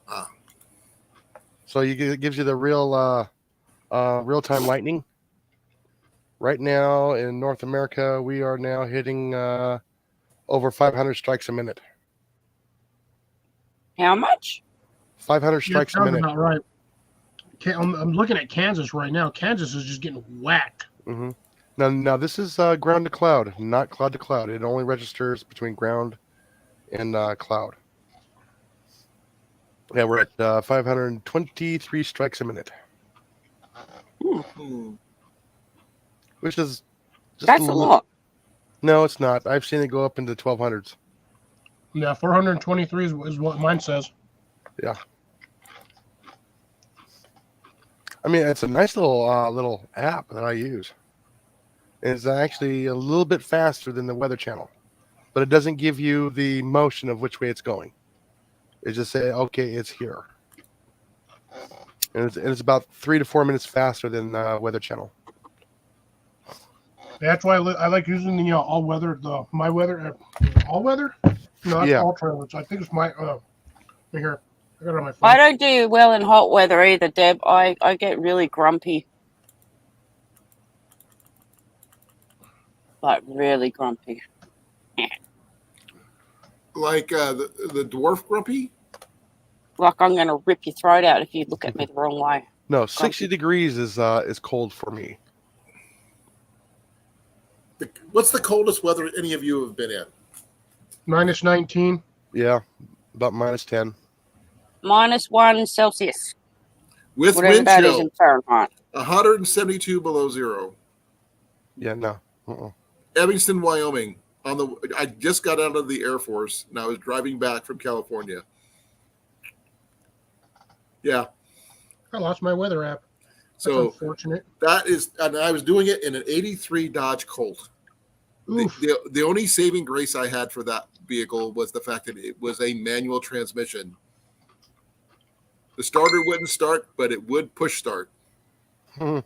Ah. So it gives you the real-time lightning. Right now in North America, we are now hitting over 500 strikes a minute. How much? 500 strikes a sounds minute. about right. I'm looking at Kansas right now. Kansas is just getting whacked. Mm-hmm. Now this is ground to cloud, not cloud to cloud. It only registers between ground and cloud. Yeah, we're at 523 strikes a minute, which is just That's a lot. No, it's not. I've seen it go up into 1200s. Yeah, 423 is what mine says. Yeah. I mean, it's a nice little app that I use. It's actually a little bit faster than the Weather Channel, but it doesn't give you the motion of which way it's going. It just say, okay, it's here. And it's about 3 to 4 minutes faster than Weather Channel. That's why I like using the all weather, the my weather, all weather. No, that's Yeah. all trailers. I think it's my right here. I got it on my phone. I don't do well in hot weather either, Deb. I get really grumpy. Like really grumpy. Like the dwarf grumpy? Like I'm going to rip your throat out if you look at me the wrong way. No, 60 degrees is cold for me. What's the coldest weather any of you have been in? Minus 19. Yeah, about minus 10. -1 Celsius. With Whatever wind that is chill, in Fahrenheit. 172 below zero. Yeah, no. Uh-uh. Evanston, Wyoming. I just got out of the Air Force and I was driving back from California. Yeah. I lost my weather app. That's So unfortunate. that is, and I was doing it in an 83 Dodge Colt. Oof. The only saving grace I had for that vehicle was the fact that it was a manual transmission. The starter wouldn't start, but it would push start. Hmm.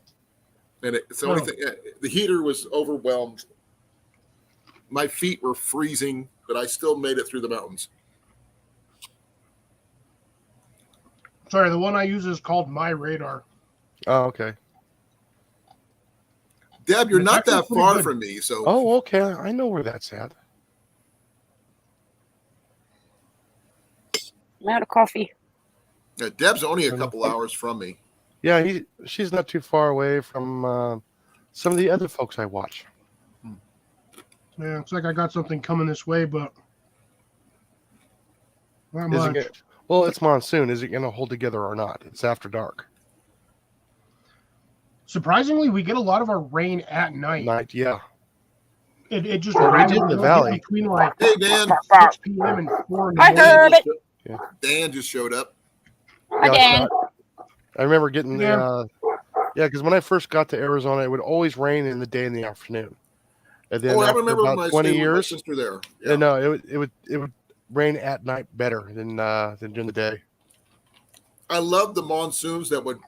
And it's the only thing. The heater was overwhelmed. My feet were freezing, but I still made it through the mountains. Sorry, the one I use is called My Radar. Oh, okay. Deb, you're It's not actually that pretty far good. from me, so Oh, okay. I know where that's at. I'm out of coffee. Deb's only a couple hours from me. Yeah, she's not too far away from some of the other folks I watch. Yeah, it's like I got something coming this way, but not Is it much. well, it's monsoon. Is it going to hold together or not? It's after dark. Surprisingly, we get a lot of our rain at night. Night, yeah. It just Well, we did randomly in the will valley. hit between like Hey, Dan. 6 p.m. and 4 in the I morning. heard it. Dan just showed up. Hi, Yeah, Dan. I remember getting Yeah. the because when I first got to Arizona, it would always rain in the day and the afternoon. And then I after remember when about I 20 stayed with my years, sister there. no, it would rain at night better than during the day. I love the monsoons that would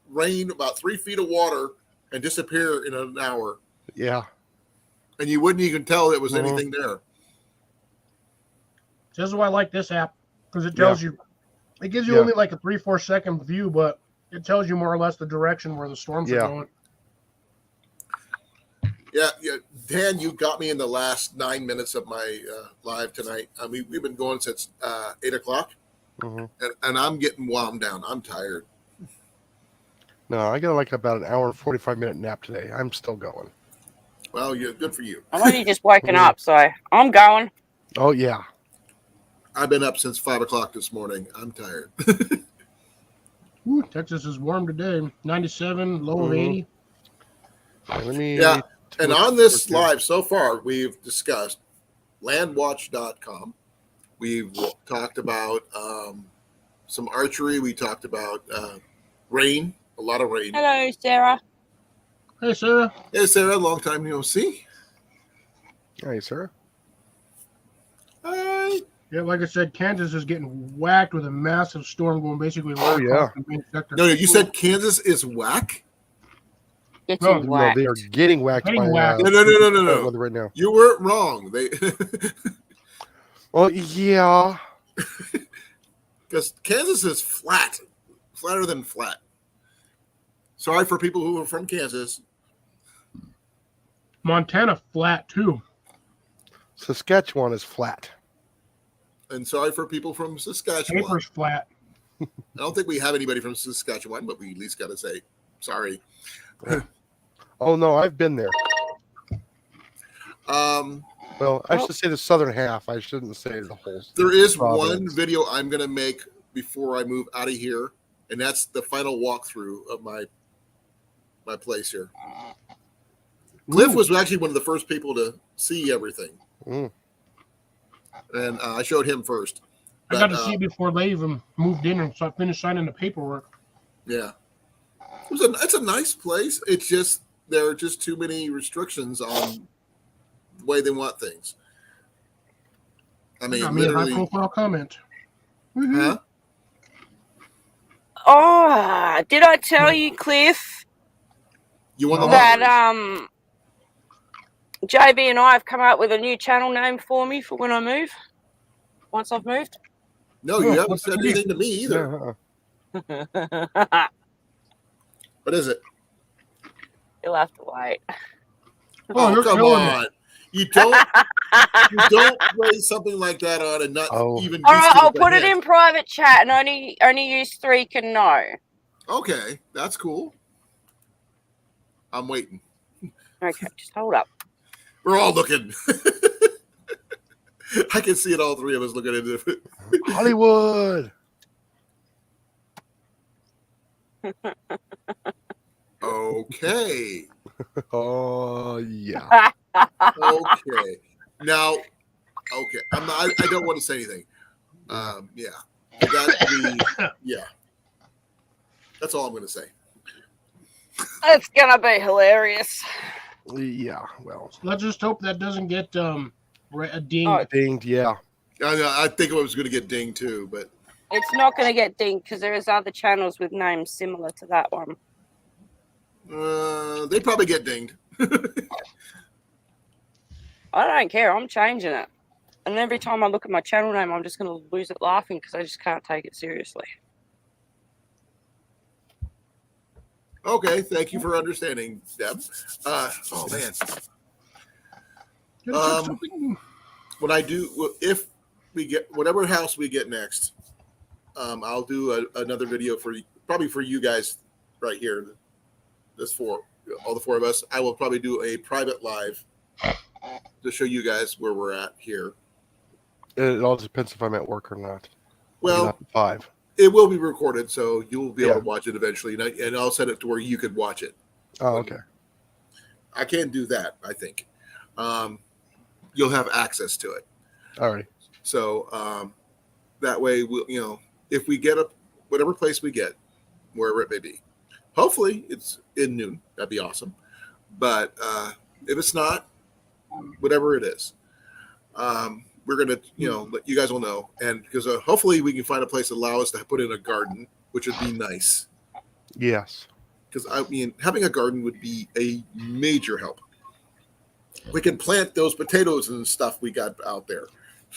rain about 3 feet of water and disappear in an hour, Yeah. and you wouldn't even tell it was Mhm. anything there. This is why I like this app, because it tells you, it gives you Yeah. only like a 3-4 second view, but it tells you more or less the direction where the storms Yeah. are going. Yeah, Dan, you got me in the last 9 minutes of my live tonight. I mean, we've been going since 8 o'clock, Hmm. and I'm getting wound down. I'm tired. No, I got like about an hour and 45-minute nap today. I'm still going. Well, you're good for you. I'm only just woken Yeah. up, so I'm going. Oh, yeah. I've been up since 5 o'clock this morning. I'm tired. Ooh, Texas is warm today. 97, low of Mhm. 80. Let me. Yeah, and look on this forward to- live so far, we've discussed landwatch.com. We've talked about some archery. We talked about rain, a lot of rain. Hello, Sarah. Hey, Sarah. Hey, Sarah, long time no see. Hey, sir. Hi. Yeah, like I said, Kansas is getting whacked with a massive storm going basically right yeah. across the main sector. No, you said Kansas is whack? Getting No, No, whacked. they are getting whacked Getting by whacked. No. weather right now. You weren't wrong. They Well, yeah. because Kansas is flat, flatter than flat. Sorry for people who are from Kansas. Montana flat too. Saskatchewan is flat. And sorry for people from Saskatchewan. Paper's flat. I don't think we have anybody from Saskatchewan, but we at least got to say sorry. Oh, no, I've been there. Well, I Oh. should say the southern half. I shouldn't say the whole. There is province. one video I'm going to make before I move out of here, and that's the final walkthrough of my place here. Cliff was actually one of the first people to see everything, Mm. and I showed him first. I got But, to see it before they even moved in and finished signing the paperwork. Yeah, it's a nice place. It's just there are just too many restrictions on the way they want things. I mean, Got me a literally, high-profile comment. huh? Oh, did I tell you, Cliff, You won the that lottery. JB and I have come up with a new channel name for me for when I move? Once I've moved? No, you Oh, haven't what's said that anything to me either. Yeah, uh-uh. What is it? You'll have to wait. Oh, you're come killing me. on! You don't play something like that on and not Oh. even. All right, skip I'll put it ahead. in private chat, and only you three can know. Okay, that's cool. I'm waiting. Okay, just hold up. We're all looking. I can see it. All three of us looking into it. Hollywood. Okay. Oh, yeah. Okay. Now, okay. I don't want to say anything. Yeah. Yeah. That's all I'm going to say. It's gonna be hilarious. Yeah, well, Let's just hope that doesn't get a ding. Oh, dinged. Yeah, I think it was going to get dinged too, but it's not going to get dinged because there is other channels with names similar to that one. they probably get dinged. I don't care. I'm changing it. And every time I look at my channel name, I'm just going to lose it laughing because I just can't take it seriously. Okay, thank you for understanding, Deb. Oh man, Gotta cook something. when I do, if we get whatever house we get next, I'll do another video probably for you guys right here. All the four of us. I will probably do a private live to show you guys where we're at here. it all depends if I'm at work or not. Well, Not at 5. it will be recorded, so you'll be able Yeah. to watch it eventually, and I'll set it to where you could watch it. Oh, okay. I can do that, I think. You'll have access to it. All right. So that way, if we get whatever place we get, wherever it may be, hopefully it's in noon. That'd be awesome. But if it's not, whatever it is, we're gonna, let you guys will know, and because hopefully we can find a place that allow us to put in a garden, which would be nice. Yes. Because having a garden would be a major help. We can plant those potatoes and stuff we got out there.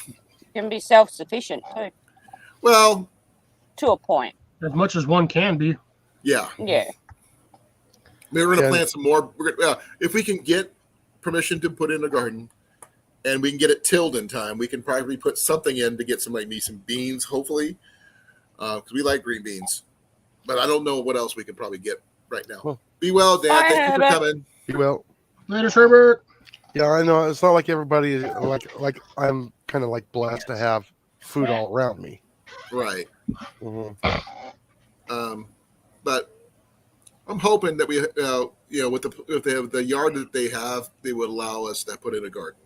You can be self-sufficient too, Well, to a point. As much as one can be. yeah. Yeah. We're going to Yeah. plant some more. If we can get permission to put in a garden and we can get it tilled in time, we can probably put something in to get some beans, hopefully, because we like green beans. But I don't know what else we can probably get right now. Cool. Be well, Dad. Bye, Thank you for Herbert. coming. You will. Later, Herbert. Yeah, I know. It's not like everybody like I'm kind of like blessed to have food all around me. Right. Mhm. But I'm hoping that we, with the yard that they have, they would allow us to put in a garden.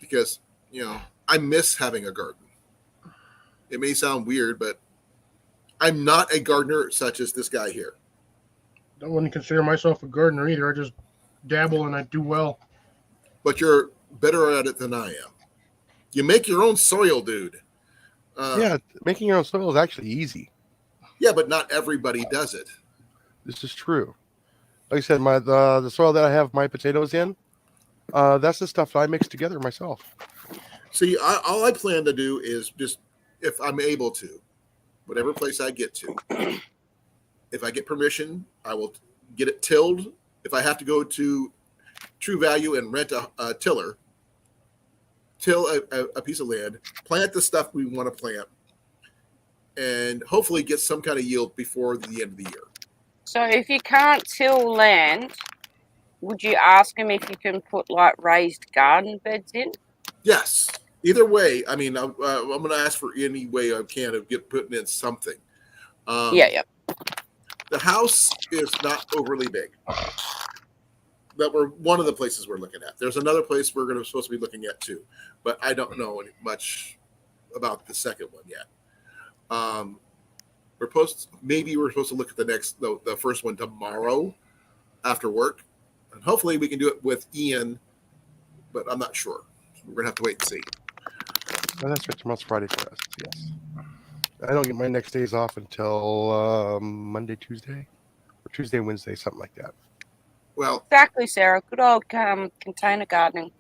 Because, I miss having a garden. It may sound weird, but I'm not a gardener such as this guy here. I wouldn't consider myself a gardener either. I just dabble and I do well. But you're better at it than I am. You make your own soil, dude. Yeah, making your own soil is actually easy. Yeah, but not everybody does it. This is true. Like I said, the soil that I have my potatoes in, that's the stuff that I mix together myself. See, all I plan to do is just, if I'm able to, whatever place I get to, if I get permission, I will get it tilled. If I have to go to True Value and rent a tiller, till a piece of land, plant the stuff we want to plant, and hopefully get some kind of yield before the end of the year. So if you can't till land, would you ask them if you can put like raised garden beds in? Yes. Either way, I'm going to ask for any way I can of putting in something. Yeah. The house is not overly big. That we're one of the places we're looking at. There's another place we're supposed to be looking at too, but I don't know much about the second one yet. We're supposed to look at the first one tomorrow after work, and hopefully we can do it with Ian, but I'm not sure. We're gonna have to wait and see. Oh, that's right. Tomorrow's Friday for us. Yes. I don't get my next days off until Monday, Tuesday, or Tuesday, Wednesday, something like that. Well, Exactly, Sarah. Good old container gardening.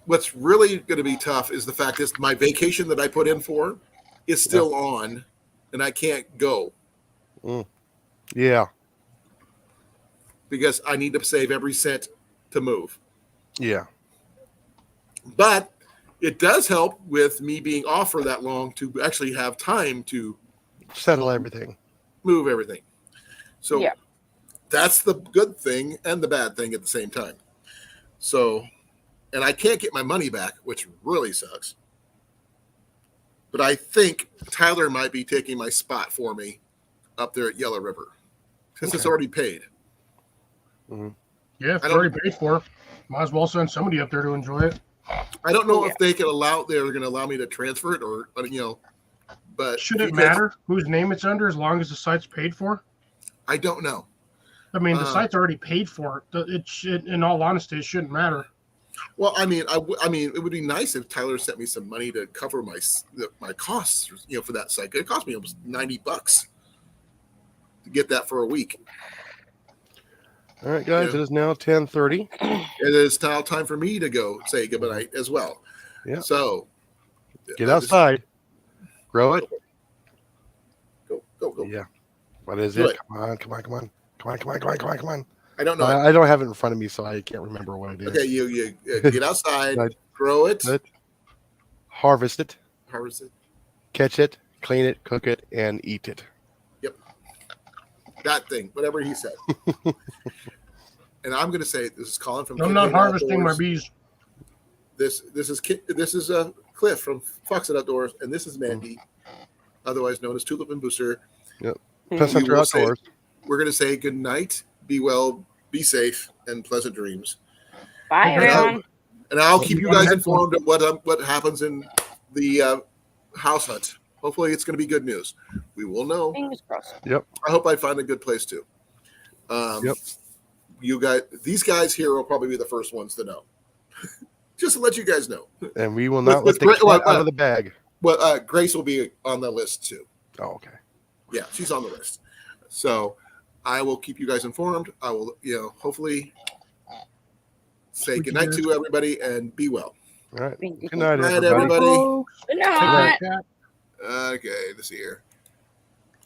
what's really going to be tough is the fact is my vacation that I put in for is still on, and I can't go Yeah. because I need to save every cent to move. Yeah. But it does help with me being off for that long to actually have time to Settle everything. move everything. So Yeah. that's the good thing and the bad thing at the same time. So, and I can't get my money back, which really sucks. But I think Tyler might be taking my spot for me up there at Yellow River since it's already paid. Yeah, if I it's already paid for, might as well send somebody up there to enjoy it. I don't know if they're going to allow me to transfer it or but Should it matter whose name it's under as long as the site's paid for? I don't know. I mean, the site's already paid for it. It should, in all honesty, it shouldn't matter. Well, I mean, I mean, it would be nice if Tyler sent me some money to cover my costs, for that site. It cost me almost $90 to get that for a week. All right, guys, it is now 10:30. It is now time for me to go say goodnight as well. Yeah. So Get outside, grow it. Go. Yeah. What is Do it? it. Come on. I don't know. I don't have it in front of me, so I can't remember what it is. Okay, you get outside, grow it, Harvest it, harvest it. catch it, clean it, cook it, and eat it. Yep. That thing, whatever he said. And I'm going to say this is Colin from. I'm not Kid harvesting my Outdoors. bees. This is Cliff from Fox Outdoors, and this is Mandy, otherwise known as Tulip and Booster. Yep. We Pest Hunter will say- Outdoors. We're going to say good night, be well, be safe, and pleasant dreams. Bye, Okay. everyone. And I'll keep you guys Wonderful. informed of what happens in the house hunt. Hopefully, it's going to be good news. We will know. Fingers crossed. I hope I find a good place too. Yep. These guys here will probably be the first ones to know. Just to let you guys know. And we will not With let the great- cat out of the bag. Well, Grace will be on the list too. Oh, okay. Yeah, she's on the list. So I will keep you guys informed. I will, hopefully say good night to everybody and be well. All right. Good Good night, Good night, everybody. everybody. Good night. Okay, this here.